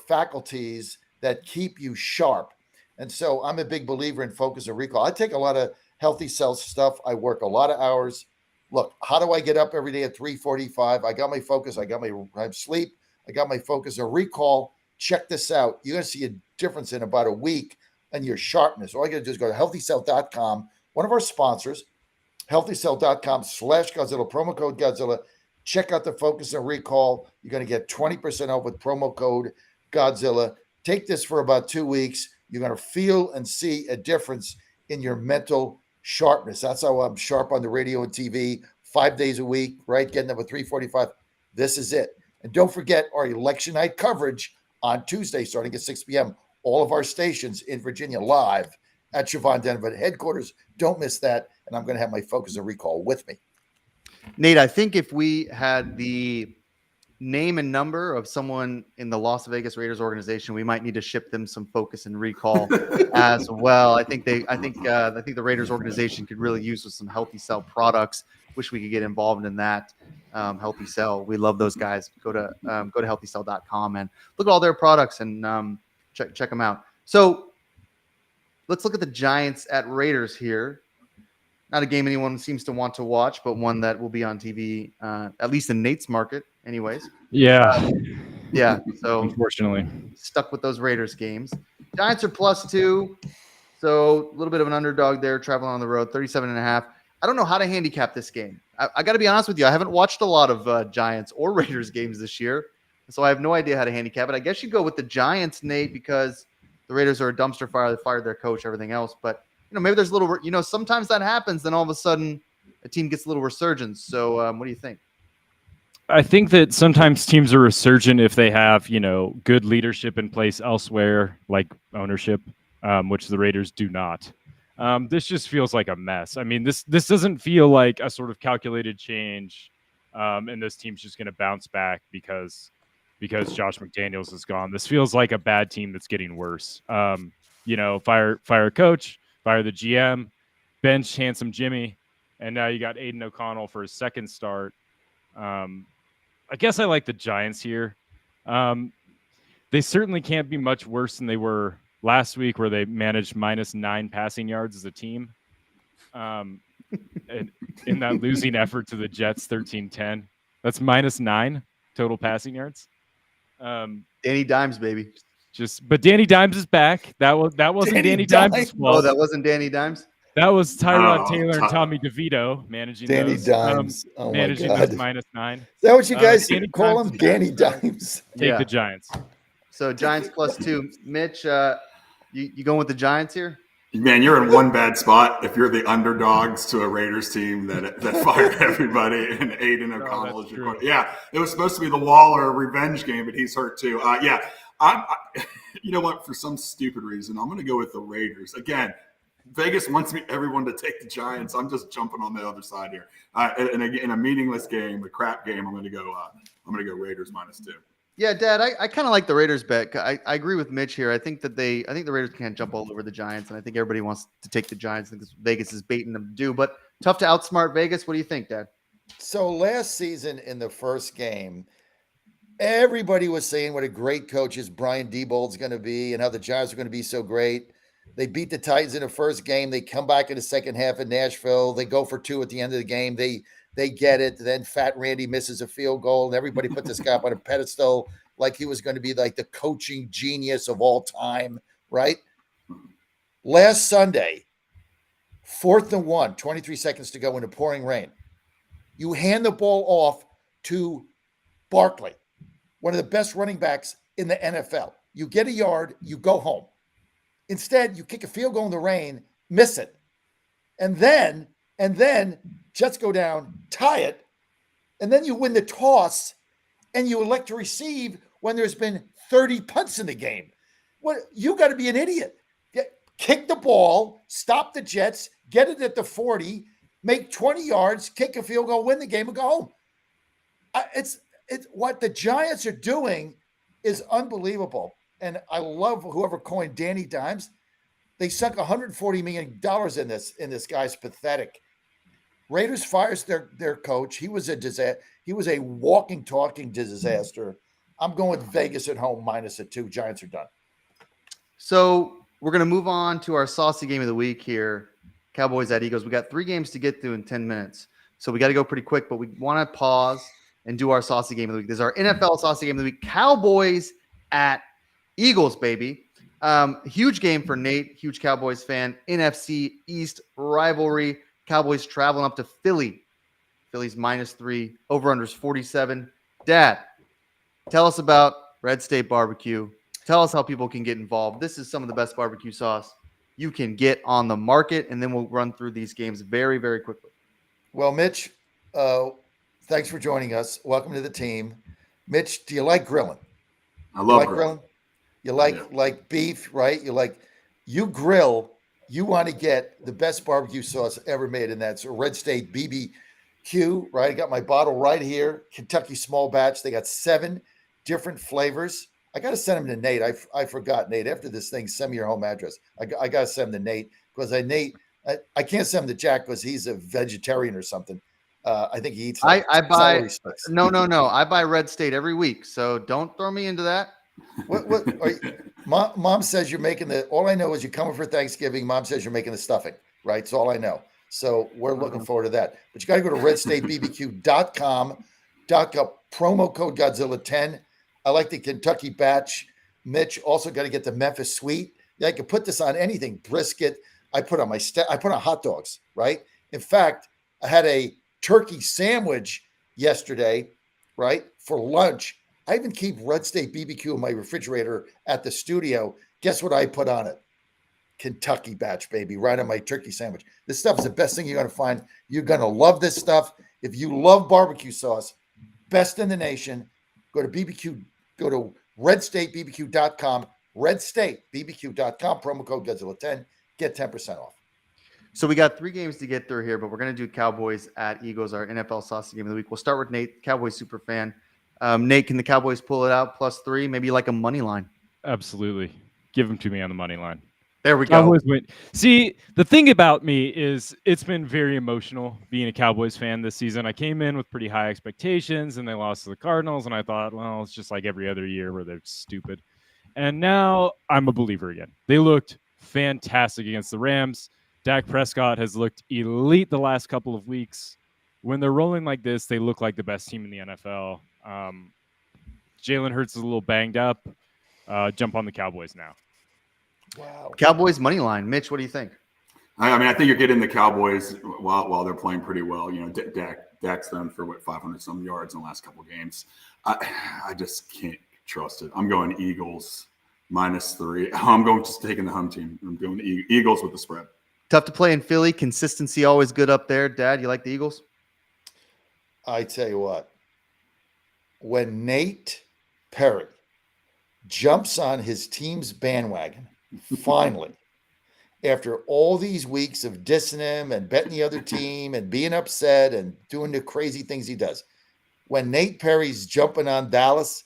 [SPEAKER 5] faculties that keep you sharp. And so I'm a big believer in focus and recall. I take a lot of healthy cell stuff. I work a lot of hours. Look, how do I get up every day at 3:45? I got my focus. I got my sleep. I got my focus and recall. Check this out. You're going to see a difference in about a week in your sharpness. All you got to do is go to healthycell.com, one of our sponsors, healthycell.com/Godzilla, promo code Godzilla. Check out the focus and recall. You're going to get 20% off with promo code Godzilla. Take this for about 2 weeks. You're going to feel and see a difference in your mental sharpness. That's how I'm sharp on the radio and TV 5 days a week, right? Getting up at 3:45. This is it. And don't forget our election night coverage on Tuesday, starting at 6 p.m. All of our stations in Virginia live at Siobhan Denver headquarters. Don't miss that. And I'm going to have my focus and recall with me.
[SPEAKER 3] Nate, I think if we had the name and number of someone in the Las Vegas Raiders organization, we might need to ship them some focus and recall as well. I think the Raiders organization could really use with some Healthy Cell products. Wish we could get involved in that. Healthy Cell, we love those guys. Go to healthycell.com and look at all their products and check them out. So let's look at the Giants at Raiders here. Not a game anyone seems to want to watch, but one that will be on TV, at least in Nate's market, anyways.
[SPEAKER 4] Yeah.
[SPEAKER 3] Yeah. So
[SPEAKER 4] Unfortunately.
[SPEAKER 3] stuck with those Raiders games. Giants are +2. So a little bit of an underdog there, traveling on the road, 37.5. I don't know how to handicap this game. I got to be honest with you. I haven't watched a lot of Giants or Raiders games this year. So I have no idea how to handicap it. I guess you go with the Giants, Nate, because the Raiders are a dumpster fire. They fired their coach, everything else. But, maybe there's a little, sometimes that happens. Then all of a sudden a team gets a little resurgence. So what do you think?
[SPEAKER 4] I think that sometimes teams are resurgent if they have, good leadership in place elsewhere, like ownership, which the Raiders do not. This just feels like a mess. I mean, this doesn't feel like a sort of calculated change, and this team's just going to bounce back because Josh McDaniels is gone. This feels like a bad team that's getting worse. Fire a coach, fire the GM, bench handsome Jimmy, and now you got Aiden O'Connell for his second start. I guess I like the Giants here. They certainly can't be much worse than they were last week, where they managed -9 passing yards as a team. And in that losing effort to the Jets, 13-10, that's -9 total passing yards.
[SPEAKER 3] Danny Dimes, baby.
[SPEAKER 4] But Danny Dimes is back. That wasn't Danny Dimes' fault.
[SPEAKER 3] Oh, that wasn't Danny Dimes?
[SPEAKER 4] That was Tyrod Taylor and Tommy DeVito managing
[SPEAKER 5] Danny
[SPEAKER 4] those.
[SPEAKER 5] Dimes. Oh my
[SPEAKER 4] managing
[SPEAKER 5] God.
[SPEAKER 4] those -9.
[SPEAKER 5] Is that what you guys
[SPEAKER 4] Danny
[SPEAKER 5] call
[SPEAKER 4] Dimes
[SPEAKER 5] him?
[SPEAKER 4] is
[SPEAKER 5] Danny
[SPEAKER 4] back, so
[SPEAKER 5] Dimes.
[SPEAKER 4] Take the Giants.
[SPEAKER 3] So Giants +2. Mitch, you going with the Giants here?
[SPEAKER 7] Man, you're in one bad spot if you're the underdogs to a Raiders team that fired everybody and Aiden O'Connell is your quarterback. Yeah, it was supposed to be the Waller revenge game, but he's hurt too. I you know what? For some stupid reason, I'm going to go with the Raiders again. Vegas wants everyone to take the Giants. I'm just jumping on the other side here. And again, in a meaningless game, a crap game, I'm going to go Raiders -2.
[SPEAKER 3] Yeah, Dad, I kind of like the Raiders bet. I agree with Mitch here. I think the Raiders can't jump all over the Giants, and I think everybody wants to take the Giants. I think Vegas is baiting them to do, but tough to outsmart Vegas. What do you think, Dad?
[SPEAKER 5] So last season in the first game, everybody was saying what a great coach is Brian Diebold's going to be and how the Giants are going to be so great. They beat the Titans in the first game. They come back in the second half in Nashville. They go for 2 at the end of the game. They get it. Then Fat Randy misses a field goal, and everybody put this guy up on a pedestal like he was going to be like the coaching genius of all time, right? Last Sunday, 4th and 1, 23 seconds to go in the pouring rain. You hand the ball off to Barkley. one of the best running backs in the NFL. You get a yard, you go home. Instead, you kick a field goal in the rain, miss it. And then Jets go down, tie it, and then you win the toss and you elect to receive when there's been 30 punts in the game. What, you got to be an idiot. Kick the ball, stop the Jets, get it at the 40, make 20 yards, kick a field goal, win the game, and go home. It's what the Giants are doing is unbelievable. And I love whoever coined Danny Dimes. They sunk $140 million in this guy's pathetic. Raiders fires their coach. He was a disaster. He was a walking, talking disaster. I'm going with Vegas at home -2. Giants are done.
[SPEAKER 3] So we're going to move on to our saucy game of the week here. Cowboys at Eagles. We got 3 games to get through in 10 minutes. So we got to go pretty quick, but we want to pause and do our saucy game of the week. This is our NFL saucy game of the week. Cowboys at Eagles, baby. Huge game for Nate, huge Cowboys fan. NFC East rivalry. Cowboys traveling up to Philly. Philly's -3. Over-unders 47. Dad, tell us about Red State Barbecue. Tell us how people can get involved. This is some of the best barbecue sauce you can get on the market, and then we'll run through these games very, very quickly.
[SPEAKER 5] Well, Mitch, thanks for joining us. Welcome to the team. Mitch, do you like grilling?
[SPEAKER 7] I love grilling.
[SPEAKER 5] You like beef, right? You grill. You want to get the best barbecue sauce ever made, and that's a Red State BBQ, right? I got my bottle right here, Kentucky small batch. They got 7 different flavors. I got to send them to Nate. I forgot, Nate. After this thing, send me your home address. I got to send them to Nate because I can't send them to Jack because he's a vegetarian or something. I think he eats.
[SPEAKER 3] I buy no. I buy Red State every week, so don't throw me into that.
[SPEAKER 5] What Mom says you're making all I know is you're coming for Thanksgiving. Mom says you're making the stuffing, right? That's all I know. So we're looking forward to that. But you got to go to redstatebbq.com, promo code Godzilla 10. I like the Kentucky batch. Mitch also got to get the Memphis sweet. Yeah, I can put this on anything. Brisket. I put on hot dogs, right? In fact, I had a turkey sandwich yesterday, right? For lunch. I even keep Red State BBQ in my refrigerator at the studio. Guess what I put on it? Kentucky batch, baby, right on my turkey sandwich. This stuff is the best thing you're going to find. You're going to love this stuff. If you love barbecue sauce, best in the nation, go to redstatebbq.com, redstatebbq.com, promo code Godzilla 10, get 10% off.
[SPEAKER 3] So we got 3 games to get through here, but we're going to do Cowboys at Eagles, our NFL saucy game of the week. We'll start with Nate, Cowboys super fan. Nate, can the Cowboys pull it out +3? Maybe like a money line.
[SPEAKER 4] Absolutely. Give them to me on the money line.
[SPEAKER 3] There we go.
[SPEAKER 4] Cowboys win. See, the thing about me is it's been very emotional being a Cowboys fan this season. I came in with pretty high expectations, and they lost to the Cardinals, and I thought, well, it's just like every other year where they're stupid. And now I'm a believer again. They looked fantastic against the Rams. Dak Prescott has looked elite the last couple of weeks. When they're rolling like this, they look like the best team in the NFL. Jalen Hurts is a little banged up. Jump on the Cowboys now.
[SPEAKER 5] Wow.
[SPEAKER 3] Cowboys money line. Mitch, what do you think?
[SPEAKER 7] I mean, I think you're getting the Cowboys while they're playing pretty well. You know, Dak's thrown for 500 some yards in the last couple of games. I just can't trust it. I'm going Eagles -3. I'm going just taking the home team. I'm going Eagles with the spread.
[SPEAKER 3] Tough to play in Philly. Consistency always good up there. Dad, you like the Eagles?
[SPEAKER 5] I tell you what, when Nate Perry jumps on his team's bandwagon, finally, after all these weeks of dissing him and betting the other team and being upset and doing the crazy things he does, when Nate Perry's jumping on Dallas,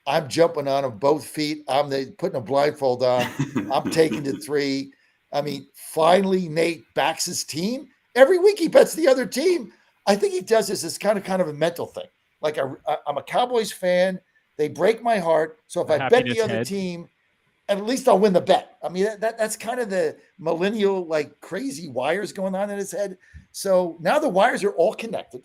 [SPEAKER 5] I'm jumping on him both feet. I'm putting a blindfold on. I'm taking the 3. I mean, finally, Nate backs his team. Every week he bets the other team. I think he does this as kind of a mental thing. Like I'm a Cowboys fan. They break my heart. So if I bet the other team, at least I'll win the bet. I mean, that's kind of the millennial, like crazy wires going on in his head. So now the wires are all connected.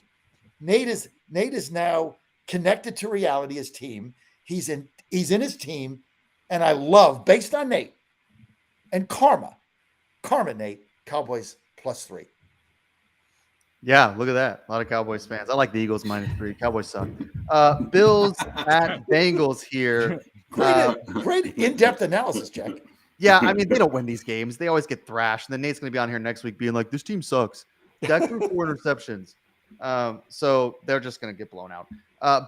[SPEAKER 5] Nate is now connected to reality, his team. He's in his team. And I love, based on Nate and karma, Nate, Cowboys +3.
[SPEAKER 3] Yeah, look at that. A lot of Cowboys fans. I like the Eagles -3. Cowboys suck. Bills at Bengals here.
[SPEAKER 5] Great in-depth analysis, Jack.
[SPEAKER 3] Yeah, I mean, they don't win these games. They always get thrashed. And then Nate's going to be on here next week being like, this team sucks. Dak threw 4 interceptions. So they're just going to get blown out.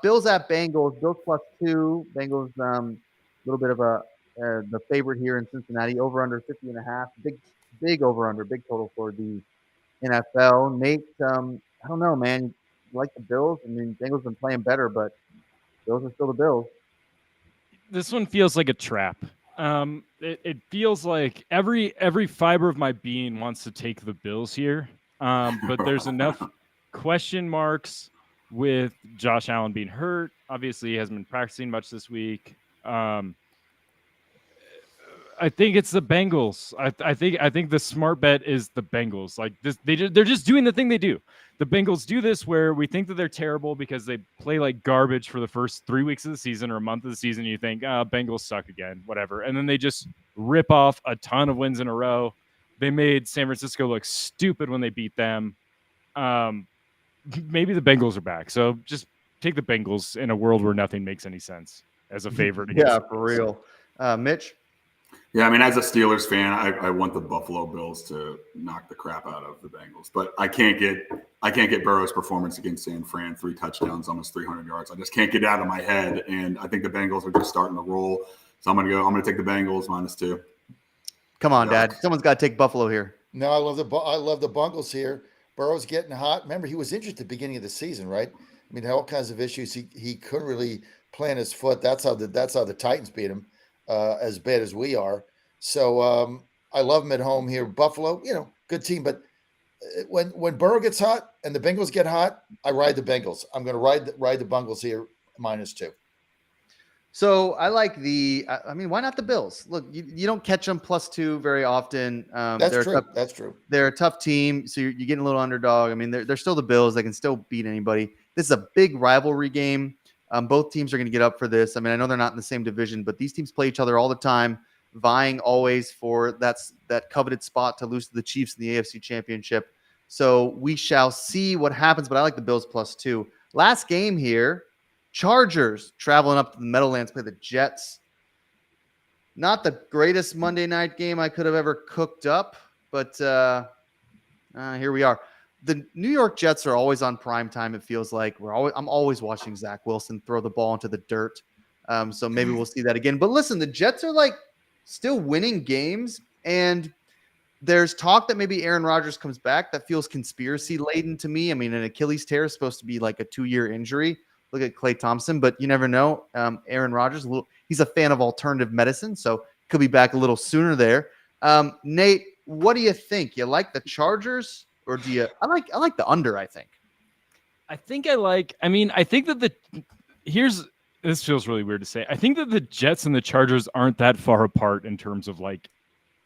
[SPEAKER 3] Bills at Bengals. Bills +2. Bengals, a little bit of the favorite here in Cincinnati. Over under 50.5. Big over under. Big total for the NFL. Nate, I don't know, man. You like the Bills? I mean, Bengals been playing better, but Bills are still the Bills.
[SPEAKER 4] This one feels like a trap. It feels like every fiber of my being wants to take the Bills here. But there's enough question marks with Josh Allen being hurt. Obviously, he hasn't been practicing much this week. I think it's the Bengals. I think the smart bet is the Bengals. Like this, they're just doing the thing they do. The Bengals do this where we think that they're terrible because they play like garbage for the first 3 weeks of the season or a month of the season. You think, Bengals suck again, whatever. And then they just rip off a ton of wins in a row. They made San Francisco look stupid when they beat them. Maybe the Bengals are back. So just take the Bengals in a world where nothing makes any sense as a favorite.
[SPEAKER 3] Yeah, for real. Mitch?
[SPEAKER 7] Yeah, I mean, as a Steelers fan, I want the Buffalo Bills to knock the crap out of the Bengals, but I can't get Burrow's performance against San Fran, 3 touchdowns, almost 300 yards. I just can't get it out of my head, and I think the Bengals are just starting to roll. So I'm gonna take the Bengals -2.
[SPEAKER 3] Come on, Dad. Someone's got to take Buffalo here.
[SPEAKER 5] No, I love the Bengals here. Burrow's getting hot. Remember, he was injured at the beginning of the season, right? I mean, had all kinds of issues. He couldn't really plant his foot. That's how the Titans beat him, as bad as we are. So I love him at home here. Buffalo, good team, but when Burrow gets hot and the Bengals get hot, I ride the Bengals. I'm going to ride the Bengals here -2.
[SPEAKER 3] So I like I mean, why not the Bills? Look, you don't catch them +2 very often.
[SPEAKER 5] That's true. That's true.
[SPEAKER 3] They're a tough team, so you're getting a little underdog. I mean, they're still the Bills. They can still beat anybody. This is a big rivalry game. Both teams are going to get up for this. I mean, I know they're not in the same division, but these teams play each other all the time, vying always for that coveted spot to lose to the Chiefs in the AFC Championship. So we shall see what happens, but I like the Bills +2. Last game here, Chargers traveling up to the Meadowlands, play the Jets. Not the greatest Monday night game I could have ever cooked up, but here we are. The New York Jets are always on prime time. It feels like I'm always watching Zach Wilson throw the ball into the dirt. So maybe we'll see that again. But listen, the Jets are like still winning games, and there's talk that maybe Aaron Rodgers comes back. That feels conspiracy laden to me. I mean, an Achilles tear is supposed to be like a 2-year injury. Look at Klay Thompson, but you never know. Aaron Rodgers, he's a fan of alternative medicine, so could be back a little sooner there. Nate, what do you think? You like the Chargers, or do you? I like the under. I think that this feels really weird to say. I think that the Jets and the Chargers aren't that far apart in terms of like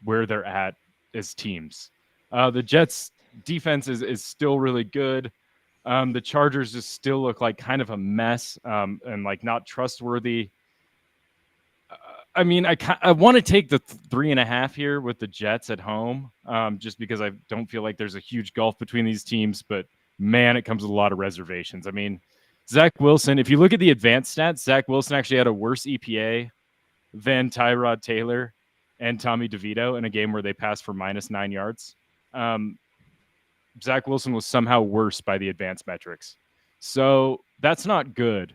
[SPEAKER 3] where they're at as teams. The Jets defense is still really good. The Chargers just still look like kind of a mess and like not trustworthy. I mean, I want to take the 3.5 here with the Jets at home, just because I don't feel like there's a huge gulf between these teams. But man, it comes with a lot of reservations. I mean, Zach Wilson, if you look at the advanced stats, Zach Wilson actually had a worse EPA than Tyrod Taylor and Tommy DeVito in a game where they passed for -9 yards. Zach Wilson was somehow worse by the advanced metrics. So that's not good.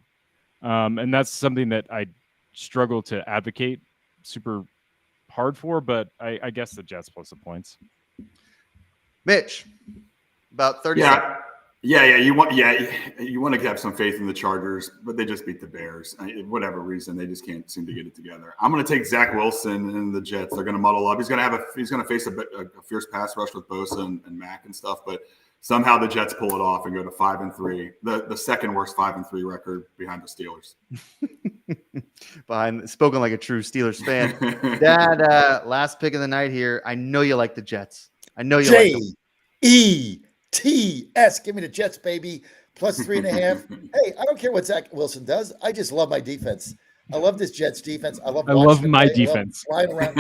[SPEAKER 3] And that's something that I struggle to advocate super hard for, but I guess the Jets plus the points. Mitch, about 30 seconds.
[SPEAKER 7] Yeah. You want to have some faith in the Chargers, but they just beat the Bears. Whatever reason, they just can't seem to get it together. I'm going to take Zach Wilson and the Jets. They're going to muddle up. He's going to face a fierce pass rush with Bosa and Mack and stuff, but somehow the Jets pull it off and go to 5-3, the second worst 5-3 record behind the Steelers.
[SPEAKER 3] Spoken like a true Steelers fan. Dad, last pick of the night here. I know you like the Jets. I know you like them.
[SPEAKER 5] Jets. Give me the Jets, baby. +3.5. Hey, I don't care what Zach Wilson does. I just love my defense. I love this Jets defense. I love
[SPEAKER 4] my defense.
[SPEAKER 5] Flying around.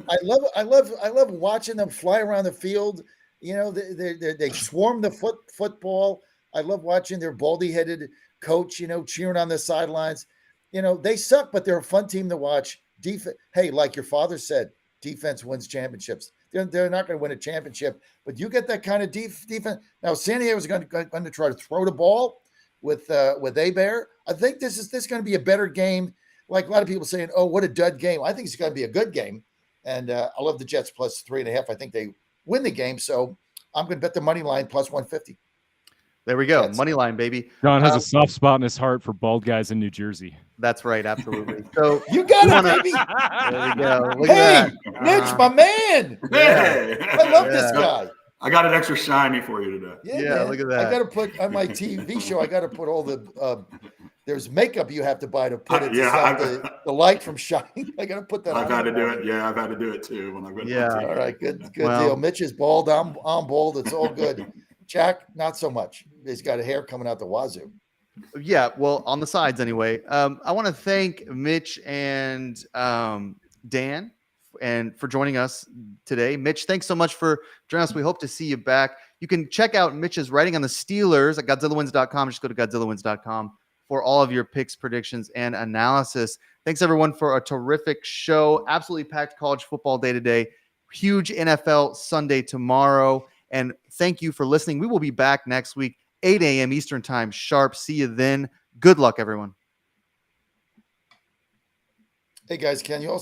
[SPEAKER 5] I love watching them fly around the field. You know, they swarm the football. I love watching their baldy-headed coach, cheering on the sidelines. They suck, but they're a fun team to watch. Hey, like your father said, defense wins championships. They're not going to win a championship, but you get that kind of defense. Now, San Diego's going to try to throw the ball with Abear. I think this is going to be a better game. Like a lot of people saying, "Oh, what a dud game." I think it's going to be a good game, and I love the Jets plus 3.5. I think they win the game, so I'm going to bet the money line plus 150.
[SPEAKER 3] There we go.
[SPEAKER 5] Jets.
[SPEAKER 3] Money line, baby.
[SPEAKER 4] John has a soft spot in his heart for bald guys in New Jersey.
[SPEAKER 3] That's right. Absolutely. So
[SPEAKER 5] You got it, baby.
[SPEAKER 3] there we go. Look
[SPEAKER 5] Hey,
[SPEAKER 3] at that.
[SPEAKER 5] Mitch, my man.
[SPEAKER 7] Hey,
[SPEAKER 5] I love this guy.
[SPEAKER 7] I got it extra shiny for you today.
[SPEAKER 3] Yeah,
[SPEAKER 5] man.
[SPEAKER 3] look at that.
[SPEAKER 5] I got to put on my TV show. I got to put all the there's makeup you have to buy to put it to stop the light from shining. I got to put that.
[SPEAKER 7] I've had to do it. Yeah, I've had to do it too when I've been.
[SPEAKER 3] Yeah.
[SPEAKER 5] All right, good
[SPEAKER 3] Well-
[SPEAKER 5] deal. Mitch is bald. I'm bald. It's all good. Jack, not so much. He's got a hair coming out the wazoo.
[SPEAKER 3] Yeah, well, on the sides anyway. I want to thank Mitch and Dan and for joining us today. Mitch, thanks so much for joining us. We hope to see you back. You can check out Mitch's writing on the Steelers at GodzillaWins.com. Just go to GodzillaWins.com for all of your picks, predictions, and analysis. Thanks everyone for a terrific show. Absolutely packed college football day today. Huge NFL Sunday tomorrow. And thank you for listening. We will be back next week, 8 a.m. Eastern time sharp. See you then. Good luck, everyone.
[SPEAKER 5] Hey guys, can you also